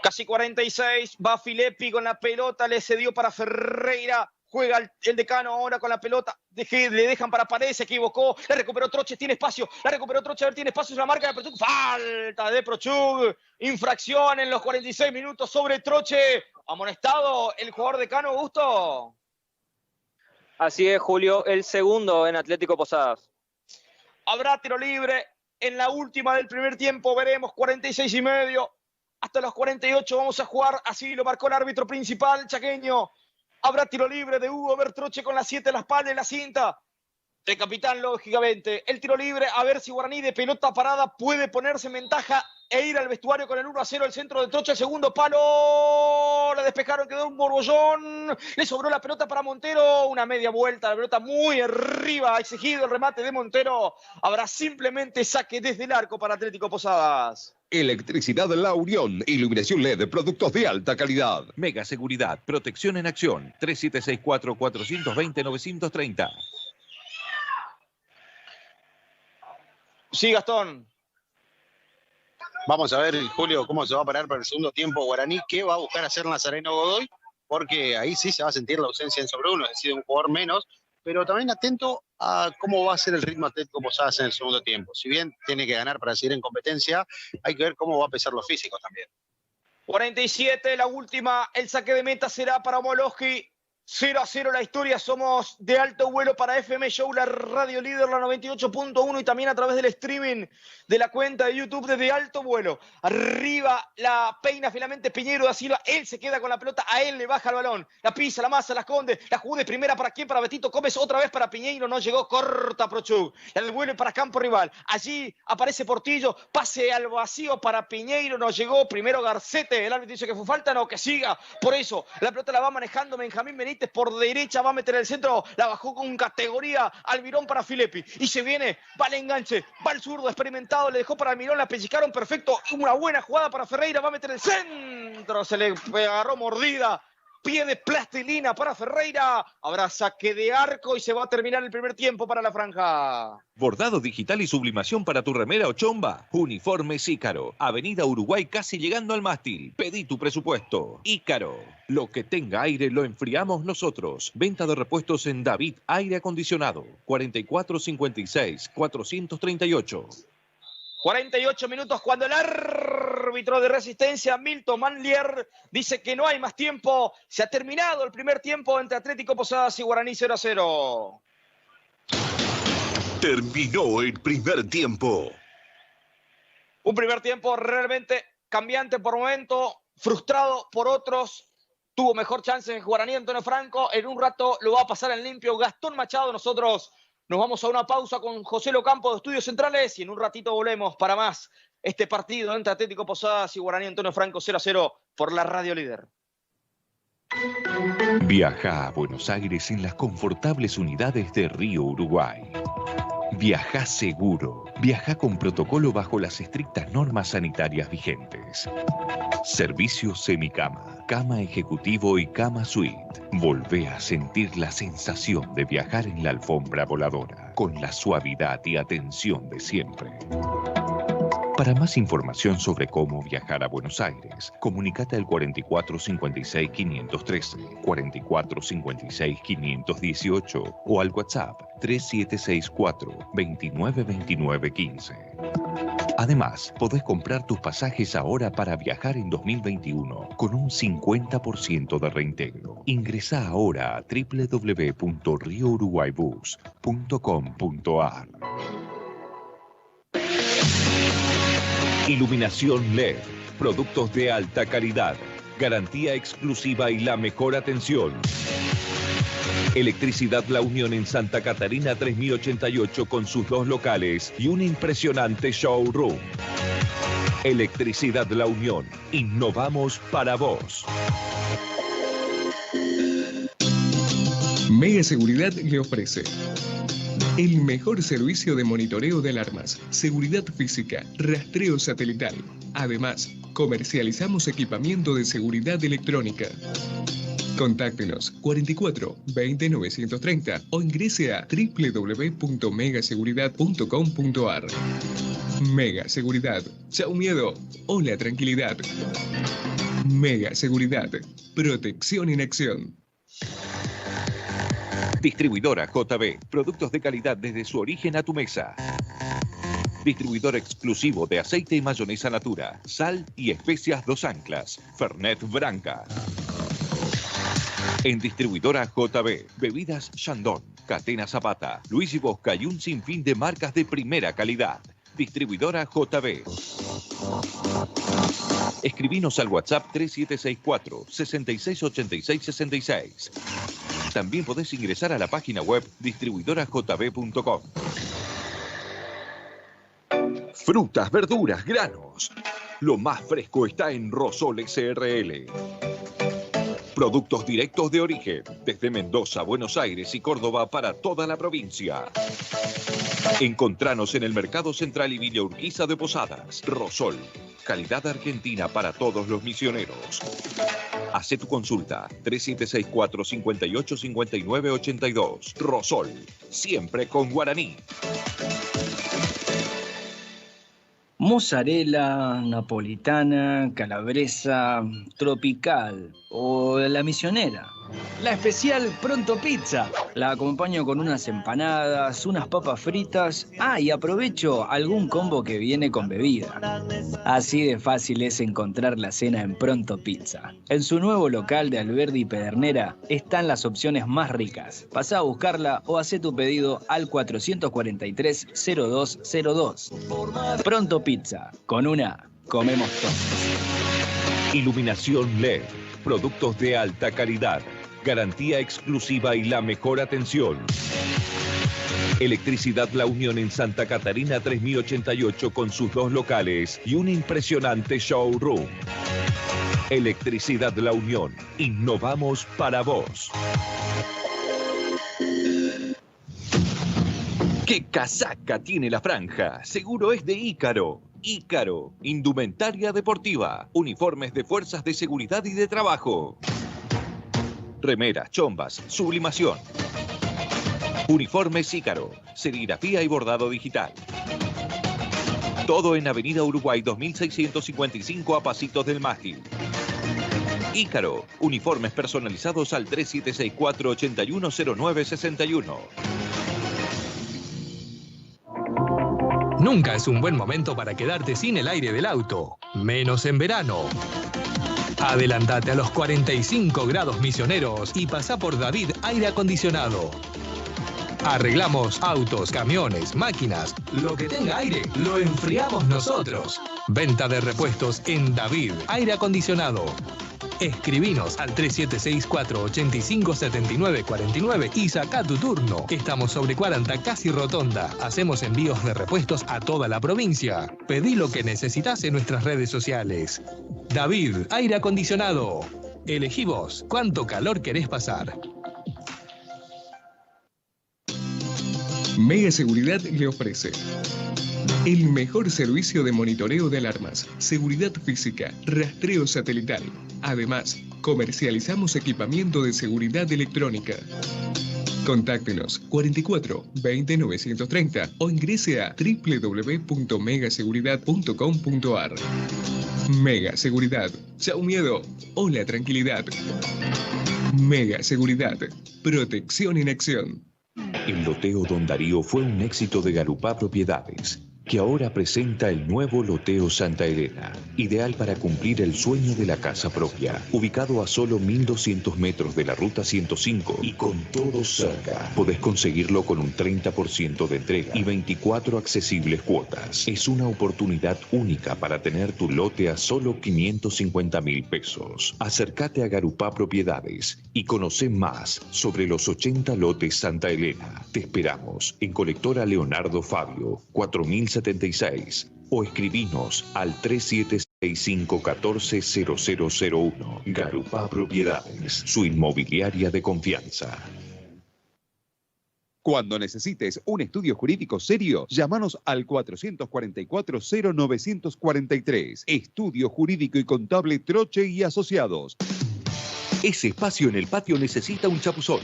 Casi 46, va Filippi con la pelota, le cedió para Ferreira. Juega el Decano ahora con la pelota. Le dejan para Paredes, se equivocó. La recuperó Troche, tiene espacio. La recuperó Troche, a ver, tiene espacio. Es la marca de Prochuk. Falta de Prochuk. Infracción en los 46 minutos sobre Troche. Amonestado el jugador Decano, Augusto. Así es, Julio. El segundo en Atlético Posadas. Habrá tiro libre en la última del primer tiempo. Veremos 46 y medio. Hasta los 48 vamos a jugar. Así lo marcó el árbitro principal, chaqueño. Habrá tiro libre de Hugo Bertroche con la 7 en la espalda y la cinta. El capitán, lógicamente. El tiro libre, a ver si Guaraní de pelota parada puede ponerse en ventaja e ir al vestuario con el 1-0. El centro de Troche, el segundo palo. La despejaron, quedó un borbollón. Le sobró la pelota para Montero. Una media vuelta, la pelota muy arriba. Ha exigido el remate de Montero. Habrá simplemente saque desde el arco para Atlético Posadas. Electricidad La Unión, iluminación LED, productos de alta calidad. Mega Seguridad, protección en acción, 3764-420-930. Sí, Gastón. Vamos a ver, Julio, cómo se va a parar para el segundo tiempo Guaraní, qué va a buscar hacer Nazareno Godoy, porque ahí sí se va a sentir la ausencia en sobre uno, es decir, un jugador menos, pero también atento a cómo va a ser el ritmo Atlético Posadas en el segundo tiempo. Si bien tiene que ganar para seguir en competencia, hay que ver cómo va a pesar los físicos también. 47, la última, el saque de meta será para Molosky. 0-0 la historia, somos de alto vuelo para FM Show, la radio líder, la 98.1 y también a través del streaming de la cuenta de YouTube desde alto vuelo. Arriba la peina finalmente Piñeiro da Silva, él se queda con la pelota, a él le baja el balón, la pisa, la masa, la esconde, la jugó de primera para quién, para Betito Gómez, otra vez para Piñeiro, no llegó, corta Prochuk, la devuelve para campo rival, allí aparece Portillo, pase al vacío para Piñeiro, no llegó, primero Garcete, el árbitro dice que fue falta, no, que siga, por eso la pelota la va manejando Benjamín Benítez por derecha, va a meter el centro, la bajó con categoría Almirón para Filippi, y se viene, va al enganche, va al zurdo experimentado, le dejó para Almirón, la pellizcaron, perfecto, una buena jugada para Ferreira, va a meter el centro, se le agarró mordida, pie de plastilina para Ferreira, habrá saque de arco y se va a terminar el primer tiempo para la franja. Bordado digital y sublimación para tu remera o chomba. Uniformes Ícaro. Avenida Uruguay casi llegando al mástil. Pedí tu presupuesto. Ícaro. Lo que tenga aire lo enfriamos nosotros. Venta de repuestos en David Aire Acondicionado. 4456-438. 48 minutos cuando el árbitro de Resistencia, Milton Manlier, dice que no hay más tiempo. Se ha terminado el primer tiempo entre Atlético Posadas y Guaraní 0-0. Terminó el primer tiempo. Un primer tiempo realmente cambiante por momento, frustrado por otros. Tuvo mejor chance en Guaraní Antonio Franco. En un rato lo va a pasar en limpio Gastón Machado. Nosotros nos vamos a una pausa con José Locampo de Estudios Centrales y en un ratito volvemos para más este partido entre Atlético Posadas y Guaraní Antonio Franco 0-0 por la Radio Líder. Viaja a Buenos Aires en las confortables unidades de Río Uruguay. Viaja seguro. Viaja con protocolo bajo las estrictas normas sanitarias vigentes. Servicio semicama, cama ejecutivo y cama suite. Volvé a sentir la sensación de viajar en la alfombra voladora, con la suavidad y atención de siempre. Para más información sobre cómo viajar a Buenos Aires, comunícate al 4456-513, 4456-518 o al WhatsApp 3764-292915. Además, podés comprar tus pasajes ahora para viajar en 2021 con un 50% de reintegro. Ingresá ahora a www.riouruguaybus.com.ar. Iluminación LED, productos de alta calidad, garantía exclusiva y la mejor atención. Electricidad La Unión en Santa Catarina 3088 con sus 2 locales y un impresionante showroom. Electricidad La Unión, innovamos para vos. Mega Seguridad le ofrece el mejor servicio de monitoreo de alarmas, seguridad física, rastreo satelital. Además, comercializamos equipamiento de seguridad electrónica. Contáctenos 44 20 930 o ingrese a www.megaseguridad.com.ar. Mega Seguridad. Chau miedo. Hola tranquilidad. Mega Seguridad. Protección en acción. Distribuidora JB, productos de calidad desde su origen a tu mesa. Distribuidor exclusivo de aceite y mayonesa Natura, sal y especias Dos Anclas, Fernet Branca. En Distribuidora JB, bebidas Chandon, Catena Zapata, Luigi Bosca y un sinfín de marcas de primera calidad. Distribuidora JB. Escribinos al WhatsApp 3764-668666. También podés ingresar a la página web distribuidorajb.com. Frutas, verduras, granos. Lo más fresco está en Rosol SRL. Productos directos de origen, desde Mendoza, Buenos Aires y Córdoba para toda la provincia. Encontranos en el Mercado Central y Villa Urquiza de Posadas. Rosol, calidad argentina para todos los misioneros. Hace tu consulta 3764-585982. Rosol, siempre con Guaraní. Mozzarella, napolitana, calabresa, tropical o la misionera. La especial Pronto Pizza. La acompaño con unas empanadas, unas papas fritas. Y aprovecho algún combo que viene con bebida. Así de fácil es encontrar la cena en Pronto Pizza. En su nuevo local de Alberdi y Pedernera están las opciones más ricas. Pasá a buscarla o hacé tu pedido al 443-0202. Pronto Pizza. Con una, comemos todos. Iluminación LED. Productos de alta calidad. Garantía exclusiva y la mejor atención. Electricidad La Unión en Santa Catarina 3088 con sus 2 locales y un impresionante showroom. Electricidad La Unión. Innovamos para vos. ¡Qué casaca tiene la franja! Seguro es de Ícaro. Ícaro, indumentaria deportiva, uniformes de fuerzas de seguridad y de trabajo. Remeras, chombas, sublimación. Uniformes Ícaro, serigrafía y bordado digital. Todo en Avenida Uruguay 2655 a pasitos del mástil. Ícaro, uniformes personalizados al 3764-810961. Nunca es un buen momento para quedarte sin el aire del auto, menos en verano. Adelantate a los 45 grados misioneros y pasá por David Aire Acondicionado. Arreglamos autos, camiones, máquinas, lo que tenga aire, lo enfriamos nosotros. Venta de repuestos en David Aire Acondicionado. Escribinos al 3764-857949 y saca tu turno. Estamos sobre 40, casi Rotonda. Hacemos envíos de repuestos a toda la provincia. Pedí lo que necesitas en nuestras redes sociales. David Aire Acondicionado. Elegí vos cuánto calor querés pasar. Mega Seguridad le ofrece el mejor servicio de monitoreo de alarmas, seguridad física, rastreo satelital. Además, comercializamos equipamiento de seguridad electrónica. Contáctenos 44 20 930 o ingrese a www.megaseguridad.com.ar. Mega Seguridad. Chau miedo. Hola tranquilidad. Mega Seguridad. Protección en acción. El loteo Don Darío fue un éxito de Garupá Propiedades, que ahora presenta el nuevo loteo Santa Elena, ideal para cumplir el sueño de la casa propia. Ubicado a solo 1200 metros de la Ruta 105 y con todo cerca, podés conseguirlo con un 30% de entrega y 24 accesibles cuotas. Es una oportunidad única para tener tu lote a solo 550.000 pesos. Acércate a Garupá Propiedades y conoce más sobre los 80 lotes Santa Elena. Te esperamos en Colectora Leonardo Fabio, 4076 o escribinos al 3765140001. Garupá Propiedades, su inmobiliaria de confianza. Cuando necesites un estudio jurídico serio, llámanos al 444-0943. Estudio Jurídico y Contable Troche y Asociados. Ese espacio en el patio necesita un chapuzón.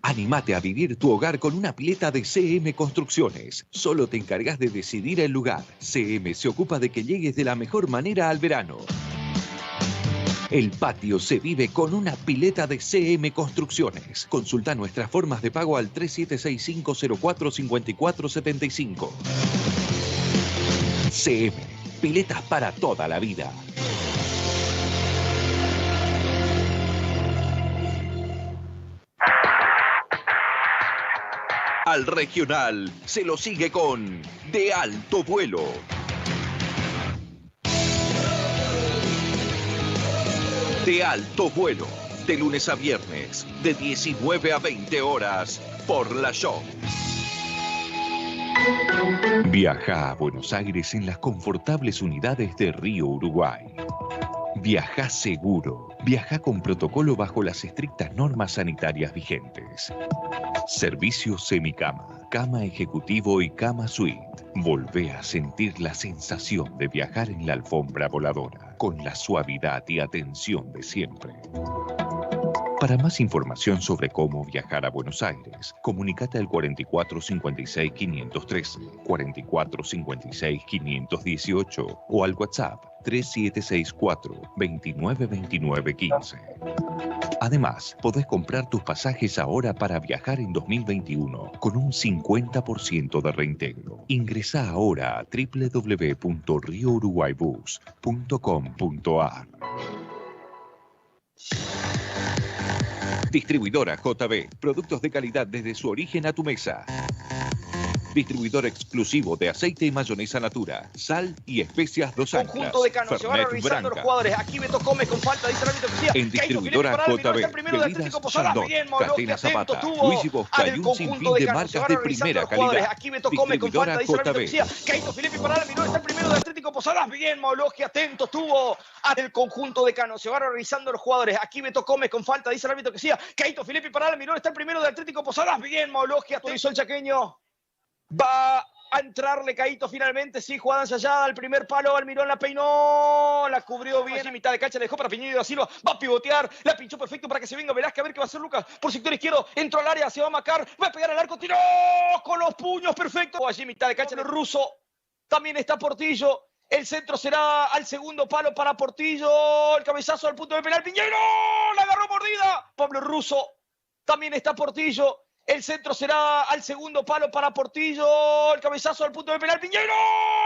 Anímate a vivir tu hogar con una pileta de CM Construcciones. Solo te encargas de decidir el lugar. CM se ocupa de que llegues de la mejor manera al verano. El patio se vive con una pileta de CM Construcciones. Consulta nuestras formas de pago al 3765045475. CM, piletas para toda la vida. Al regional se lo sigue con De Alto Vuelo. De Alto Vuelo, de lunes a viernes, de 19 a 20 horas, por La Show. Viaja a Buenos Aires en las confortables unidades de Río Uruguay. Viaja seguro. Viaja con protocolo bajo las estrictas normas sanitarias vigentes. Servicio semicama, cama ejecutivo y cama suite. Volvé a sentir la sensación de viajar en la alfombra voladora, con la suavidad y atención de siempre. Para más información sobre cómo viajar a Buenos Aires, comunícate al 4456-513, 4456-518 o al WhatsApp 3764-292915. Además, podés comprar tus pasajes ahora para viajar en 2021 con un 50% de reintegro. Ingresá ahora a www.riouruguaybus.com.ar. Distribuidora JB. Productos de calidad desde su origen a tu mesa. Distribuidor exclusivo de aceite y mayonesa Natura, sal y especias Dos Anclas. Conjunto de Cano, se van revisando los jugadores. Aquí Beto Come con falta, dice el árbitro que en distribuidora JB, bebidas Chandon, Catena Zapata, Luigi Bosca y un sinfín de marcas de primera calidad. Aquí Beto Come con falta, dice el árbitro que decía. Caito Filippi para Miró, está el primero de Atlético Posadas. Bien, Maulogi, atento estuvo el conjunto de Cano. Se van revisando los jugadores. Aquí Beto Come con falta, dice el árbitro que decía. Caito Filippi para Miró, está el primero de Atlético Posadas. Bien, Maulogi, autorizó el chaqueño. Va a entrarle Caito finalmente, sí, jugada ensayada, al primer palo, Almirón la peinó, la cubrió bien, en mitad de cancha, le dejó para Piñeiro da Silva, va a pivotear, la pinchó perfecto para que se venga Velázquez, a ver qué va a hacer Lucas, por sector izquierdo, entró al área, se va a marcar, va a pegar al arco, tiró con los puños, perfecto, allí en mitad de cancha, el ruso, también está Portillo, el centro será al segundo palo para Portillo, el cabezazo al punto de penal, Piñeiro, la agarró mordida, Pablo Russo, también está Portillo, el centro será al segundo palo para Portillo. El cabezazo al punto de penal. Piñeiro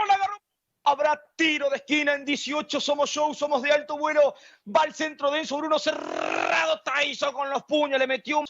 la agarró. Habrá tiro de esquina en 18. Somos show, somos de alto vuelo. Va al centro de Enzo Bruno. Cerrado. Traizo con los puños. Le metió un...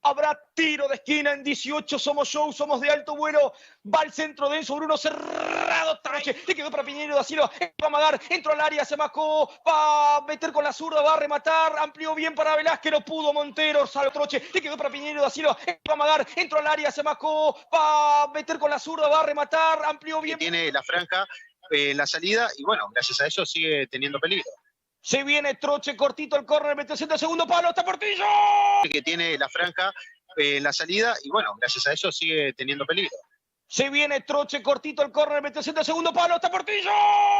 Habrá tiro de esquina en 18. Somos show, somos de alto vuelo. Va al centro de Enzo Bruno. Cerrado. Trache. Le quedó para Piñeiro da Silva. Va a amagar. Entró al área. Se mascó. Va a meter con la zurda. Va a rematar. Amplió bien para Velázquez. No pudo Montero. Sale Troche. Le quedó para Piñeiro da Silva. Va a amagar. Entró al área. Se mascó. Va a meter con la zurda. Va a rematar. Amplió bien. Tiene la franja en la salida. Y bueno, gracias a eso sigue teniendo peligro. Se viene Troche, cortito el córner, mete el segundo palo, está Portillo. Que tiene la franja en la salida y bueno, gracias a eso sigue teniendo peligro. Se viene Troche, cortito el córner, mete el segundo palo, está Portillo.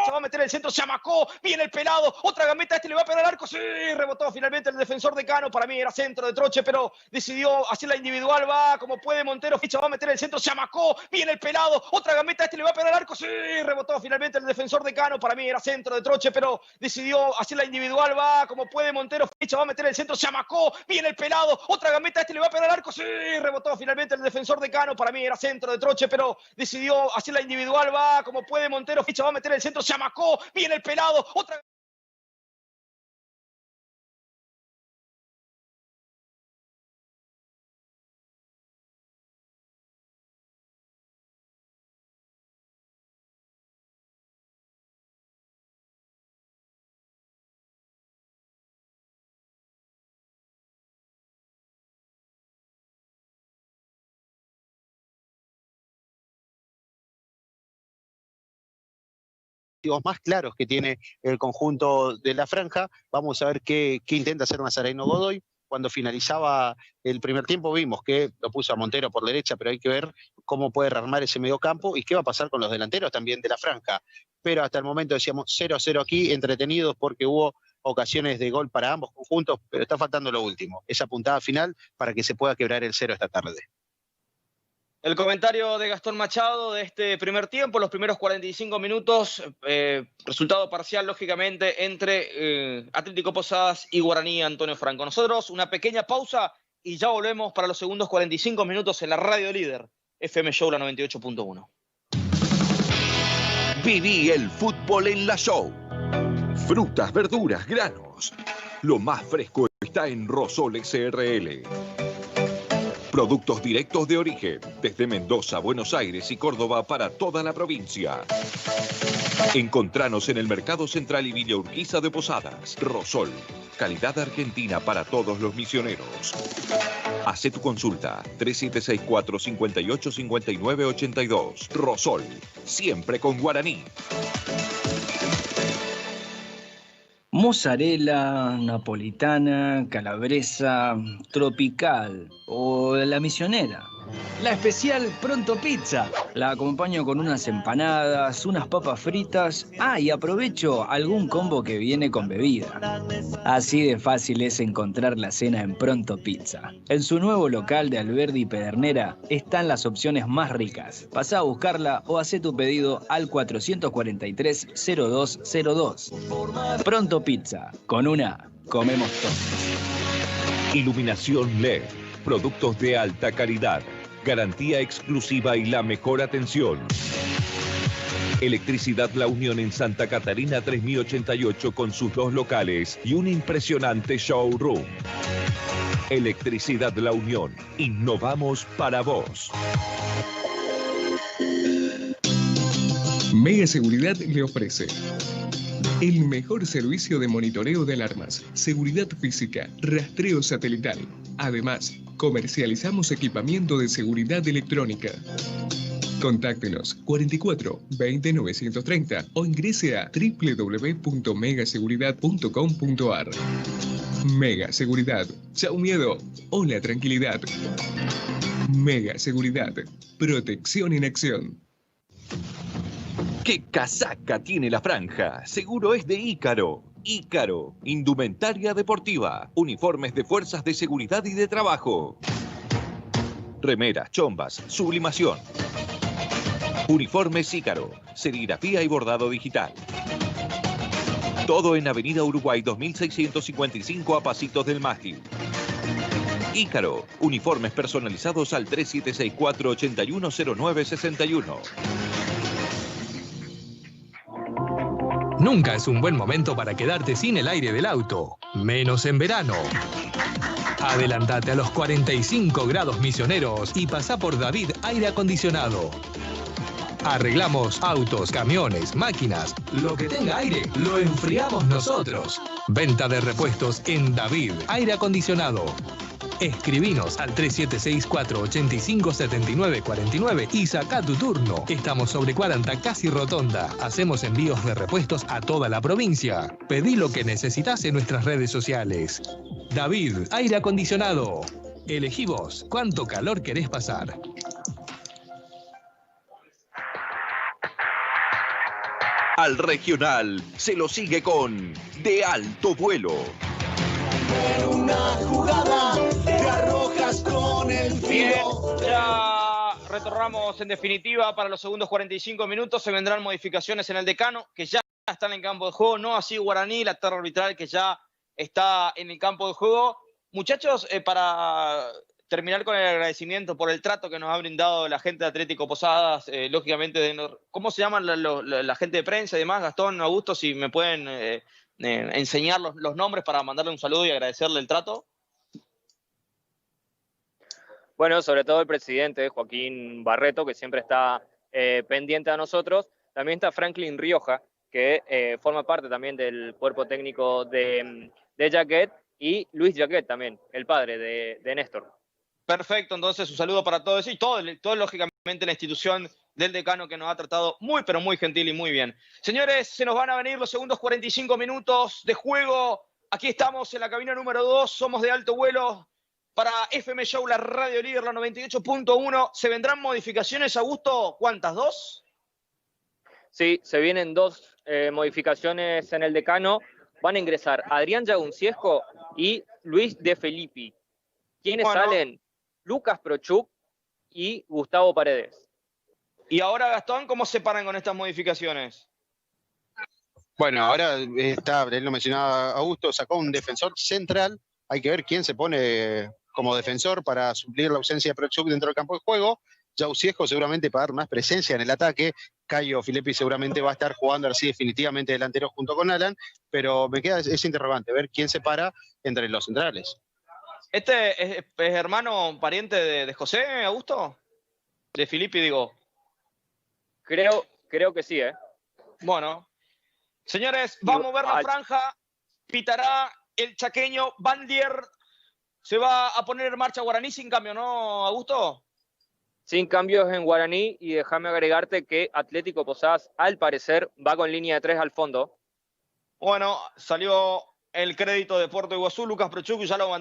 Se va a meter el centro, se amacó, viene el pelado, otra gambeta, este le va a pegar al arco, sí, rebotó finalmente el defensor de Cano, para mí era centro de Troche, pero decidió hacer la individual, va como puede Montero, ficha, va a meter el centro, se amacó, viene el pelado, otra gambeta, este le va a pegar al arco, sí, rebotó finalmente el defensor de Cano, para mí era centro de Troche, pero decidió hacer la individual, va como puede Montero, ficha, va a meter el centro, se amacó, viene el pelado, otra gambeta, este le va a pegar al arco, sí, rebotó finalmente el defensor de Cano, para mí era centro de Troche, pero decidió hacer la individual, va como puede Montero, ficha, va a meter el centro, se amacó, viene el pelado, otra... Más claros que tiene el conjunto de la franja. Vamos a ver qué intenta hacer Nazareno Godoy. Cuando finalizaba el primer tiempo vimos que lo puso a Montero por derecha, pero hay que ver cómo puede rearmar ese mediocampo y qué va a pasar con los delanteros también de la franja. Pero hasta el momento decíamos 0-0 aquí, entretenidos porque hubo ocasiones de gol para ambos conjuntos, pero está faltando lo último, esa puntada final para que se pueda quebrar el 0 esta tarde. El comentario de Gastón Machado de este primer tiempo, los primeros 45 minutos, resultado parcial, lógicamente, entre Atlético Posadas y Guaraní Antonio Franco. Nosotros una pequeña pausa y ya volvemos para los segundos 45 minutos en la Radio Líder, FM Show la 98.1. Viví el fútbol en la Show. Frutas, verduras, granos. Lo más fresco está en Rosol SRL. Productos directos de origen, desde Mendoza, Buenos Aires y Córdoba para toda la provincia. Encontranos en el Mercado Central y Villa Urquiza de Posadas. Rosol, calidad argentina para todos los misioneros. Hacé tu consulta, 3764-585982. Rosol, siempre con Guaraní. Mozzarella, napolitana, calabresa, tropical o la misionera. La especial Pronto Pizza. La acompaño con unas empanadas, unas papas fritas. Y aprovecho algún combo que viene con bebida. Así de fácil es encontrar la cena en Pronto Pizza. En su nuevo local de Alberdi y Pedernera están las opciones más ricas. Pasá a buscarla o hacé tu pedido al 443-0202. Pronto Pizza. Con una, comemos todos. Iluminación LED, productos de alta calidad, garantía exclusiva y la mejor atención. Electricidad La Unión en Santa Catarina 3088 con sus 2 locales y un impresionante showroom. Electricidad La Unión, innovamos para vos. Mega Seguridad le ofrece el mejor servicio de monitoreo de alarmas, seguridad física, rastreo satelital. Además, comercializamos equipamiento de seguridad electrónica. Contáctenos 44 20 930 o ingrese a www.megaseguridad.com.ar. Mega Seguridad. Chau miedo. Hola tranquilidad. Mega Seguridad. Protección en acción. ¡Qué casaca tiene la franja! Seguro es de Ícaro. Ícaro, indumentaria deportiva, uniformes de fuerzas de seguridad y de trabajo. Remeras, chombas, sublimación. Uniformes Ícaro, serigrafía y bordado digital. Todo en Avenida Uruguay 2655 a pasitos del mástil. Ícaro, uniformes personalizados al 3764-810961. Nunca es un buen momento para quedarte sin el aire del auto, menos en verano. Adelantate a los 45 grados misioneros y pasá por David Aire Acondicionado. Arreglamos autos, camiones, máquinas. Lo que tenga aire, lo enfriamos nosotros. Venta de repuestos en David Aire Acondicionado. Escribinos al 3764-857949 y saca tu turno. Estamos sobre 40, casi Rotonda. Hacemos envíos de repuestos a toda la provincia. Pedí lo que necesitas en nuestras redes sociales. David Aire Acondicionado. Elegí vos cuánto calor querés pasar. Al regional se lo sigue con De Alto Vuelo. En una jugada te arrojas con el filo. Bien, ya retornamos en definitiva para los segundos 45 minutos. Se vendrán modificaciones en el decano, que ya están en campo de juego. No así Guaraní, la terna arbitral que ya está en el campo de juego. Muchachos, para terminar con el agradecimiento por el trato que nos ha brindado la gente de Atlético Posadas, lógicamente, ¿cómo se llaman la gente de prensa y demás? Gastón, Augusto, si me pueden enseñar los nombres para mandarle un saludo y agradecerle el trato. Bueno, sobre todo el presidente, Joaquín Barreto, que siempre está pendiente a nosotros. También está Franklin Rioja, que forma parte también del cuerpo técnico de Jaquet, y Luis Jaquet también, el padre de Néstor. Perfecto, entonces un saludo para todos y todo lógicamente la institución del decano que nos ha tratado muy pero muy gentil y muy bien. Señores, se nos van a venir los segundos 45 minutos de juego. Aquí estamos en la cabina número 2, somos De Alto Vuelo para FM Show, la radio líder, la 98.1. ¿Se vendrán modificaciones, Augusto? ¿Cuántas? ¿2? Sí, se vienen 2 modificaciones en el decano. Van a ingresar Adrián Yagunciesco y Luis De Filippi. ¿Quiénes salen? Lucas Prochuk y Gustavo Paredes. Y ahora, Gastón, ¿cómo se paran con estas modificaciones? Bueno, ahora está, él lo mencionaba Augusto, sacó un defensor central. Hay que ver quién se pone como defensor para suplir la ausencia de Prochuk dentro del campo de juego. Yagunciesco seguramente para dar más presencia en el ataque. Caio Filippi seguramente va a estar jugando así definitivamente delantero junto con Alan, pero me queda ese interrogante, ver quién se para entre los centrales. ¿Este es hermano, pariente de José, Augusto? De Filippi, digo. Creo que sí, ¿eh? Bueno. Señores, vamos a ver la franja. Pitará el chaqueño Bandier. Se va a poner en marcha Guaraní sin cambio, ¿no, Augusto? Sin cambios en Guaraní, y déjame agregarte que Atlético Posadas, al parecer, va con línea de 3 al fondo. Bueno, salió el crédito de Puerto Iguazú, Lucas Prochuk, ya lo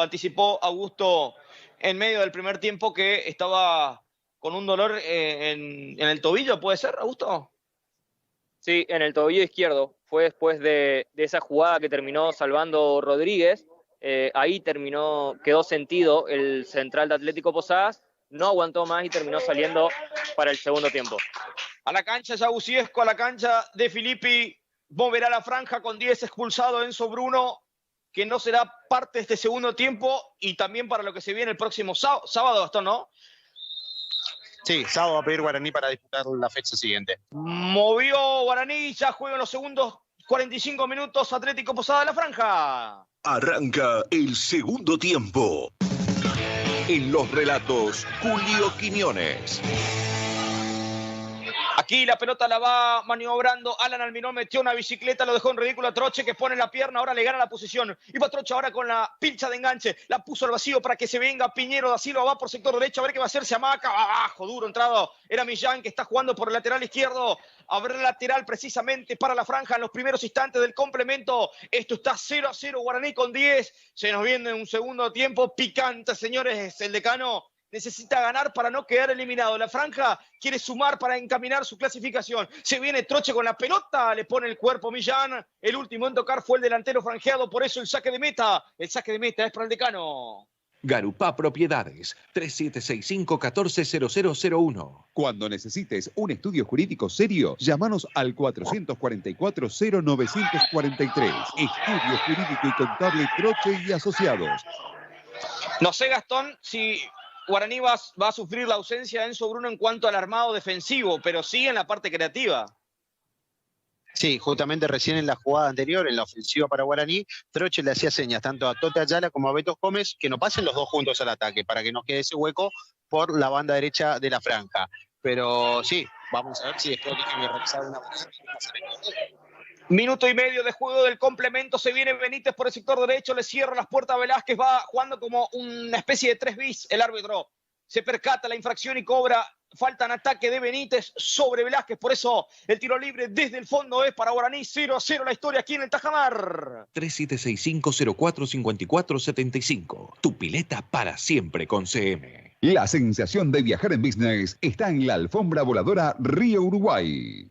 anticipó Augusto en medio del primer tiempo, que estaba con un dolor en el tobillo, ¿puede ser, Augusto? Sí, en el tobillo izquierdo. Fue después de esa jugada que terminó salvando Rodríguez. Ahí quedó sentido el central de Atlético Posadas, no aguantó más y terminó saliendo para el segundo tiempo. A la cancha Yagunciesco, a la cancha De Filippi. Moverá la franja con 10, expulsado Enzo Bruno, que no será parte de este segundo tiempo y también para lo que se viene el próximo sábado, Gastón, ¿no? Sí, sábado va a pedir Guaraní para disputar la fecha siguiente. Movió Guaraní, ya juega en los segundos 45 minutos Atlético Posada de la Franja. Arranca el segundo tiempo. En los relatos, Julio Quiñones. Aquí la pelota la va maniobrando Alan Almirón, metió una bicicleta, lo dejó en ridículo a Troche, que pone la pierna, ahora le gana la posición. Iba Troche ahora con la pincha de enganche, la puso al vacío para que se venga Piñero da Silva, va por sector derecho, a ver qué va a hacer, se amaca, abajo, duro entrado. Era Millán que está jugando por el lateral izquierdo. Abre el lateral precisamente para la Franja en los primeros instantes del complemento. Esto está 0-0, Guaraní con 10. Se nos viene un segundo tiempo picante, señores. El decano necesita ganar para no quedar eliminado. La Franja quiere sumar para encaminar su clasificación. Se viene Troche con la pelota, le pone el cuerpo Millán. El último en tocar fue el delantero franjeado, por eso el saque de meta. El saque de meta es para el decano. Garupá Propiedades, 3765-140001. Cuando necesites un estudio jurídico serio, llámanos al 444-0943. Estudio Jurídico y Contable Troche y Asociados. No sé, Gastón, si Guaraní va a sufrir la ausencia de Enzo Bruno en cuanto al armado defensivo, pero sí en la parte creativa. Sí, justamente recién en la jugada anterior, en la ofensiva para Guaraní, Troche le hacía señas tanto a Tote Ayala como a Beto Gómez que no pasen los dos juntos al ataque para que no quede ese hueco por la banda derecha de la Franja. Pero sí, vamos a ver si después déjenme realizar una... Minuto y medio de juego del complemento, se viene Benítez por el sector derecho, le cierra las puertas a Velázquez, va jugando como una especie de 3 bis el árbitro. Se percata la infracción y cobra falta en ataque de Benítez sobre Velázquez, por eso el tiro libre desde el fondo es para Guaraní. 0-0 la historia aquí en el Tajamar. 3765-045475. Tu pileta para siempre con CM. La sensación de viajar en business está en la alfombra voladora Río Uruguay.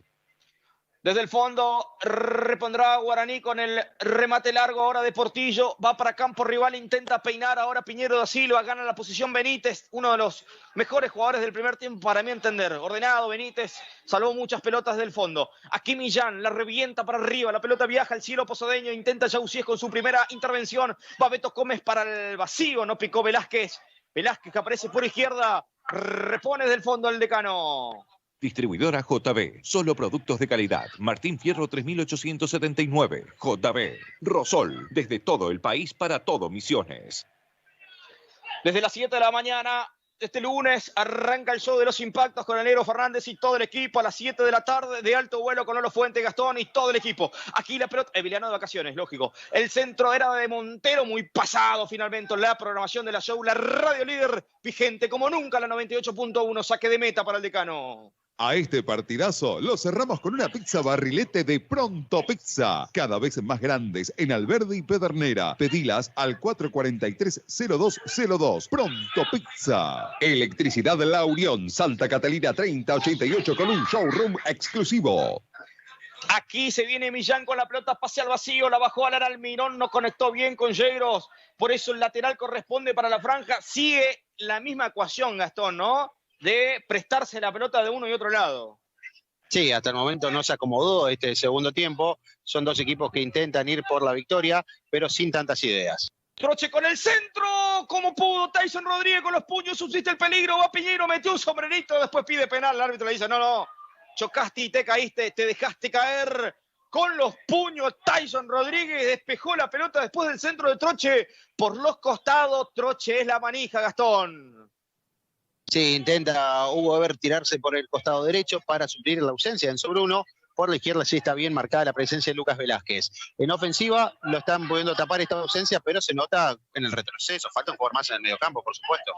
Desde el fondo repondrá Guaraní con el remate largo ahora de Portillo. Va para campo rival, intenta peinar ahora Piñero da Silva. Gana la posición Benítez, uno de los mejores jugadores del primer tiempo para mi entender. Ordenado Benítez, salvó muchas pelotas del fondo. Aquí Millán la revienta para arriba. La pelota viaja al cielo posadeño. Intenta Yausies con su primera intervención. Va Beto Gómez para el vacío. No picó Velázquez. Velázquez que aparece por izquierda. Repone del fondo el decano. Distribuidora JB, solo productos de calidad. Martín Fierro 3879. JB, Rosol, desde todo el país para todo Misiones. Desde las 7 de la mañana, este lunes, arranca el show de los impactos con el Negro Fernández y todo el equipo. A las 7 de la tarde, de alto vuelo con Lolo Fuente, Gastón y todo el equipo. Aquí la pelota, Emiliano de vacaciones, lógico. El centro era de Montero, muy pasado finalmente la programación de la show. La radio líder vigente como nunca, la 98.1, saque de meta para el decano. A este partidazo lo cerramos con una pizza barrilete de Pronto Pizza. Cada vez más grandes en Alberdi y Pedernera. Pedilas al 443-0202. Pronto Pizza. Electricidad La Unión, Santa Catalina 3088 con un showroom exclusivo. Aquí se viene Millán con la pelota, pase al vacío, la bajó Alan Almirón, no conectó bien con Yegros. Por eso el lateral corresponde para la Franja. Sigue la misma ecuación, Gastón, ¿no? De prestarse la pelota de uno y otro lado. Sí, hasta el momento no se acomodó este segundo tiempo. Son dos equipos que intentan ir por la victoria, pero sin tantas ideas. Troche con el centro, como pudo Tyson Rodríguez con los puños, subsiste el peligro, va Piñero, metió un sombrerito, después pide penal, el árbitro le dice, no, chocaste y te caíste, te dejaste caer con los puños. Tyson Rodríguez despejó la pelota después del centro de Troche por los costados. Troche es la manija, Gastón. Sí, intenta Hugo Eber tirarse por el costado derecho para suplir la ausencia de Enzo Bruno. Por la izquierda sí está bien marcada la presencia de Lucas Velázquez. En ofensiva lo están pudiendo tapar esta ausencia, pero se nota en el retroceso. Falta un jugador más en el mediocampo, por supuesto.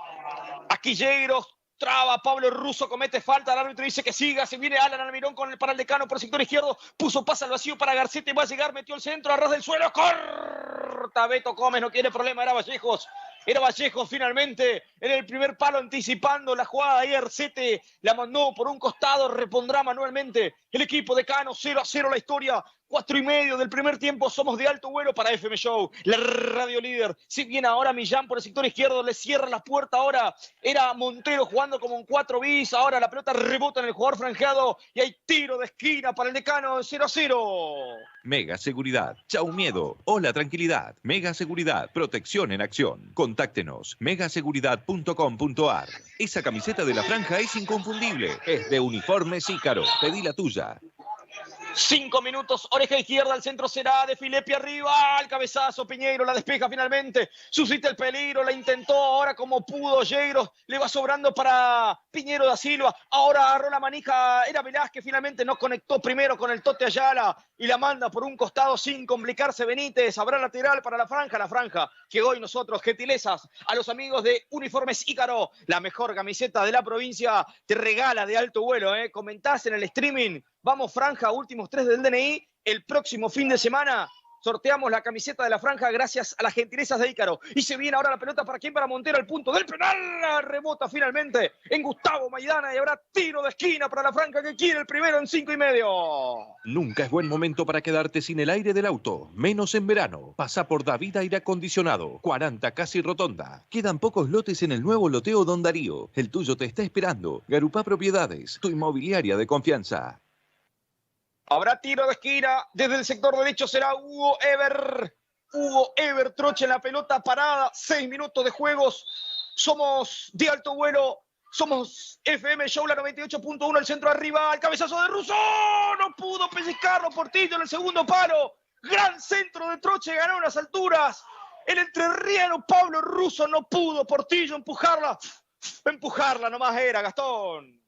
Aquí Yegros traba, Pablo Russo comete falta, el árbitro dice que siga, se viene Alan Almirón para el decano por el sector izquierdo, puso pasa al vacío para Garcete, va a llegar, metió el centro, a ras del suelo, corta Beto Gómez, no quiere problema, era Vallejos finalmente en el primer palo anticipando la jugada ahí. Arcete la mandó por un costado, repondrá manualmente el equipo decano. 0-0 la historia 4:30 del primer tiempo. Somos de alto vuelo para FM Show, la radio líder. Si viene ahora Millán por el sector izquierdo, le cierra la puerta ahora. Era Montero jugando como un 4 bis. Ahora la pelota rebota en el jugador franjeado y hay tiro de esquina para el Decano, 0-0. Mega Seguridad. Chau miedo. Hola tranquilidad. Mega Seguridad. Protección en acción. Contáctenos. megaseguridad.com.ar. Esa camiseta de la franja es inconfundible. Es de Uniformes Ícaro. Pedí la tuya. 5 minutos, oreja izquierda, al centro será de Filippi arriba, al cabezazo, Piñeiro la despeja finalmente, suscita el peligro, la intentó ahora como pudo, Yeiros le va sobrando para Piñero da Silva, ahora agarró la manija, era Velázquez, finalmente no conectó primero con el Tote Ayala y la manda por un costado sin complicarse Benítez, habrá lateral para la franja que hoy nosotros, gentilezas a los amigos de Uniformes Ícaro, la mejor camiseta de la provincia, te regala de alto vuelo, comentás en el streaming. Vamos franja, últimos 3 del DNI. El próximo fin de semana sorteamos la camiseta de la franja gracias a las gentilezas de Ícaro. Y se viene ahora la pelota para quién, para Montero, al punto del penal. Rebota finalmente en Gustavo Maidana y habrá tiro de esquina para la franja que quiere el primero en 5:30. Nunca es buen momento para quedarte sin el aire del auto, menos en verano. Pasa por David Aire Acondicionado, 40 Casi Rotonda. Quedan pocos lotes en el nuevo loteo Don Darío. El tuyo te está esperando. Garupá Propiedades, tu inmobiliaria de confianza. Habrá tiro de esquina, desde el sector derecho será Hugo Ever Troche en la pelota parada, 6 minutos de juegos, somos de alto vuelo, somos FM Show, la 98.1, el centro arriba, el cabezazo de Russo, no pudo pellizcarlo Portillo en el segundo palo, gran centro de Troche, ganó en las alturas, el entrerriano Pablo Russo no pudo Portillo empujarla nomás era, Gastón.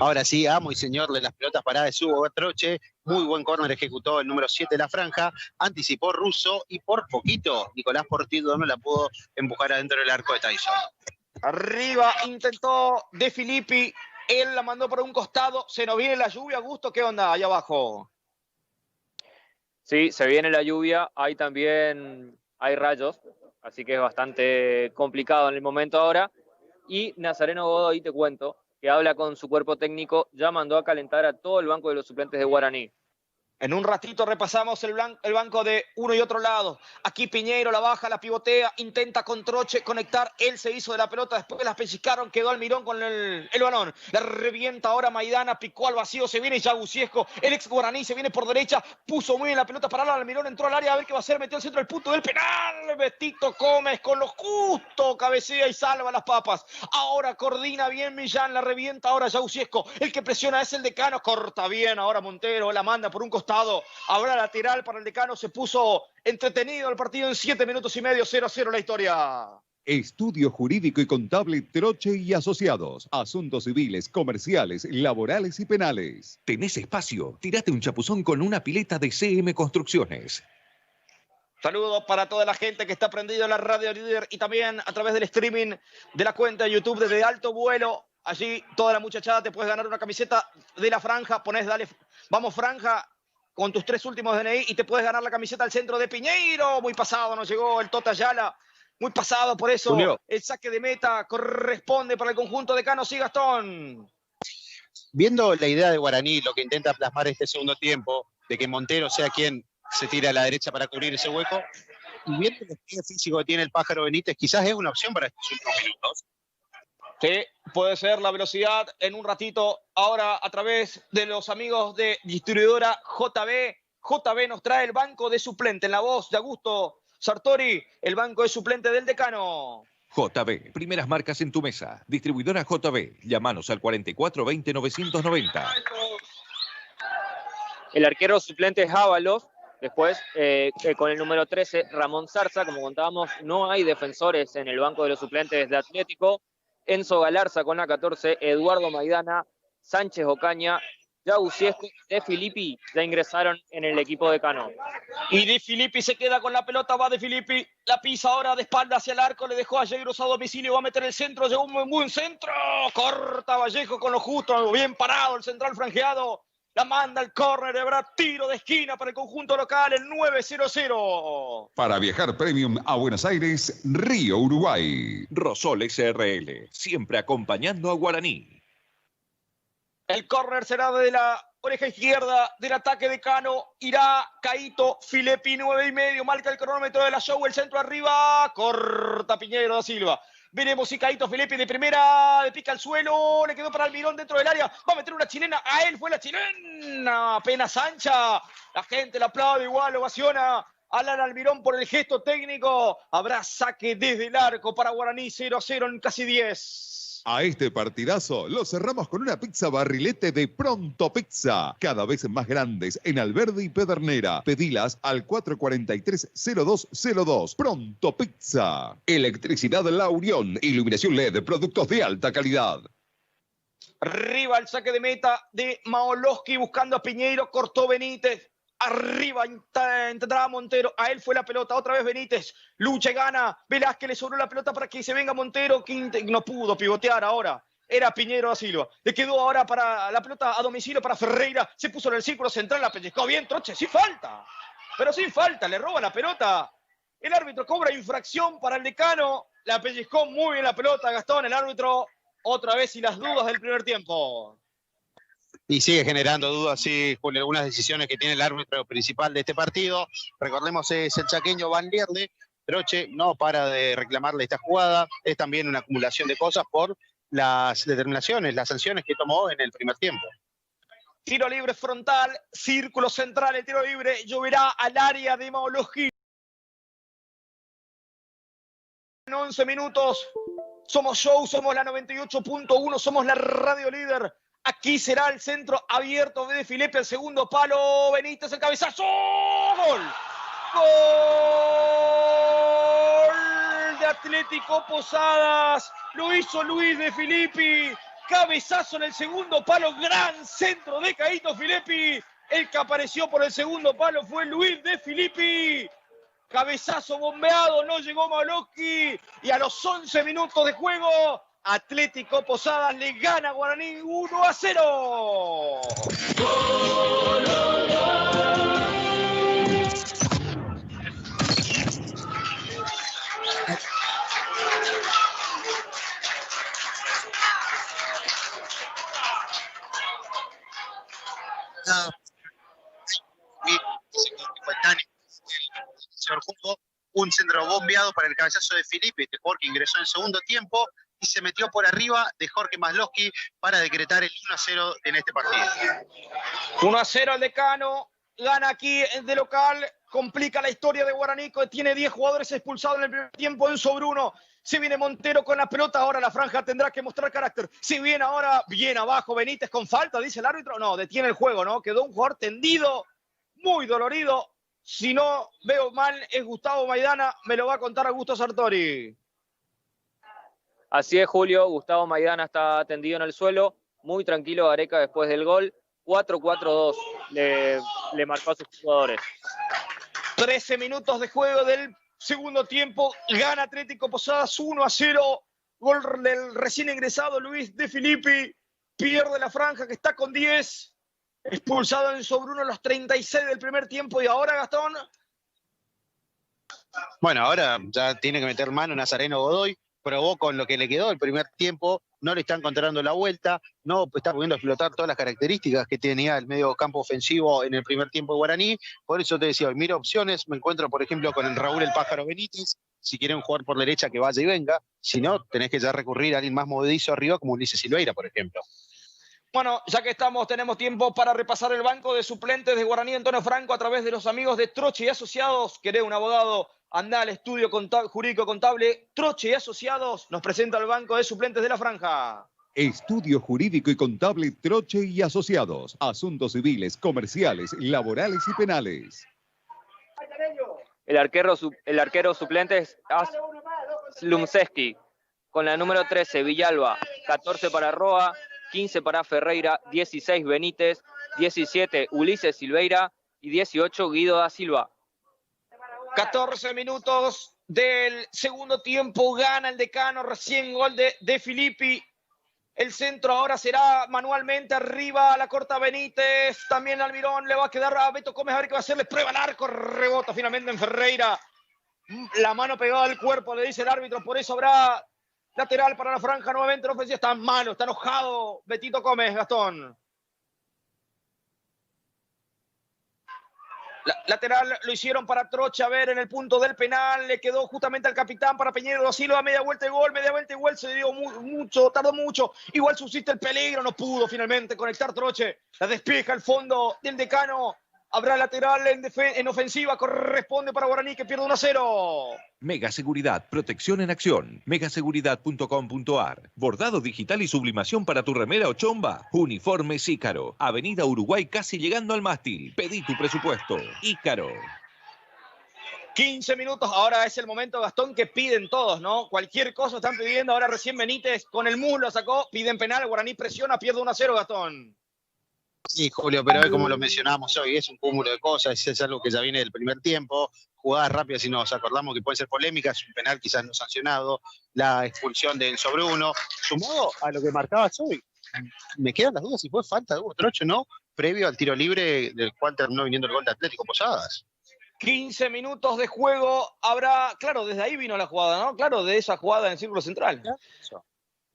Ahora sí, amo y señor de las pelotas paradas de Hugo Troche. Muy buen córner ejecutó el número 7 de la franja. Anticipó Russo y por poquito Nicolás Portillo no la pudo empujar adentro del arco de Tyson. Arriba intentó De Filippi. Él la mandó por un costado. Se nos viene la lluvia, Augusto. ¿Qué onda allá abajo? Sí, se viene la lluvia. Hay rayos. Así que es bastante complicado en el momento ahora. Y Nazareno Godoy, te cuento, que habla con su cuerpo técnico, ya mandó a calentar a todo el banco de los suplentes de Guaraní. En un ratito repasamos el banco de uno y otro lado. Aquí Piñeiro la baja, la pivotea, intenta con Troche conectar. Él se hizo de la pelota, después la pellizcaron, quedó Almirón con el balón. La revienta ahora Maidana, picó al vacío, se viene Yagusiesco. El ex Guaraní se viene por derecha, puso muy bien la pelota para Almirón, entró al área a ver qué va a hacer, metió el centro del punto del penal. Betito Gómez con lo justo, cabecea y salva las papas. Ahora coordina bien Millán, la revienta ahora Yagusiesco. El que presiona es el Decano, corta bien ahora Montero, la manda por un costado. Habrá lateral para el Decano, se puso entretenido el partido en 7 minutos y medio, 0-0 la historia. Estudio Jurídico y Contable Troche y Asociados. Asuntos civiles, comerciales, laborales y penales. ¿Tenés espacio? Tirate un chapuzón con una pileta de CM Construcciones. Saludos para toda la gente que está prendida en la radio líder y también a través del streaming de la cuenta de YouTube desde Alto Vuelo. Allí toda la muchachada te puedes ganar una camiseta de la franja, ponés dale, vamos franja con tus 3 últimos DNI y te puedes ganar la camiseta al centro de Piñeiro. Muy pasado, nos llegó el Tota Ayala. Muy pasado, por eso Julio. El saque de meta corresponde para el conjunto de Cano. Sí, Gastón. Viendo la idea de Guaraní, lo que intenta plasmar este segundo tiempo, de que Montero sea quien se tire a la derecha para cubrir ese hueco, y viendo el estilo físico que tiene el Pájaro Benítez, quizás es una opción para estos últimos minutos. Sí, puede ser la velocidad en un ratito. Ahora a través de los amigos de distribuidora JB. JB nos trae el banco de suplente en la voz de Augusto Sartori, el banco de suplente del Decano. JB, primeras marcas en tu mesa. Distribuidora JB, llámanos al 4420-990. El arquero suplente es Ábalos. Después, con el número 13, Ramón Zarza. Como contábamos, no hay defensores en el banco de los suplentes de Atlético. Enzo Galarza con la 14, Eduardo Maidana, Sánchez Ocaña, Yagusiesco, De Filippi ya ingresaron en el equipo de Cano. Y De Filippi se queda con la pelota, va De Filippi, la pisa ahora de espalda hacia el arco, le dejó a Yeiros a domicilio, va a meter el centro, llegó un buen centro, corta Vallejo con lo justo, bien parado el central franjeado, la manda al córner, habrá tiro de esquina para el conjunto local, el 9-0-0. Para viajar premium a Buenos Aires, Río, Uruguay. Rosol SRL, siempre acompañando a Guaraní. El córner será de la oreja izquierda del ataque de Cano, irá Caíto Filippi, 9,5, marca el cronómetro de la show, el centro arriba, corta Piñeiro da Silva. Veremos si Caíto Filippi de primera, le pica al suelo, le quedó para Almirón dentro del área, va a meter una chilena, a él fue la chilena, apenas ancha, la gente la aplaude igual, ovaciona Alan Almirón por el gesto técnico, habrá saque desde el arco para Guaraní, 0-0 en casi 10. A este partidazo lo cerramos con una pizza barrilete de Pronto Pizza, cada vez más grandes en Alberdi y Pedernera. Pedilas al 443-0202. Pronto Pizza. Electricidad La Unión, iluminación LED, productos de alta calidad. Arriba el saque de meta de Maoloski buscando a Piñeiro, cortó Benítez. Arriba entraba Montero, a él fue la pelota, otra vez Benítez, lucha y gana, Velázquez le sobró la pelota para que se venga Montero, no pudo pivotear ahora, era Piñeiro da Silva, le quedó ahora para la pelota a domicilio para Ferreira, se puso en el círculo central, la pellizcó bien, Troche, sin falta, pero sin falta, le roba la pelota, el árbitro cobra infracción para el Decano, la pellizcó muy bien la pelota, Gastón, el árbitro, otra vez y las dudas del primer tiempo. Y sigue generando dudas, sí, con algunas decisiones que tiene el árbitro principal de este partido. Recordemos, es el chaqueño Van Lierde. Troche no para de reclamarle esta jugada. Es también una acumulación de cosas por las determinaciones, las sanciones que tomó en el primer tiempo. Tiro libre frontal, círculo central, el tiro libre lloverá al área de Maoloski. En 11 minutos, somos show, somos la 98.1, somos la radio líder. Aquí será el centro abierto de Filippi, el segundo palo, Benítez, el cabezazo, ¡gol! ¡Gol de Atlético Posadas! Lo hizo Luis de Filippi, cabezazo en el segundo palo, gran centro de Caíto Filippi. El que apareció por el segundo palo fue Luis de Filippi. Cabezazo bombeado, no llegó Maoloski y a los 11 minutos de juego, Atlético Posadas le gana a Guaraní 1-0. Un centro bombeado para el cabezazo de Filippi, este jugador que ingresó en el segundo tiempo y se metió por arriba de Jorge Masloski para decretar el 1-0 en este partido. 1-0 el Decano, gana aquí de local, complica la historia de Guaraní, que tiene 10 jugadores expulsados en el primer tiempo, Enzo Bruno. Si viene Montero con la pelota, ahora la franja tendrá que mostrar carácter. Si viene ahora, bien abajo Benítez con falta, dice el árbitro. No, detiene el juego, ¿no? Quedó un jugador tendido, muy dolorido. Si no veo mal, es Gustavo Maidana, me lo va a contar Augusto Sartori. Así es, Julio, Gustavo Maidana está tendido en el suelo, muy tranquilo Gareca después del gol, 4-4-2 le marcó a sus jugadores. 13 minutos de juego del segundo tiempo, gana Atlético Posadas 1-0, gol del recién ingresado Luis de Filippi, pierde la franja que está con 10, expulsado en Sobruno a los 36 del primer tiempo y ahora Gastón. Bueno, ahora ya tiene que meter mano Nazareno Godoy, probó con lo que le quedó el primer tiempo, no le está encontrando la vuelta, no está pudiendo explotar todas las características que tenía el medio campo ofensivo en el primer tiempo de Guaraní, por eso te decía, miro opciones, me encuentro por ejemplo con el Raúl el Pájaro Benítez, si quieren jugar por derecha que vaya y venga, si no, tenés que ya recurrir a alguien más movedizo arriba como Ulises Silveira, por ejemplo. Bueno, ya que estamos, tenemos tiempo para repasar el banco de suplentes de Guaraní Antonio Franco a través de los amigos de Troche y Asociados. ¿Querés un abogado? Andá al estudio jurídico contable. Troche y Asociados nos presenta el banco de suplentes de la franja. Estudio jurídico y contable Troche y Asociados. Asuntos civiles, comerciales, laborales y penales. El arquero suplente es Slumseski, con la número 13 Villalba, 14 para Roa, 15 para Ferreira, 16 Benítez, 17 Ulises Silveira y 18 Guido da Silva. 14 minutos del segundo tiempo, gana el Decano, recién gol de Filippi. El centro ahora será manualmente arriba, la corta Benítez, también Almirón, le va a quedar a Beto Gómez, a ver qué va a hacerle, prueba el arco, rebota finalmente en Ferreira. La mano pegada al cuerpo, le dice el árbitro, por eso habrá lateral para la franja nuevamente, la ofensiva está malo, está enojado Betito Gómez, Gastón. Lateral lo hicieron para Troche, a ver, en el punto del penal, le quedó justamente al capitán para Piñeiro da Silva, media vuelta y gol, se dio mucho, tardó mucho, igual subsiste el peligro, no pudo finalmente conectar Troche, la despeja al fondo del Decano, habrá lateral en ofensiva, corresponde para Guaraní que pierde 1-0. Mega Seguridad, protección en acción. Megaseguridad.com.ar. Bordado digital y sublimación para tu remera o chomba. Uniformes Ícaro. Avenida Uruguay casi llegando al mástil. Pedí tu presupuesto. Ícaro. 15 minutos, ahora es el momento, Gastón, que piden todos, ¿no? Cualquier cosa están pidiendo, ahora recién Benítez con el muslo sacó, piden penal, Guaraní presiona, pierde 1-0, Gastón. Sí, Julio, pero como lo mencionamos hoy, es un cúmulo de cosas, es algo que ya viene del primer tiempo, jugadas rápidas, si nos acordamos que pueden ser polémicas, un penal quizás no sancionado, la expulsión de Enzo Bruno, sumado a lo que marcabas hoy. Me quedan las dudas si fue falta de Hugo Troche o no, previo al tiro libre del cual terminó viniendo el gol de Atlético Posadas. 15 minutos de juego, habrá, claro, desde ahí vino la jugada, ¿no? Claro, de esa jugada en círculo central.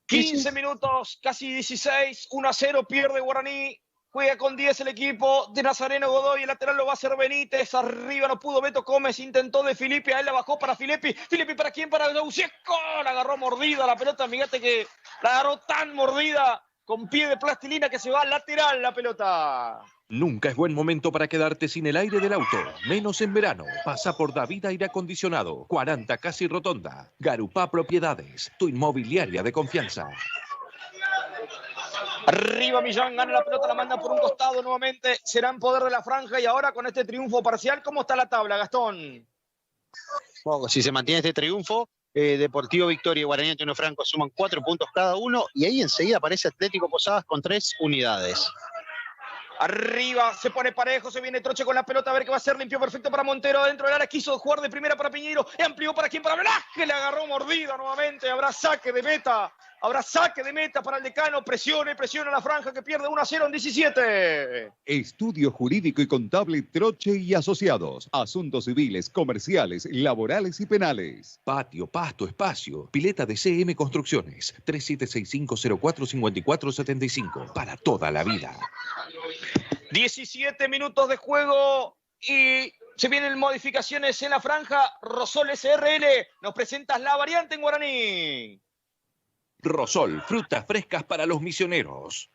15 minutos, casi 16, 1-0, pierde Guaraní. Juega con 10 el equipo de Nazareno Godoy, el lateral lo va a hacer Benítez, arriba no pudo Beto Gómez, intentó de Filippi, a él la bajó para Filippi, ¿para quién? Para Giauseco, la agarró mordida la pelota, fíjate que la agarró tan mordida, con pie de plastilina que se va lateral la pelota. Nunca es buen momento para quedarte sin el aire del auto, menos en verano. Pasa por David Aire Acondicionado, 40 Casi Rotonda. Garupá Propiedades, tu inmobiliaria de confianza. Arriba Millán, gana la pelota, la manda por un costado nuevamente, será en poder de la franja y ahora con este triunfo parcial, ¿cómo está la tabla, Gastón? Bueno, si se mantiene este triunfo, Deportivo Victoria y Guaraní Antonio Franco suman 4 puntos cada uno y ahí enseguida aparece Atlético Posadas con 3 unidades. Arriba, se pone parejo, se viene Troche con la pelota, a ver qué va a hacer, limpio perfecto para Montero, dentro del área, quiso jugar de primera para Piñeiro, amplió para quién, para Velázquez, le agarró mordida nuevamente, habrá saque de meta para el Decano, presiona la franja que pierde 1-0 en 17. Estudio Jurídico y Contable Troche y Asociados, asuntos civiles, comerciales, laborales y penales. Patio, pasto, espacio, pileta de CM Construcciones, 3765045475, para toda la vida. 17 minutos de juego y se vienen modificaciones en la franja. Rosol SRL, nos presentas la variante en Guaraní. Rosol, frutas frescas para los misioneros.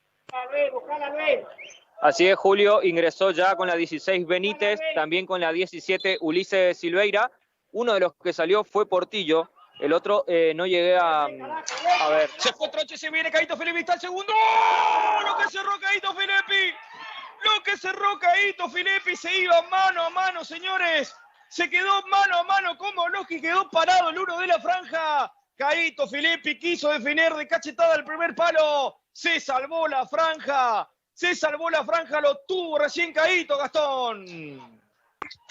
Así es, Julio, ingresó ya con la 16 Benítez, también con la 17 Ulises Silveira. Uno de los que salió fue Portillo, el otro no llegué a ver. Se fue Troche, se viene Caíto Filippi, está el segundo. ¡Oh! Lo que cerró Caíto Filippi. Se iba mano a mano, señores. Se quedó mano a mano como Logi, quedó parado el uno de la franja. Caíto Filippi quiso definir de cachetada el primer palo. Se salvó la franja, lo tuvo recién Caíto, Gastón.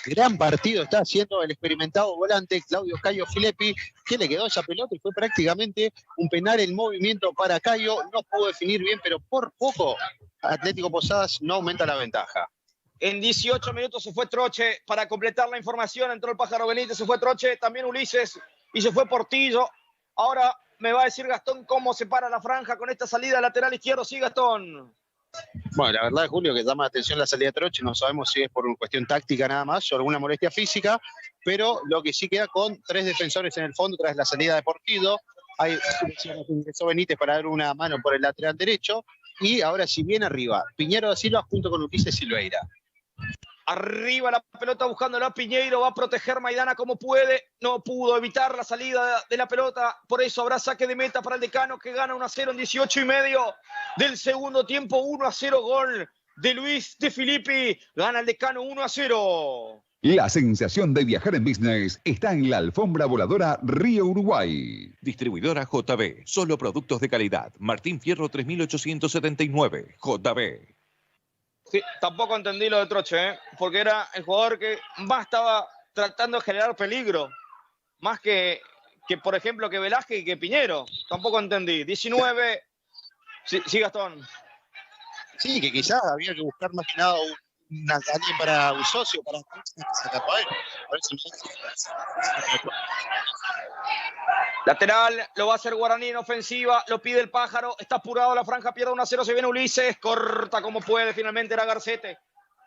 Gran partido está haciendo el experimentado volante Claudio Cayo Filippi, que le quedó esa pelota y fue prácticamente un penal en movimiento para Cayo. No pudo definir bien, pero por poco Atlético Posadas no aumenta la ventaja. En 18 minutos se fue Troche. Para completar la información, entró el Pájaro Benítez, se fue Troche, también Ulises y se fue Portillo. Ahora me va a decir Gastón cómo se para la franja con esta salida lateral izquierdo. Sí, Gastón. Bueno, la verdad, Julio, que llama la atención la salida de Troche. No sabemos si es por una cuestión táctica nada más o alguna molestia física, pero lo que sí queda con 3 defensores en el fondo tras la salida de Portillo. Hay ingresó Benítez para dar una mano por el lateral derecho y ahora sí bien arriba, Piñeiro da Silva junto con Ulises Silveira. Arriba la pelota buscándola a Piñeiro, va a proteger Maidana como puede, no pudo evitar la salida de la pelota, por eso habrá saque de meta para el Decano que gana 1-0 en 18:30 del segundo tiempo, 1-0 gol de Luis de Filippi, gana el Decano 1-0. La sensación de viajar en business está en la alfombra voladora Río Uruguay. Distribuidora JB, solo productos de calidad, Martín Fierro 3879, JB. Sí, tampoco entendí lo de Troche, porque era el jugador que más estaba tratando de generar peligro, más que por ejemplo, que Velázquez y que Piñeiro. Tampoco entendí. 19. Sí, Gastón. Sí, que quizás había que buscar más que nada alguien para un socio, para sacar a él. Lateral, lo va a hacer Guaraní en ofensiva, lo pide el Pájaro, está apurado la franja, pierde 1-0, se viene Ulises, corta como puede, finalmente era Garcete.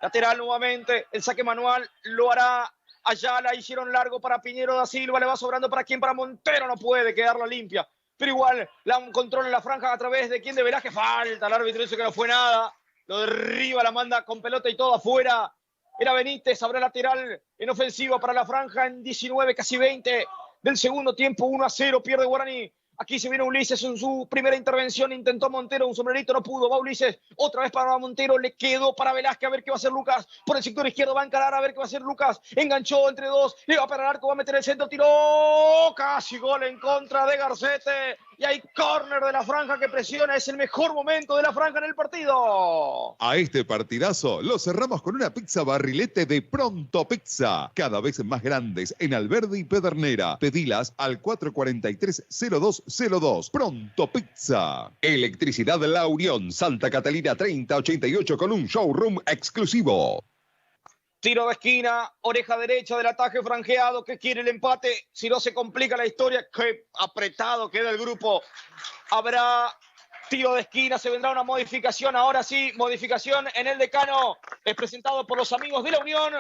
Lateral nuevamente, el saque manual lo hará Ayala, hicieron largo para Piñero da Silva, le va sobrando para quién, para Montero, no puede quedarla limpia. Pero igual, la controla en la franja a través de quién, de Velázquez, falta, el árbitro dice que no fue nada. Lo derriba, la manda con pelota y todo afuera. Era Benítez, habrá lateral en ofensiva para la franja en 19, casi 20 del segundo tiempo, 1-0, pierde Guaraní. Aquí se viene Ulises en su primera intervención, intentó Montero, un sombrerito, no pudo, va Ulises, otra vez para Montero, le quedó para Velázquez, a ver qué va a hacer Lucas, por el sector izquierdo va a encarar, a ver qué va a hacer Lucas, enganchó entre dos, le va para el arco, va a meter el centro, tiró, casi gol en contra de Garcete, y hay córner de la franja que presiona, es el mejor momento de la franja en el partido. A este partidazo lo cerramos con una pizza barrilete de Pronto Pizza, cada vez más grandes en Alberdi y Pedernera. Pedilas al 443-0202. Pronto Pizza. Electricidad La Unión, Santa Catalina 3088 con un showroom exclusivo. Tiro de esquina, oreja derecha del ataque franjeado, que quiere el empate, si no se complica la historia, qué apretado queda el grupo. Habrá tiro de esquina, se vendrá una modificación, ahora sí, modificación en el Decano, es presentado por los amigos de la Unión,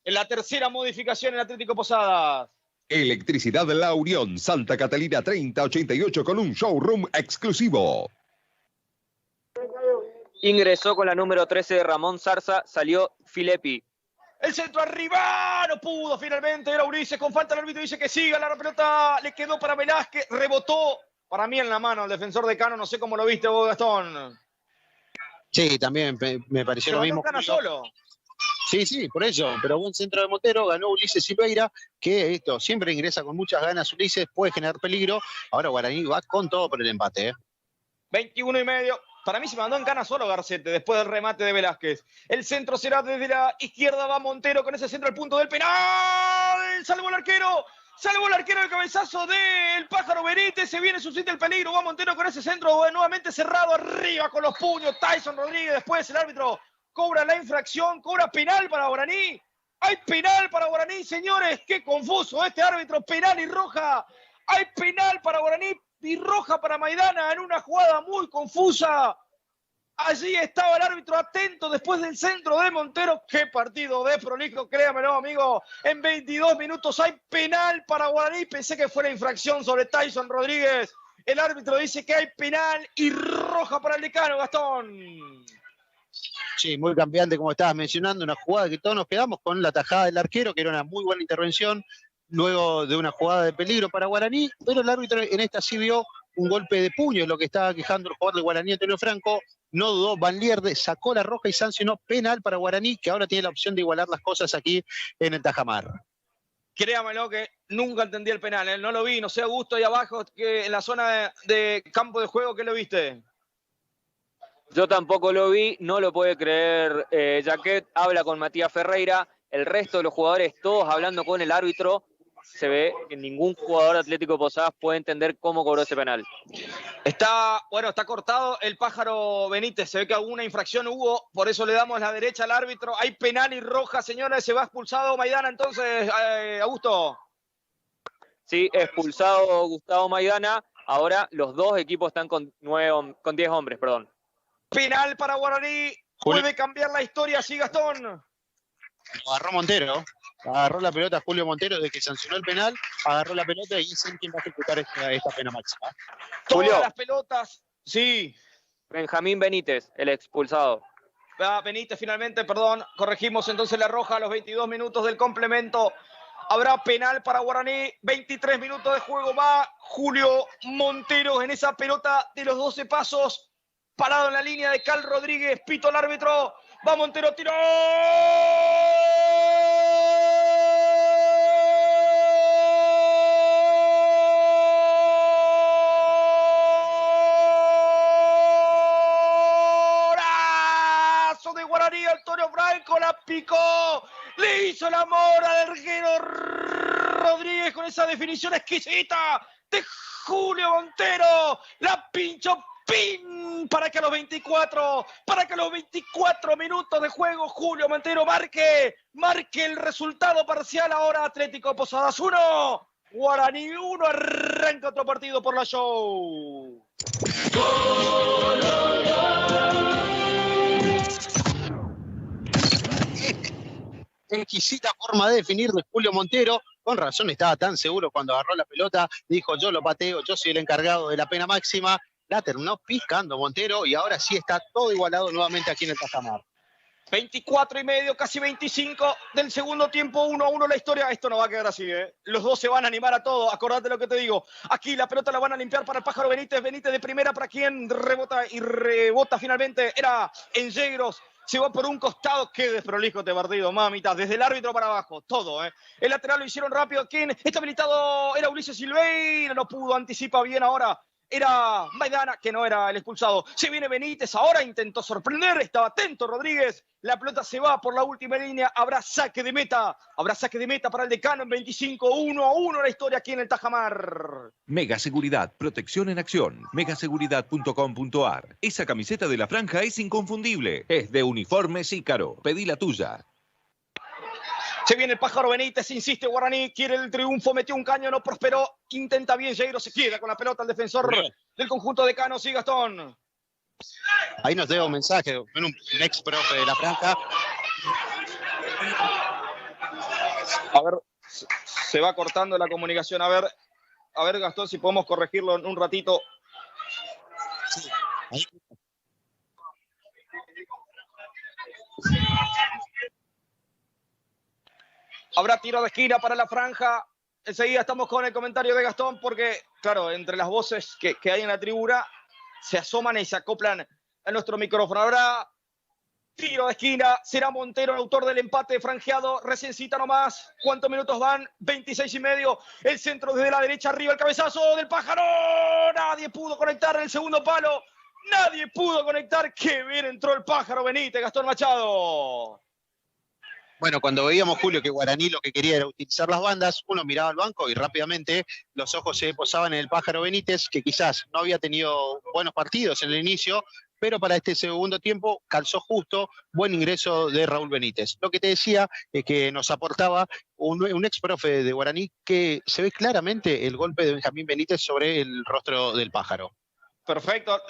en la tercera modificación en Atlético Posadas. Electricidad La Unión, Santa Catalina 3088 con un showroom exclusivo. Ingresó con la número 13 Ramón Zarza, salió Filippi. El centro arriba, no pudo finalmente, era Ulises, con falta el árbitro dice que siga, la pelota le quedó para Velázquez, rebotó, para mí en la mano el defensor de Cano, no sé cómo lo viste vos, Gastón. Sí, también me pareció lo mismo. Cano solo. Sí, por eso, pero buen centro de Montero, ganó Ulises Silveira, que esto siempre ingresa con muchas ganas Ulises, puede generar peligro, ahora Guaraní va con todo por el empate. 21,5. Para mí se mandó en cana solo Garcete después del remate de Velázquez. El centro será desde la izquierda, va Montero con ese centro al punto del penal. Salvó el arquero del cabezazo del Pájaro Benítez. Se viene, suscita el peligro. Va Montero con ese centro nuevamente cerrado arriba con los puños. Tyson Rodríguez. Después el árbitro cobra la infracción, cobra penal para Guaraní. Hay penal para Guaraní, señores. Qué confuso este árbitro. Penal y roja. Hay penal para Guaraní y roja para Maidana en una jugada muy confusa. Allí estaba el árbitro atento después del centro de Montero. Qué partido de prolijo, créamelo, amigo. En 22 minutos hay penal para Guaraní. Pensé que fuera infracción sobre Tyson Rodríguez. El árbitro dice que hay penal y roja para el Decano, Gastón. Sí, muy cambiante, como estabas mencionando, una jugada que todos nos quedamos con la tajada del arquero, que era una muy buena intervención, luego de una jugada de peligro para Guaraní, pero el árbitro en esta sí vio un golpe de puño, es lo que estaba quejando el jugador de Guaraní, Antonio Franco, no dudó, Van Lierde sacó la roja y sancionó penal para Guaraní, que ahora tiene la opción de igualar las cosas aquí en el Tajamar. Créamelo que nunca entendí el penal, ¿eh? No lo vi, no sé, Augusto, ahí abajo, que en la zona de campo de juego, ¿qué lo viste? Yo tampoco lo vi, no lo puede creer Jaquet, habla con Matías Ferreira, el resto de los jugadores todos hablando con el árbitro. Se ve que ningún jugador de Atlético Posadas puede entender cómo cobró ese penal. Está cortado el Pájaro Benítez, se ve que alguna infracción hubo, por eso le damos la derecha al árbitro. Hay penal y roja, señores, se va expulsado Maidana entonces, Augusto. Sí, expulsado Gustavo Maidana, ahora los dos equipos están con 10 hombres, perdón. Penal para Guaraní, puede cambiar la historia, sí, Gastón. Agarró Montero, agarró la pelota Julio Montero desde que sancionó el penal, agarró la pelota y es él quien va a ejecutar esta pena máxima. Todas las pelotas, sí. Benjamín Benítez, el expulsado. Benítez finalmente, perdón, corregimos entonces la roja a los 22 minutos del complemento. Habrá penal para Guaraní, 23 minutos de juego, va Julio Montero en esa pelota de los 12 pasos, parado en la línea de Cal Rodríguez, pito el árbitro. Va Montero, tiró. ¡Golazo de Guaraní! Antonio Franco la picó. Le hizo el amor al arquero Rodríguez con esa definición exquisita de Julio Montero. La pinchó. ¡Pin! Para que a los 24 minutos de juego Julio Montero marque el resultado parcial. Ahora Atlético Posadas 1, Guaraní 1, arranca otro partido por la Show. exquisita forma de definir de Julio Montero. Con razón estaba tan seguro cuando agarró la pelota. Dijo, yo lo pateo, yo soy el encargado de la pena máxima. La terminó piscando Montero y ahora sí está todo igualado nuevamente aquí en el Tajamar. 24 y medio, casi 25 del segundo tiempo, 1-1 la historia. Esto no va a quedar así, ¿eh? Los dos se van a animar a todo. Acordate lo que te digo. Aquí la pelota la van a limpiar para el Pájaro Benítez. Benítez de primera para quien rebota finalmente. Era Enllegros. Se va por un costado. Qué desprolijo este partido, mamita. Desde el árbitro para abajo. Todo, ¿eh? El lateral lo hicieron rápido. ¿Quién está habilitado? Era Ulises Silveira. No pudo. Anticipa bien ahora. Era Maidana, que no era el expulsado. Se viene Benítez, ahora intentó sorprender, estaba atento Rodríguez. La pelota se va por la última línea, habrá saque de meta. Habrá saque de meta para el Decano en 25, 1-1 la historia aquí en el Tajamar. Mega Seguridad, protección en acción. Megaseguridad.com.ar. Esa camiseta de la franja es inconfundible. Es de Uniformes Ícaro. Pedí la tuya. Se viene el Pájaro Benítez, insiste Guaraní, quiere el triunfo, metió un caño, no prosperó, intenta bien, Jairo se queda con la pelota, el defensor del conjunto de Cano, sí, Gastón. Ahí nos debe un mensaje, un ex profe de la franja. A ver, se va cortando la comunicación, a ver Gastón, si podemos corregirlo en un ratito. Sí, ahí. Habrá tiro de esquina para la franja. Enseguida estamos con el comentario de Gastón porque, claro, entre las voces que hay en la tribuna se asoman y se acoplan a nuestro micrófono. Habrá tiro de esquina. Será Montero el autor del empate franjeado. Reciéncita nomás. ¿Cuántos minutos van? 26 y medio. El centro desde la derecha arriba. El cabezazo del Pájaro. Nadie pudo conectar en el segundo palo. Nadie pudo conectar. Qué bien entró el Pájaro Benítez, Gastón Machado. Bueno, cuando veíamos, Julio, que Guaraní lo que quería era utilizar las bandas, uno miraba al banco y rápidamente los ojos se posaban en el Pájaro Benítez, que quizás no había tenido buenos partidos en el inicio, pero para este segundo tiempo calzó justo, buen ingreso de Raúl Benítez. Lo que te decía es que nos aportaba un ex profe de Guaraní que se ve claramente el golpe de Benjamín Benítez sobre el rostro del Pájaro. Perfecto,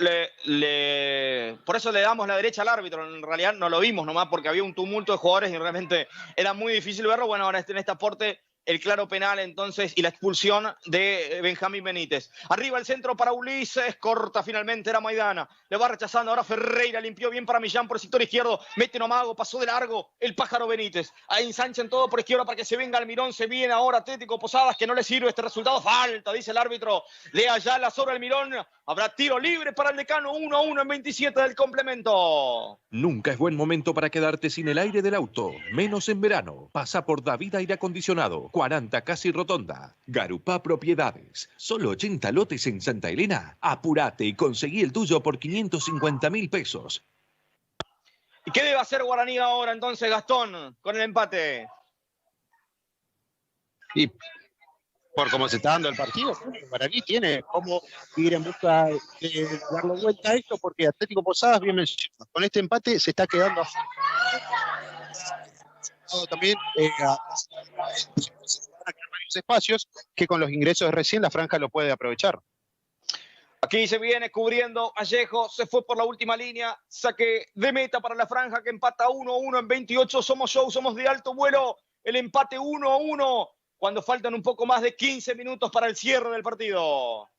por eso le damos la derecha al árbitro, en realidad no lo vimos nomás porque había un tumulto de jugadores y realmente era muy difícil verlo. Bueno, ahora en este aporte el claro penal entonces y la expulsión de Benjamín Benítez. Arriba el centro para Ulises, corta finalmente, era Maidana, le va rechazando, ahora Ferreira limpió bien para Millán por el sector izquierdo, mete Nomago, pasó de largo el Pájaro Benítez, ahí ensanchan todo por izquierda para que se venga Almirón, se viene ahora Atlético Posadas, que no le sirve este resultado, falta, dice el árbitro de Ayala sobre Almirón, habrá tiro libre para el Decano, 1-1 en 27 del complemento. Nunca es buen momento para quedarte sin el aire del auto, menos en verano. Pasa por David Aire Acondicionado, 40 Casi Rotonda. Garupá Propiedades, solo 80 lotes en Santa Elena. Apurate y conseguí el tuyo por 550.000 pesos. ¿Y qué debe hacer Guaraní ahora entonces, Gastón, con el empate? Y por cómo se está dando el partido, Guaraní tiene cómo ir en busca de darle vuelta a esto, porque Atlético Posadas, bien mencionado, con este empate se está quedando también varios espacios que con los ingresos de recién la franja lo puede aprovechar. Aquí se viene cubriendo Vallejo, se fue por la última línea, saque de meta para la franja que empata 1-1 en 28, somos show, somos de alto vuelo, el empate 1-1 cuando faltan un poco más de 15 minutos para el cierre del partido.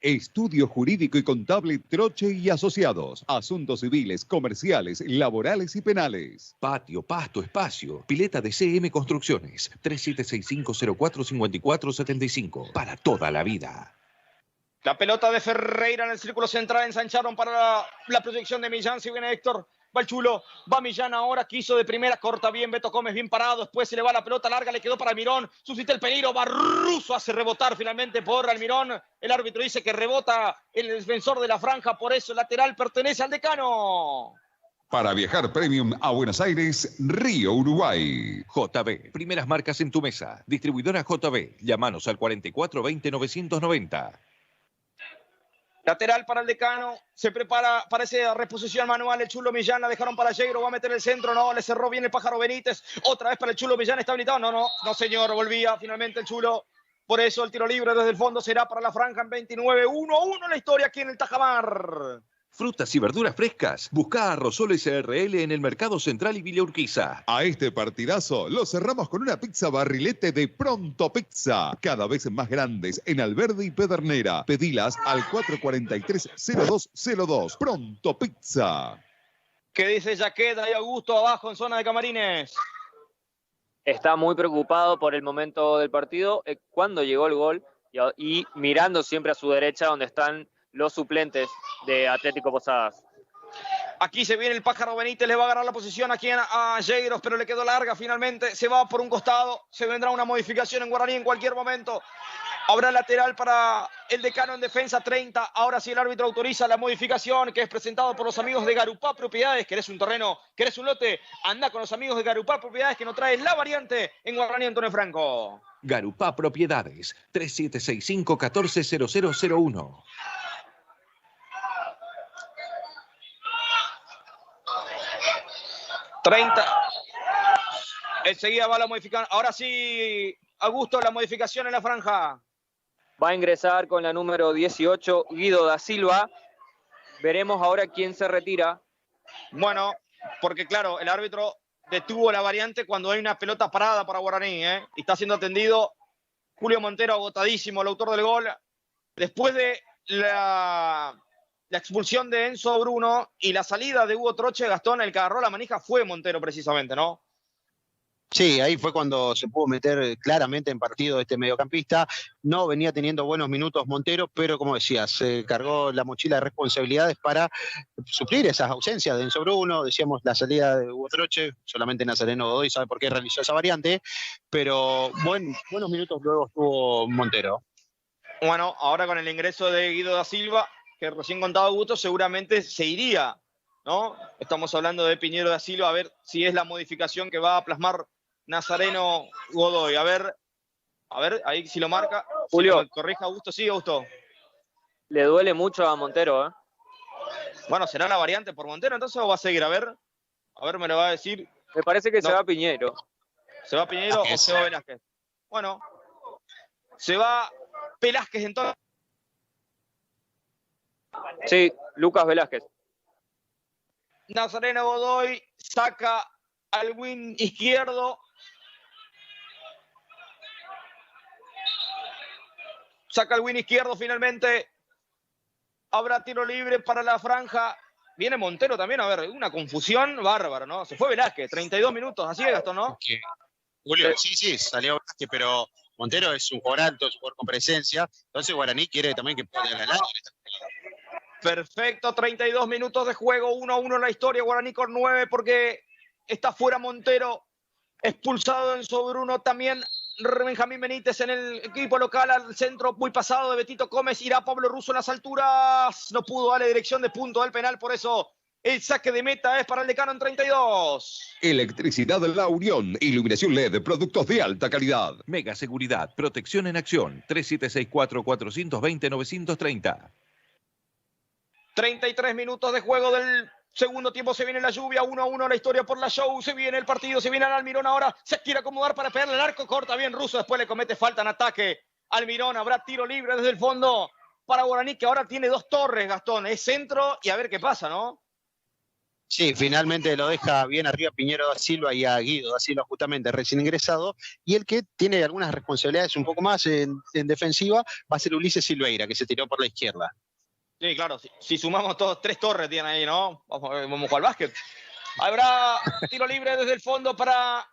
Estudio Jurídico y Contable Troche y Asociados. Asuntos civiles, comerciales, laborales y penales. Patio, pasto, espacio. Pileta de CM Construcciones. 3765045475. Para toda la vida. La pelota de Ferreira en el círculo central. Ensancharon para la proyección de Millán. Si viene Héctor. Va el Chulo, va Millán ahora, quiso de primera, corta bien, Beto Gómez bien parado, después se le va la pelota larga, le quedó para Almirón, suscita el peligro, Barruso hace rebotar finalmente por Almirón, el árbitro dice que rebota el defensor de la franja, por eso el lateral pertenece al Decano. Para viajar premium a Buenos Aires, Río Uruguay. JB, primeras marcas en tu mesa, distribuidora JB, llámanos al 4420-990. Lateral para el Decano, se prepara para esa reposición manual, el Chulo Millán, la dejaron para Jairo, va a meter el centro, no, le cerró bien el Pájaro Benítez, otra vez para el Chulo Millán, está habilitado, no señor, volvía finalmente el Chulo, por eso el tiro libre desde el fondo será para la franja en 29, 1-1 la historia aquí en el Tajamar. Frutas y verduras frescas. Busca a Rosolo SRL en el Mercado Central y Villa Urquiza. A este partidazo lo cerramos con una pizza barrilete de Pronto Pizza. Cada vez más grandes en Alberdi y Pedernera. Pedilas al 443-0202. Pronto Pizza. ¿Qué dice Jaqueta y Augusto abajo en zona de camarines? Está muy preocupado por el momento del partido, cuando llegó el gol y mirando siempre a su derecha donde están los suplentes de Atlético Posadas. Aquí se viene el Pájaro Benítez, le va a ganar la posición aquí a Yegros, pero le quedó larga finalmente. Se va por un costado, se vendrá una modificación en Guaraní en cualquier momento. Habrá lateral para el Decano en defensa, 30. Ahora sí el árbitro autoriza la modificación que es presentado por los amigos de Garupá Propiedades. ¿Querés un terreno? ¿Querés un lote? Anda con los amigos de Garupá Propiedades que nos trae la variante en Guaraní, Antonio Franco. Garupá Propiedades, 3765-140001. Enseguida va la modificación. Ahora sí, Augusto, la modificación en la franja. Va a ingresar con la número 18, Guido da Silva. Veremos ahora quién se retira. Bueno, porque claro, el árbitro detuvo la variante cuando hay una pelota parada para Guaraní, y está siendo atendido Julio Montero, agotadísimo, el autor del gol. Después de la expulsión de Enzo Bruno y la salida de Hugo Troche, Gastón, el que agarró la manija fue Montero precisamente, ¿no? Sí, ahí fue cuando se pudo meter claramente en partido este mediocampista. No venía teniendo buenos minutos Montero, pero como decías, se cargó la mochila de responsabilidades para suplir esas ausencias de Enzo Bruno. Decíamos la salida de Hugo Troche, solamente Nazareno Godoy sabe por qué realizó esa variante, pero buenos minutos luego estuvo Montero. Bueno, ahora con el ingreso de Guido da Silva, que recién contaba Augusto, seguramente se iría, ¿no? Estamos hablando de Piñero da Silva, a ver si es la modificación que va a plasmar Nazareno Godoy. A ver, ahí si lo marca. Julio. Si corrija Augusto, sí, Augusto. Le duele mucho a Montero, ¿eh? Bueno, ¿será la variante por Montero entonces o va a seguir? A ver, me lo va a decir. Me parece que no. Se va Piñero. ¿Se va Piñero o se va Velázquez? Bueno, se va Velázquez entonces. Sí, Lucas Velázquez. Nazareno Godoy saca al wing izquierdo. Saca el win izquierdo finalmente. Habrá tiro libre para la franja. Viene Montero también, a ver, una confusión bárbara, ¿no? Se fue Velázquez, 32 minutos, así es, Gastón, ¿no? Julio, sí, salió Velázquez, pero Montero es un jugador alto, es un jugador con presencia. Entonces Guaraní quiere también que pueda ganar. Perfecto, 32 minutos de juego, 1-1 la historia. Guaraní con 9 porque está fuera Montero. Expulsado Enzo Bruno también. Benjamín Benítez en el equipo local, al centro muy pasado de Betito Gómez, irá Pablo Russo en las alturas, no pudo darle dirección de punto al penal, por eso el saque de meta es para el Decano en 32. Electricidad La Unión, iluminación LED, productos de alta calidad. Mega Seguridad, protección en acción, 3764-420-930. 33 minutos de juego del segundo tiempo, se viene la lluvia, 1-1 la historia por la show, se viene el partido, se viene al Almirón ahora, se quiere acomodar para pegarle al arco, corta bien Russo, después le comete falta en ataque. Almirón, habrá tiro libre desde el fondo para Guaraní, que ahora tiene dos torres, Gastón, es centro y a ver qué pasa, ¿no? Sí, finalmente lo deja bien arriba Piñero da Silva y a Guido da Silva justamente recién ingresado, y el que tiene algunas responsabilidades un poco más en defensiva va a ser Ulises Silveira, que se tiró por la izquierda. Sí, claro, si sumamos todos, 3 torres tienen ahí, ¿no? Vamos a jugar al básquet. Habrá tiro libre desde el fondo para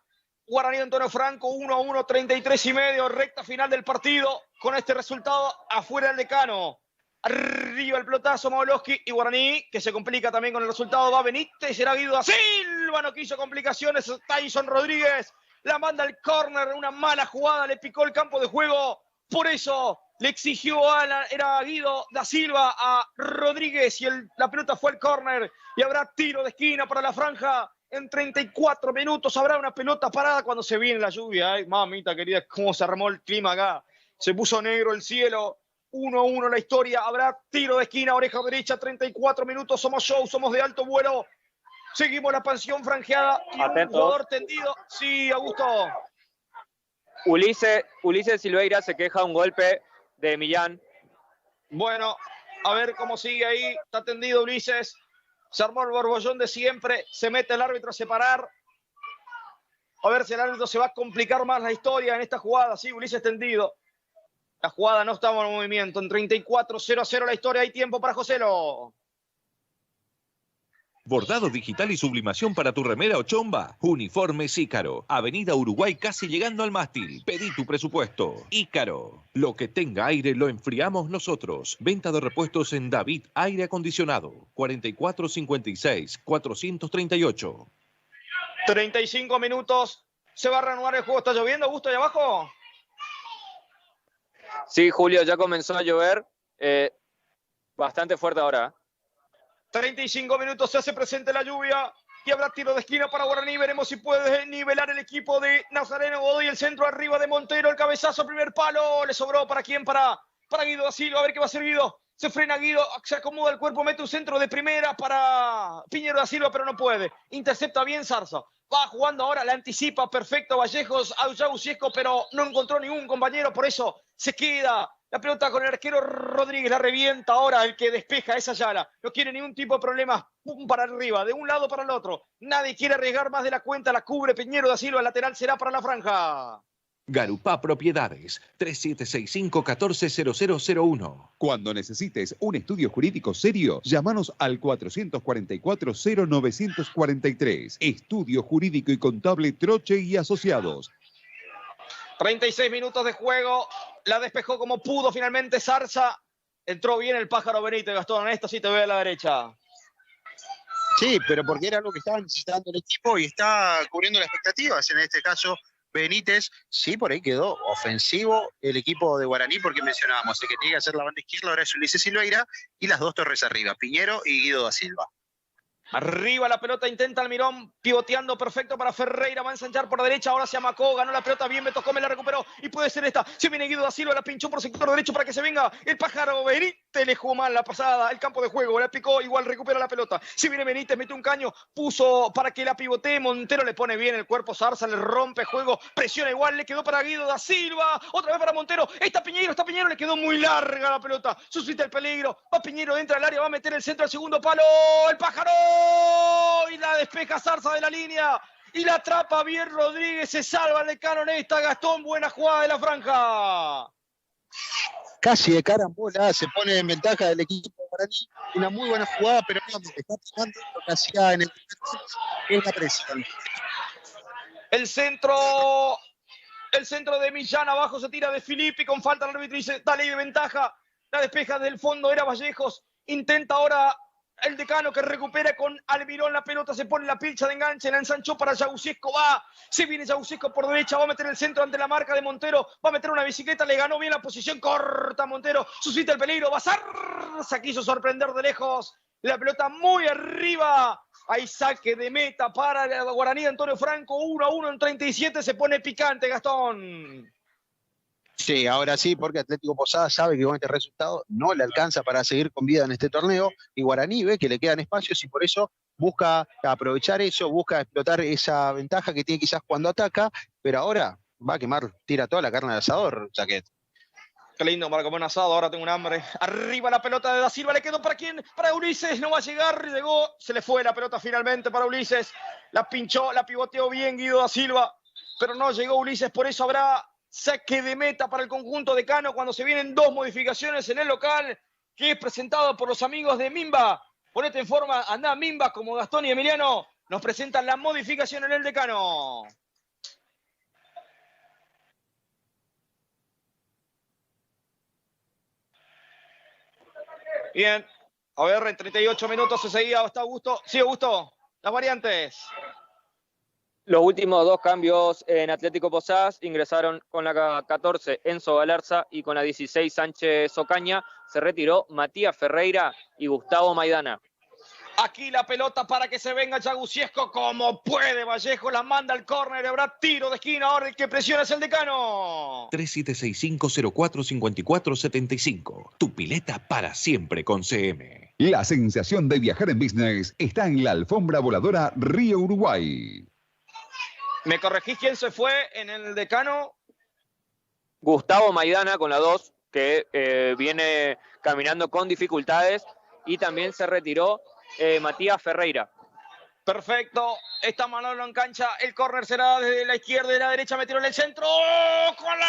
Guaraní Antonio Franco, 1-1, 33 y medio, recta final del partido. Con este resultado, afuera el Decano. Arriba el pelotazo, Maulovsky y Guaraní, que se complica también con el resultado. Va Benítez, será Guido da Silva, no quiso complicaciones. Tyson Rodríguez la manda al córner, una mala jugada, le picó el campo de juego. Por eso le exigió era Guido da Silva a Rodríguez y la pelota fue al córner y habrá tiro de esquina para la franja. En 34 minutos habrá una pelota parada cuando se viene la lluvia. Ay, mamita querida, cómo se armó el clima acá. Se puso negro el cielo. 1-1 la historia. Habrá tiro de esquina, oreja derecha, 34 minutos. Somos show, somos de alto vuelo. Seguimos la pansión franjeada y un jugador tendido. Sí, Augusto. Ulises Silveira se queja un golpe de Millán. Bueno, A ver cómo sigue ahí. Está tendido Ulises. Se armó el borbollón de siempre. Se mete el árbitro a separar. A ver si el árbitro se va a complicar más la historia en esta jugada. Sí, Ulises tendido. La jugada no estaba en movimiento. En 34-0-0 la historia. Hay tiempo para Joselo. Bordado digital y sublimación para tu remera o chomba. Uniformes Ícaro. Avenida Uruguay casi llegando al mástil. Pedí tu presupuesto. Ícaro. Lo que tenga aire lo enfriamos nosotros. Venta de repuestos en David Aire Acondicionado. 4456-438. 35 minutos. Se va a reanudar el juego. ¿Está lloviendo, Augusto, allá abajo? Sí, Julio, ya comenzó a llover. Bastante fuerte ahora. 35 minutos, se hace presente la lluvia y habrá tiro de esquina para Guaraní. Veremos si puede nivelar el equipo de Nazareno Godoy. El centro arriba de Montero, el cabezazo, primer palo. Le sobró para quién, para Guido da Silva. A ver qué va a hacer Guido. Se frena Guido, se acomoda el cuerpo, mete un centro de primera para Piñero da Silva, pero no puede. Intercepta bien Zarza. Va jugando ahora, la anticipa perfecto Vallejos a Yagusiesco, pero no encontró ningún compañero, por eso se queda la pelota con el arquero Rodríguez. La revienta ahora el que despeja esa Ayala. No quiere ningún tipo de problemas. Pum para arriba, de un lado para el otro. Nadie quiere arriesgar más de la cuenta. La cubre Piñero da Silva. El lateral será para la franja. Garupá Propiedades, 3765-140001. Cuando necesites un estudio jurídico serio, llámanos al 444-0943. Estudio Jurídico y Contable Troche y Asociados. 36 minutos de juego. La despejó como pudo finalmente Zarza. Entró bien el pájaro Benítez, Gastón. Esto sí te veo a la derecha. Sí, pero porque era algo que estaba necesitando el equipo y está cubriendo las expectativas. En este caso, Benítez, sí, por ahí quedó ofensivo el equipo de Guaraní, porque mencionábamos, el que tiene que hacer la banda izquierda ahora es Ulises Silveira y las dos torres arriba, Piñero y Guido da Silva. Arriba la pelota, intenta Almirón, pivoteando perfecto para Ferreira, va a ensanchar por derecha, ahora se amacó, ganó la pelota bien, Beto Gómez la recuperó y puede ser esta. Se viene Guido da Silva, la pinchó por sector derecho para que se venga el pájaro Benítez, le jugó mal la pasada, el campo de juego, la picó, igual recupera la pelota. Se viene Benítez, mete un caño, puso para que la pivotee, Montero le pone bien el cuerpo, Zarza le rompe juego, presiona igual, le quedó para Guido da Silva, otra vez para Montero, está Piñero, le quedó muy larga la pelota, suscita el peligro, va Piñero, entra al área, va a meter el centro al segundo palo, el pájaro y la despeja Zarza de la línea y la atrapa bien Rodríguez, se salva el decano en esta. Gastón, buena jugada de la franja. Casi de carambola, se pone en ventaja del equipo de Guaraní, una muy buena jugada, pero no, está pasando lo que hacía en la presión. El centro de Millán, abajo se tira de Filippi, con falta el árbitro dice, dale de ventaja, la despeja del fondo, era Vallejos, intenta ahora el decano que recupera con Almirón la pelota, se pone la pilcha de enganche, la ensanchó para Yagusiesco, se viene Yagusiesco por derecha, va a meter el centro ante la marca de Montero, va a meter una bicicleta, le ganó bien la posición, corta Montero, suscita el peligro, va a Zarza, quiso sorprender de lejos, la pelota muy arriba, hay saque de meta para el Guaraní, Antonio Franco, 1-1 en 37, se pone picante, Gastón. Sí, ahora sí, porque Atlético Posadas sabe que con este resultado no le alcanza para seguir con vida en este torneo y Guaraní ve que le quedan espacios y por eso busca aprovechar eso, busca explotar esa ventaja que tiene quizás cuando ataca, pero ahora va a quemar, tira toda la carne al asador, Chaquet. Qué lindo para comer un asado, ahora tengo un hambre. Arriba la pelota de da Silva, le quedó para quién, para Ulises, no va a llegar, llegó, se le fue la pelota finalmente para Ulises, la pinchó, la pivoteó bien Guido da Silva, pero no llegó Ulises, por eso habrá saque de meta para el conjunto de Cano cuando se vienen dos modificaciones en el local, que es presentado por los amigos de Mimba. Ponete en forma, andá Mimba, como Gastón y Emiliano nos presentan la modificación en el decano. Bien, a ver, en 38 minutos se seguía, ¿está Augusto? Sí, Augusto, las variantes. Los últimos dos cambios en Atlético Posadas ingresaron con la 14 Enzo Galarza y con la 16 Sánchez Ocaña. Se retiró Matías Ferreira y Gustavo Maidana. Aquí la pelota para que se venga Yagusiesco como puede. Vallejo la manda al córner. Habrá tiro de esquina. Ahora el que presiona es el decano. 3765-045475. Tu pileta para siempre con CM. La sensación de viajar en business está en la alfombra voladora Río Uruguay. ¿Me corregís quién se fue en el decano? Gustavo Maidana con la 2. que viene caminando con dificultades, y también se retiró Matías Ferreira. Perfecto, está Manolo en cancha, el córner será desde la izquierda y la derecha, metieron en el centro, ¡oh! con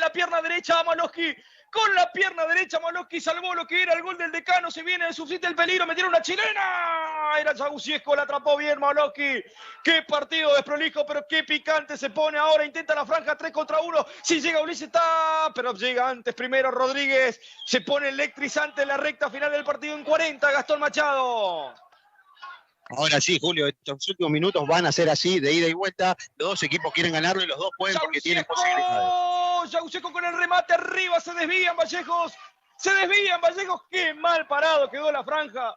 la pierna derecha Malosky, con la pierna derecha Malosky salvó lo que era el gol del Decano, se viene, subsiste el peligro, metieron una chilena, era Yagusiesco, la atrapó bien Malosky, qué partido desprolijo, pero qué picante se pone ahora, intenta la franja 3 contra 1, si llega Ulises está, pero llega antes primero Rodríguez, se pone electrizante en la recta final del partido en 40, Gastón Machado. Ahora sí, Julio, estos últimos minutos van a ser así, de ida y vuelta. Los dos equipos quieren ganarlo y los dos pueden porque tienen posibilidades. Yaguseco con el remate arriba, se desvían Vallejos. Se desvían Vallejos. Qué mal parado quedó la franja.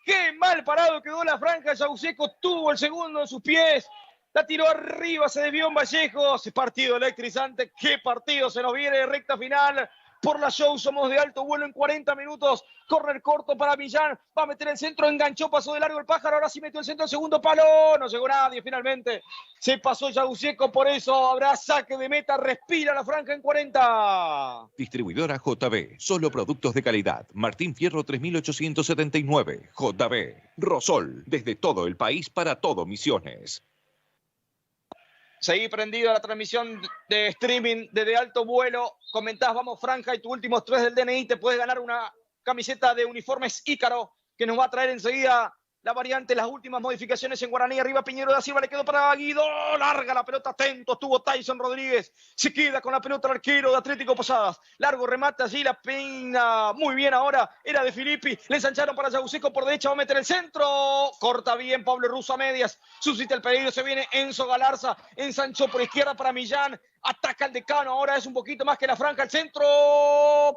Qué mal parado quedó la franja. Yaguseco tuvo el segundo en sus pies. La tiró arriba, se desvió en Vallejos. Partido electrizante. Qué partido se nos viene de recta final. Por la show somos de alto vuelo en 40 minutos. Córner corto para Millán. Va a meter el centro, enganchó, pasó de largo el pájaro. Ahora sí metió el centro, el segundo palo. No llegó nadie finalmente. Se pasó Yaguseco, por eso habrá saque de meta. Respira la franja en 40. Distribuidora JB. Solo productos de calidad. Martín Fierro 3879. JB. Rosol. Desde todo el país para todo Misiones. Seguí prendido a la transmisión de streaming desde alto vuelo. Comentás, vamos franja y tus últimos 3 del DNI. Te puedes ganar una camiseta de uniformes Ícaro que nos va a traer enseguida la variante, las últimas modificaciones en Guaraní. Arriba Piñero da Silva, le quedó para Guido. Larga la pelota, atento estuvo Tyson Rodríguez. Se queda con la pelota el arquero de Atlético Posadas. Largo remate allí, la peina muy bien ahora. Era de Filippi, le ensancharon para Yaguseco por derecha, va a meter el centro. Corta bien Pablo Russo a medias. Suscita el peligro, se viene Enzo Galarza. Ensanchó por izquierda para Millán. Ataca el Decano, ahora es un poquito más que la franja, el centro.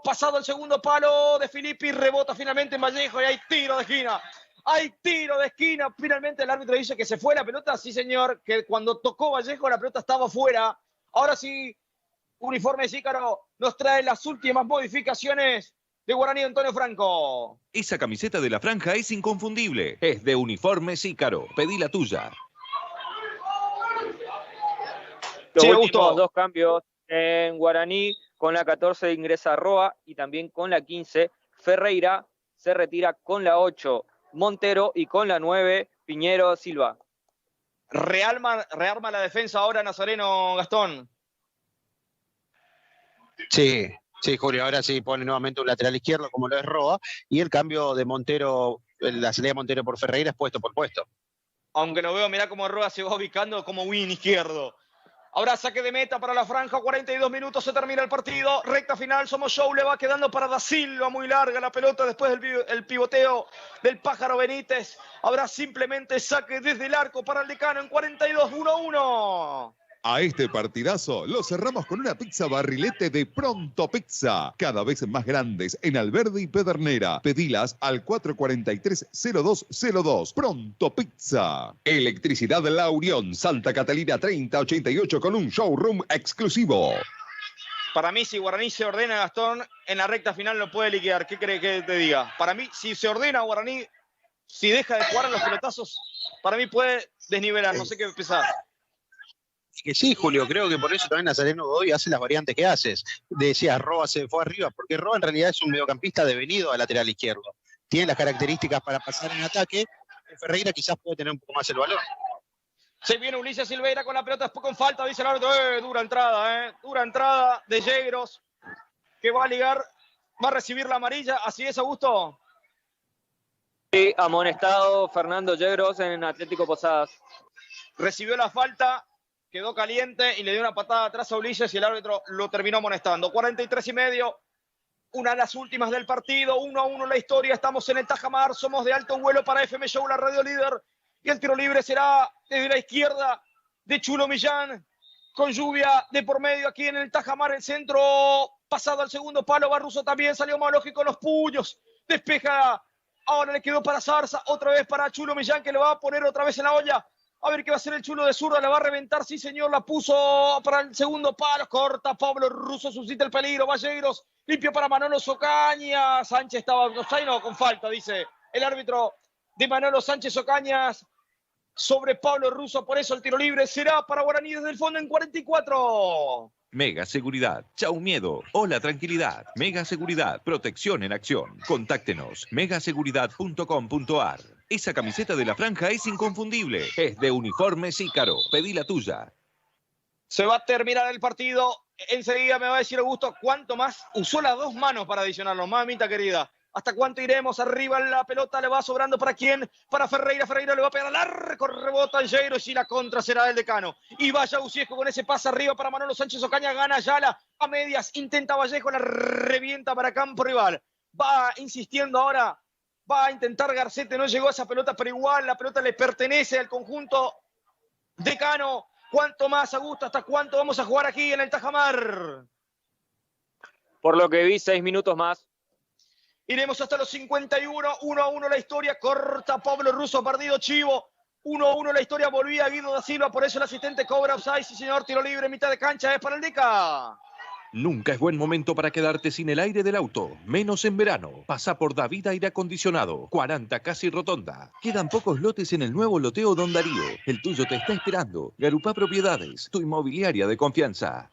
Pasado el segundo palo de Filippi, rebota finalmente en Vallejo y hay tiro de esquina. Hay tiro de esquina, finalmente el árbitro dice que se fue la pelota, sí señor, que cuando tocó Vallejo la pelota estaba fuera. Ahora sí, Uniformes Ícaro nos trae las últimas modificaciones de Guaraní Antonio Franco. Esa camiseta de la franja es inconfundible, es de Uniformes Ícaro, pedí la tuya. Los últimos 2 cambios en Guaraní, con la 14 ingresa Roa y también con la 15 Ferreira, se retira con la 8 Montero y con la 9 Piñero Silva. Rearma la defensa ahora Nazareno, Gastón. Sí, Julio, ahora sí pone nuevamente un lateral izquierdo como lo es Roa y el cambio de Montero, la salida de Montero por Ferreira es puesto por puesto. Aunque no veo, mirá cómo Roa se va ubicando como win izquierdo. Ahora saque de meta para la franja, 42 minutos, se termina el partido. Recta final, Somos Show, le va quedando para Da Silva, muy larga la pelota después del pivoteo del Pájaro Benítez. Habrá simplemente saque desde el arco para el Decano en 42, 1-1. A este partidazo lo cerramos con una pizza barrilete de Pronto Pizza. Cada vez más grandes en Alberdi y Pedernera. Pedilas al 443-0202. Pronto Pizza. Electricidad La Unión, Santa Catalina 3088 con un showroom exclusivo. Para mí, si Guaraní se ordena, Gastón, en la recta final lo puede liquidar. ¿Qué cree que te diga? Para mí, si se ordena Guaraní, si deja de jugar a los pelotazos, para mí puede desnivelar. No sé qué pensar. Que sí, Julio, creo que por eso también Nazareno Godoy hace las variantes que haces. Decías, Roa se fue arriba, porque Roa en realidad es un mediocampista devenido a lateral izquierdo. Tiene las características para pasar en ataque. Ferreira quizás puede tener un poco más el valor. Se viene Ulises Silveira con la pelota, después con falta, dice el árbitro. Dura entrada de Yegros, que va a ligar, va a recibir la amarilla. ¿Así es, Augusto? Sí, amonestado Fernando Yegros en Atlético Posadas. Recibió la falta, quedó caliente y le dio una patada atrás a Ulises y el árbitro lo terminó amonestando. 43 y medio, una de las últimas del partido, 1-1 la historia. Estamos en el Tajamar, somos de alto vuelo para FM Show, la radio líder. Y el tiro libre será desde la izquierda de Chulo Millán, con lluvia de por medio aquí en el Tajamar, el centro pasado al segundo palo. Barruso también salió Malosky con los puños, despeja, ahora le quedó para Zarza, otra vez para Chulo Millán, que lo va a poner otra vez en la olla. A ver qué va a hacer el Chulo de zurda, la va a reventar, sí señor, la puso para el segundo palo, corta Pablo Russo, suscita el peligro, Vallegros, limpio para Manolo Socañas, Sánchez estaba con falta, dice el árbitro de Manolo Sánchez Ocañas. sobre Pablo Russo. Por eso el tiro libre será para Guaraní desde el fondo en 44. Mega Seguridad. Chau miedo. Hola tranquilidad. Mega Seguridad. Protección en acción. Contáctenos. megaseguridad.com.ar. Esa camiseta de la franja es inconfundible. Es de Uniformes Ícaro. Pedí la tuya. Se va a terminar el partido. Enseguida me va a decir Augusto cuánto más. Usó las dos manos para adicionarlo. Mamita querida. ¿Hasta cuánto iremos? Arriba la pelota le va sobrando. ¿Para quién? Para Ferreira. Ferreira le va a pegar al arco. Rebota Algeiro y la contra será del Decano. Y va Yauciesco con ese pase arriba para Manolo Sánchez Ocaña. Gana Ayala a medias. Intenta Vallejo. La revienta para campo rival. Va insistiendo ahora. Va a intentar Garcete. No llegó a esa pelota, pero igual la pelota le pertenece al conjunto Decano. ¿Cuánto más, Augusto? ¿Hasta cuánto vamos a jugar aquí en el Tajamar? Por lo que vi, 6 minutos más. Iremos hasta los 51, 1-1 la historia, corta Pablo Russo, perdido Chivo, 1-1 la historia, volvía Guido da Silva, por eso el asistente cobra offside, sí señor, tiro libre, mitad de cancha, es para el Deca. Nunca es buen momento para quedarte sin el aire del auto, menos en verano. Pasa por David Aire Acondicionado, 40 Casi Rotonda. Quedan pocos lotes en el nuevo loteo Don Darío. El tuyo te está esperando. Garupá Propiedades, tu inmobiliaria de confianza.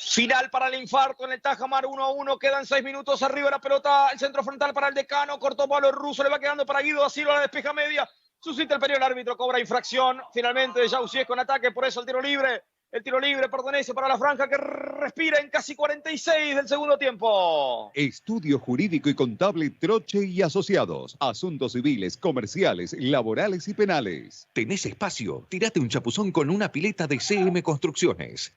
Final para el infarto en el Tajamar, 1-1, quedan 6 minutos, arriba la pelota, el centro frontal para el Decano, cortó Pablo Russo, le va quedando para Guido da Silva, la despeja media, suscita el periodo, el árbitro cobra infracción, finalmente Yauciesco con ataque, por eso el tiro libre pertenece para la franja que respira en casi 46 del segundo tiempo. Estudio Jurídico y Contable Troche y Asociados, asuntos civiles, comerciales, laborales y penales. ¿Tenés espacio? Tirate un chapuzón con una pileta de CM Construcciones.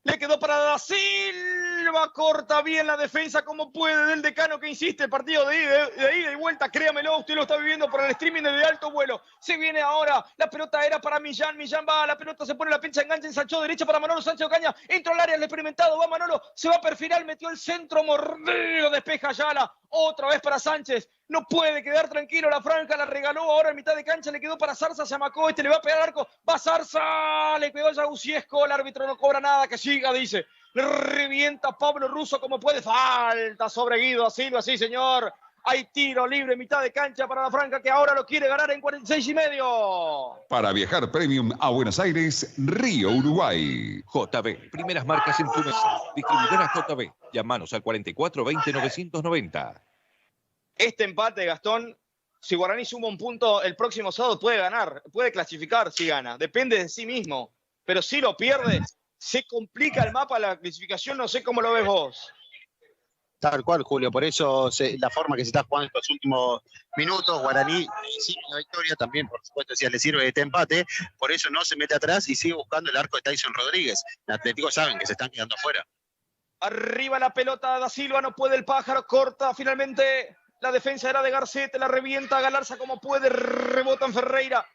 Le quedó para Da Silva, corta bien la defensa como puede del Decano que insiste, el partido de ida y vuelta, créamelo, usted lo está viviendo por el streaming de Alto Vuelo. Se viene ahora, la pelota era para Millán va, la pelota se pone la pincha, engancha, ensanchó derecha para Manolo Sánchez Ocaña, entró al área, el experimentado, va Manolo, se va a perfilar, metió el centro, mordido, despeja Ayala, otra vez para Sánchez. No puede quedar tranquilo, la franja la regaló ahora en mitad de cancha, le quedó para Zarza, se amacó, le va a pegar al arco, va Zarza, le pegó Yauciesco, el árbitro no cobra nada, que siga, dice. Le revienta Pablo Russo como puede, falta sobre Guido da Silva, sí señor. Hay tiro libre en mitad de cancha para la franja que ahora lo quiere ganar en 46,5. Para viajar premium a Buenos Aires, Río, Uruguay. JB, primeras marcas en tu mesa. Distribuidora JB, llámanos al 44 20 990. Este empate, Gastón, si Guaraní suma un punto el próximo sábado puede ganar, puede clasificar si gana, depende de sí mismo. Pero si lo pierde, se complica el mapa, la clasificación, no sé cómo lo ves vos. Tal cual, Julio, por eso la forma que se está jugando estos últimos minutos, Guaraní sigue la victoria, también por supuesto si le sirve este empate, por eso no se mete atrás y sigue buscando el arco de Tyson Rodríguez. El Atlético saben que se están quedando afuera. Arriba la pelota, Da Silva, no puede el pájaro, corta finalmente. La defensa era de Garcete, la revienta Galarza como puede, rebota en Ferreira.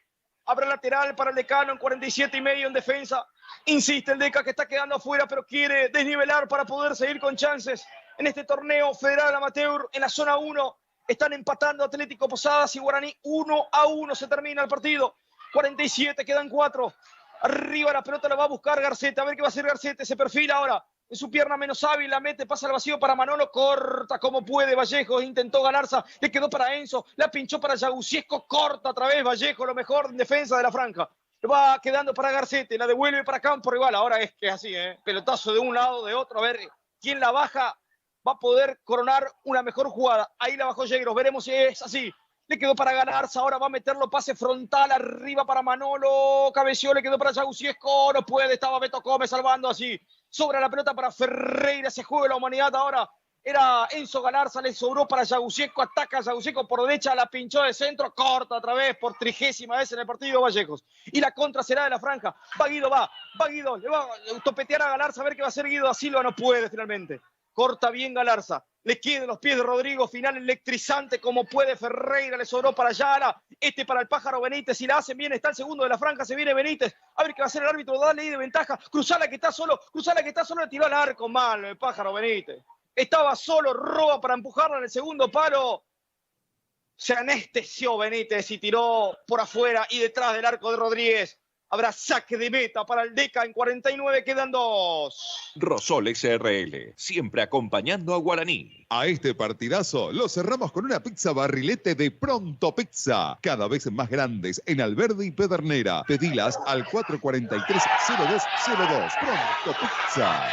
Abre lateral para el Decano en 47,5 en defensa. Insiste el Deca que está quedando afuera, pero quiere desnivelar para poder seguir con chances. En este torneo federal amateur, en la zona 1, están empatando Atlético Posadas y Guaraní 1-1. Se termina el partido. 47, quedan 4. Arriba la pelota la va a buscar Garcete. A ver qué va a hacer Garcete. Se perfila ahora. En su pierna menos hábil, la mete, pasa al vacío para Manolo, corta como puede Vallejo, intentó Galarza, le quedó para Enzo, la pinchó para Yauciesco, corta otra vez Vallejo, lo mejor en defensa de la franja. Va quedando para Garcete, la devuelve para campo rival, ahora es que es así, pelotazo de un lado, de otro, a ver quién la baja, va a poder coronar una mejor jugada. Ahí la bajó Yegros, veremos si es así. Le quedó para Galarza, ahora va a meterlo, pase frontal, arriba para Manolo, cabeció, le quedó para Yauciesco, no puede, estaba Beto Gómez salvando así. Sobra la pelota para Ferreira, se juega la humanidad ahora. Era Enzo Galarza, le sobró para Yauciesco, ataca a Yauciesco por derecha, la pinchó de centro, corta otra vez por 30ª vez en el partido Vallejos. Y la contra será de la franja. Va Guido, le va a topetear a Galarza, a ver qué va a hacer Guido da Silva, no puede finalmente. Corta bien Galarza, le quedan los pies de Rodrigo, final electrizante como puede Ferreira, le sobró para Ayala, para el pájaro Benítez, si la hacen bien está el segundo de la franja, se viene Benítez, a ver qué va a hacer el árbitro, dale ahí de ventaja, cruzala que está solo, le tiró al arco, mal el pájaro Benítez, estaba solo, roba para empujarla en el segundo palo, se anestesió Benítez y tiró por afuera y detrás del arco de Rodríguez. Habrá saque de meta para el Deca en 49, quedan 2. Rosol SRL, siempre acompañando a Guaraní. A este partidazo lo cerramos con una pizza barrilete de Pronto Pizza, cada vez más grandes en Alberdi y Pedernera. Pedilas al 443-0202. Pronto Pizza.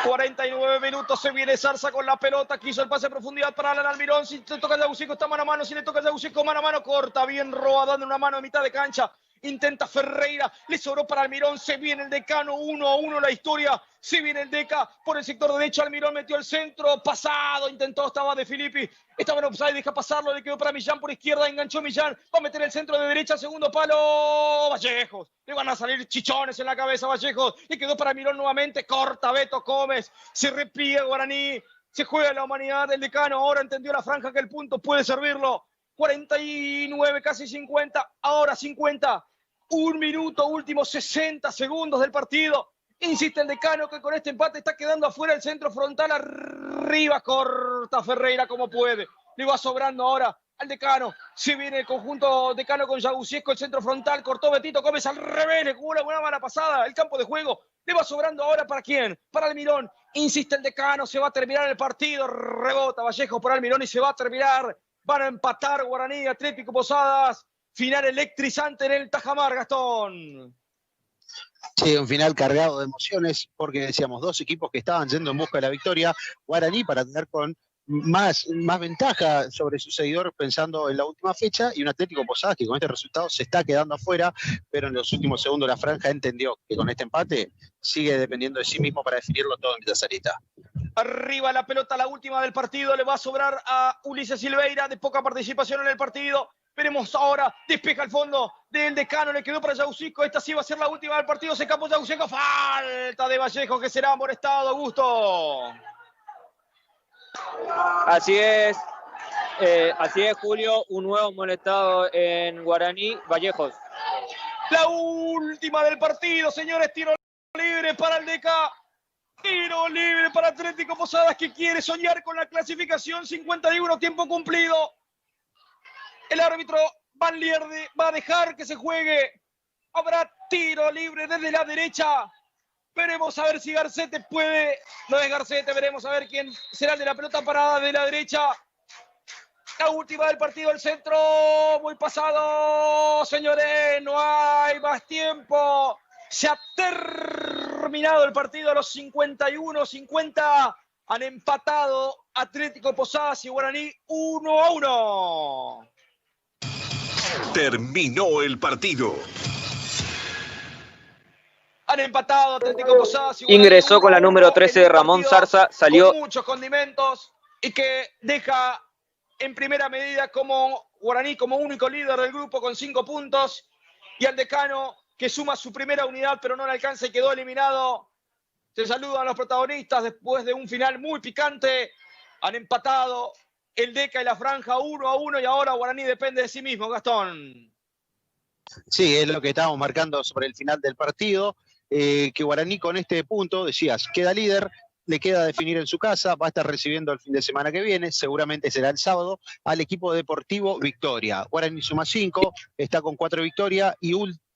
49 minutos, se viene Zarza con la pelota, quiso el pase a profundidad para Alan Almirón, si le toca a Yausico está mano a mano, si le toca a Yausico mano a mano, corta bien Roa, dando una mano a mitad de cancha, intenta Ferreira, le sobró para Almirón, se viene el Decano, 1-1 la historia, se viene el Deca, por el sector derecho Almirón metió el centro, pasado, intentó, estaba de Filippi, estaba en offside, deja pasarlo, le quedó para Millán por izquierda, enganchó Millán, va a meter el centro de derecha, segundo palo, Vallejos, le van a salir chichones en la cabeza Vallejos, le quedó para Almirón nuevamente, corta Beto Gómez, se repliega Guaraní, se juega la humanidad del Decano, ahora entendió la franja que el punto puede servirlo, 49, casi 50, ahora 50, 1 minuto, últimos 60 segundos del partido. Insiste el Decano que con este empate está quedando afuera el centro frontal, arriba corta Ferreira como puede. Le va sobrando ahora al Decano. Se viene el conjunto Decano con Yagusiesco, el centro frontal, cortó Betito Gómez al revés, le jugó una buena mala pasada, el campo de juego. Le va sobrando ahora ¿para quién? Para Almirón. Insiste el Decano, se va a terminar el partido, rebota Vallejo por Almirón y se va a terminar. Van a empatar Guaraní y Atlético Posadas. Final electrizante en el Tajamar, Gastón. Sí, un final cargado de emociones, porque decíamos, dos equipos que estaban yendo en busca de la victoria. Guaraní para tener con más ventaja sobre su seguidor pensando en la última fecha, y un Atlético Posadas que con este resultado se está quedando afuera, pero en los últimos segundos la franja entendió que con este empate sigue dependiendo de sí mismo para definirlo todo en Villa Sarita. Arriba la pelota, la última del partido, le va a sobrar a Ulises Silveira, de poca participación en el partido. Veremos ahora, despeja el fondo del Decano, le quedó para Yausico, esta sí va a ser la última del partido, se escapó Yausico, falta de Vallejo que será amonestado, Augusto. Así es, Julio, un nuevo amonestado en Guaraní, Vallejos. La última del partido, señores, tiro libre para el Deca. Tiro libre para Atlético Posadas que quiere soñar con la clasificación, 51 tiempo cumplido. El árbitro Van Lierde va a dejar que se juegue. Habrá tiro libre desde la derecha. Veremos a ver si Garcete puede. No es Garcete, veremos a ver quién será el de la pelota parada de la derecha. La última del partido, el centro. Muy pasado, señores. No hay más tiempo. Se ha terminado el partido a los 51-50. Han empatado Atlético Posadas y Guaraní 1-1. Terminó el partido. Han empatado Atlético Posadas y Guaraní. Ingresó con la número 13 Ramón Zarza, salió con muchos condimentos y que deja en primera medida como Guaraní como único líder del grupo con 5 puntos, y al Decano que suma su primera unidad pero no le alcanza y quedó eliminado. Se saludan los protagonistas después de un final muy picante. Han empatado el Deca y la franja 1-1 y ahora Guaraní depende de sí mismo, Gastón. Sí, es lo que estábamos marcando sobre el final del partido, que Guaraní con este punto, decías, queda líder, le queda definir en su casa, va a estar recibiendo el fin de semana que viene, seguramente será el sábado, al equipo deportivo Victoria. Guaraní suma 5, está con 4 victorias y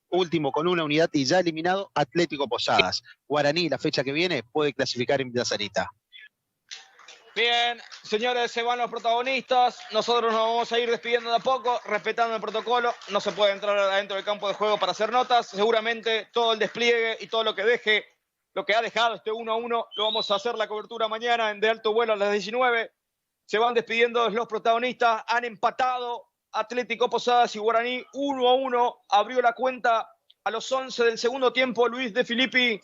último con 1 unidad y ya eliminado Atlético Posadas. Guaraní la fecha que viene puede clasificar en Villa Sarita. Bien, señores, se van los protagonistas. Nosotros nos vamos a ir despidiendo de a poco, respetando el protocolo. No se puede entrar adentro del campo de juego para hacer notas. Seguramente todo el despliegue y todo lo que ha dejado este 1-1, lo vamos a hacer la cobertura mañana en De Alto Vuelo a las 19. Se van despidiendo los protagonistas. Han empatado Atlético Posadas y Guaraní 1-1. Abrió la cuenta a los 11 del segundo tiempo. Luis de Filippi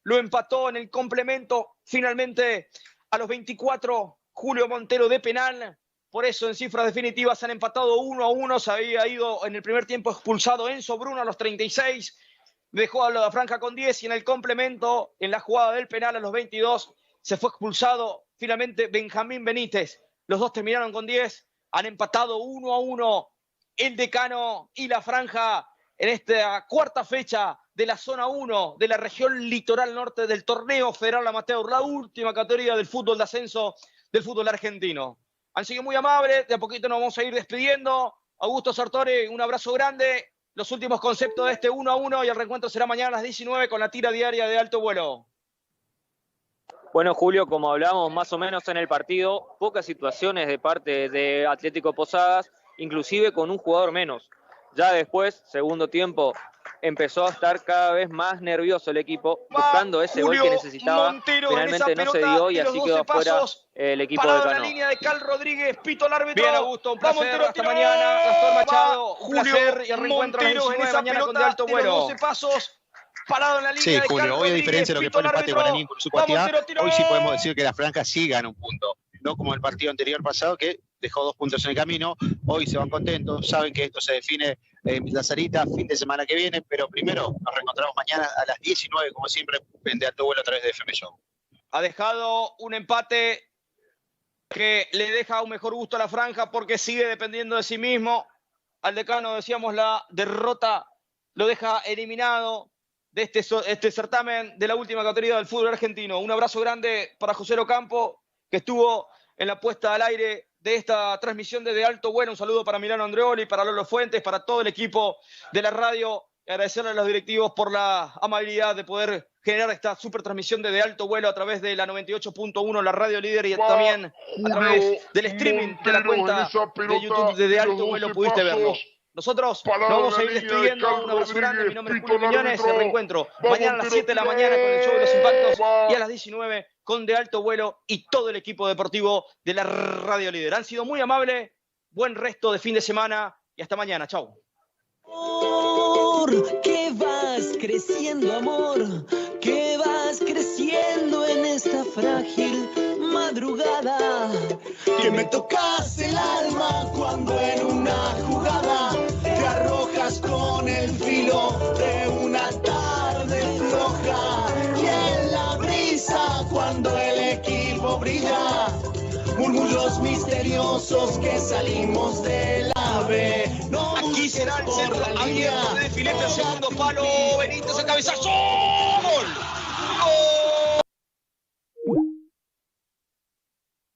lo empató en el complemento. Finalmente, a los 24, Julio Montero de penal. Por eso, en cifras definitivas, han empatado 1-1. Se había ido en el primer tiempo expulsado Enzo Bruno a los 36. Dejó a la franja con 10 y en el complemento, en la jugada del penal a los 22, se fue expulsado finalmente Benjamín Benítez. Los dos terminaron con 10. Han empatado 1-1 el Decano y la franja en esta cuarta fecha de la zona 1 de la región litoral norte del torneo federal amateur, la última categoría del fútbol de ascenso del fútbol argentino. Han sido muy amables, de a poquito nos vamos a ir despidiendo. Augusto Sartori, un abrazo grande. los últimos conceptos de este 1-1 y el reencuentro será mañana a las 19 con la tira diaria de Alto Vuelo. Bueno, Julio, como hablamos más o menos en el partido, pocas situaciones de parte de Atlético Posadas, inclusive con un jugador menos. Ya después, segundo tiempo, empezó a estar cada vez más nervioso el equipo, buscando ese gol que necesitaba. Montero, finalmente no se dio y así quedó afuera el equipo de Cano. La línea de Cal Rodríguez, pito el árbitro. Bien, Augusto, un placer. Montero, hasta mañana. Gastón Machado, un Julio placer. Y el reencuentro a las 19 mañana con De Alto Vuelo. 12 pasos. Parado en la línea sí, de Julio, hoy a diferencia de lo que fue el empate de Guaraní con su cuatía, hoy sí podemos decir que la Franja sí gana un punto, no como el partido anterior pasado que dejó 2 puntos en el camino. Hoy se van contentos, saben que esto se define en la Sarita fin de semana que viene, pero primero nos reencontramos mañana a las 19, como siempre, en De Alto Vuelo a través de FM Show. Ha dejado un empate que le deja un mejor gusto a la Franja porque sigue dependiendo de sí mismo. Al decano, decíamos, la derrota lo deja eliminado de este certamen de la última categoría del fútbol argentino. Un abrazo grande para José Ocampo, que estuvo en la puesta al aire de esta transmisión desde Alto Vuelo. Un saludo para Milano Andreoli, para Lolo Fuentes, para todo el equipo de la radio. Y agradecerle a los directivos por la amabilidad de poder generar esta super transmisión desde Alto Vuelo a través de la 98.1, la radio líder, y también a través del streaming de la cuenta de YouTube desde Alto Vuelo pudiste verlo. Nosotros nos vamos a ir despidiendo. Un abrazo grande. Mi nombre es Julio Quiñones. El reencuentro mañana a las 7 de la mañana con el show de los impactos y a las 19 con De Alto Vuelo y todo el equipo deportivo de la radio líder. Han sido muy amables. Buen resto de fin de semana y hasta mañana. Chau. Que vas creciendo, amor, que vas creciendo en esta frágil madrugada, que me tocas el alma cuando en una jugada te arrojas con el filo de una tarde floja, y en la brisa cuando el equipo brilla, murmullos misteriosos que salimos de la B. No aquí será el centro abierto de Filete, el segundo palo. Benítez, el cabezazo. ¡Gol! ¡Gol!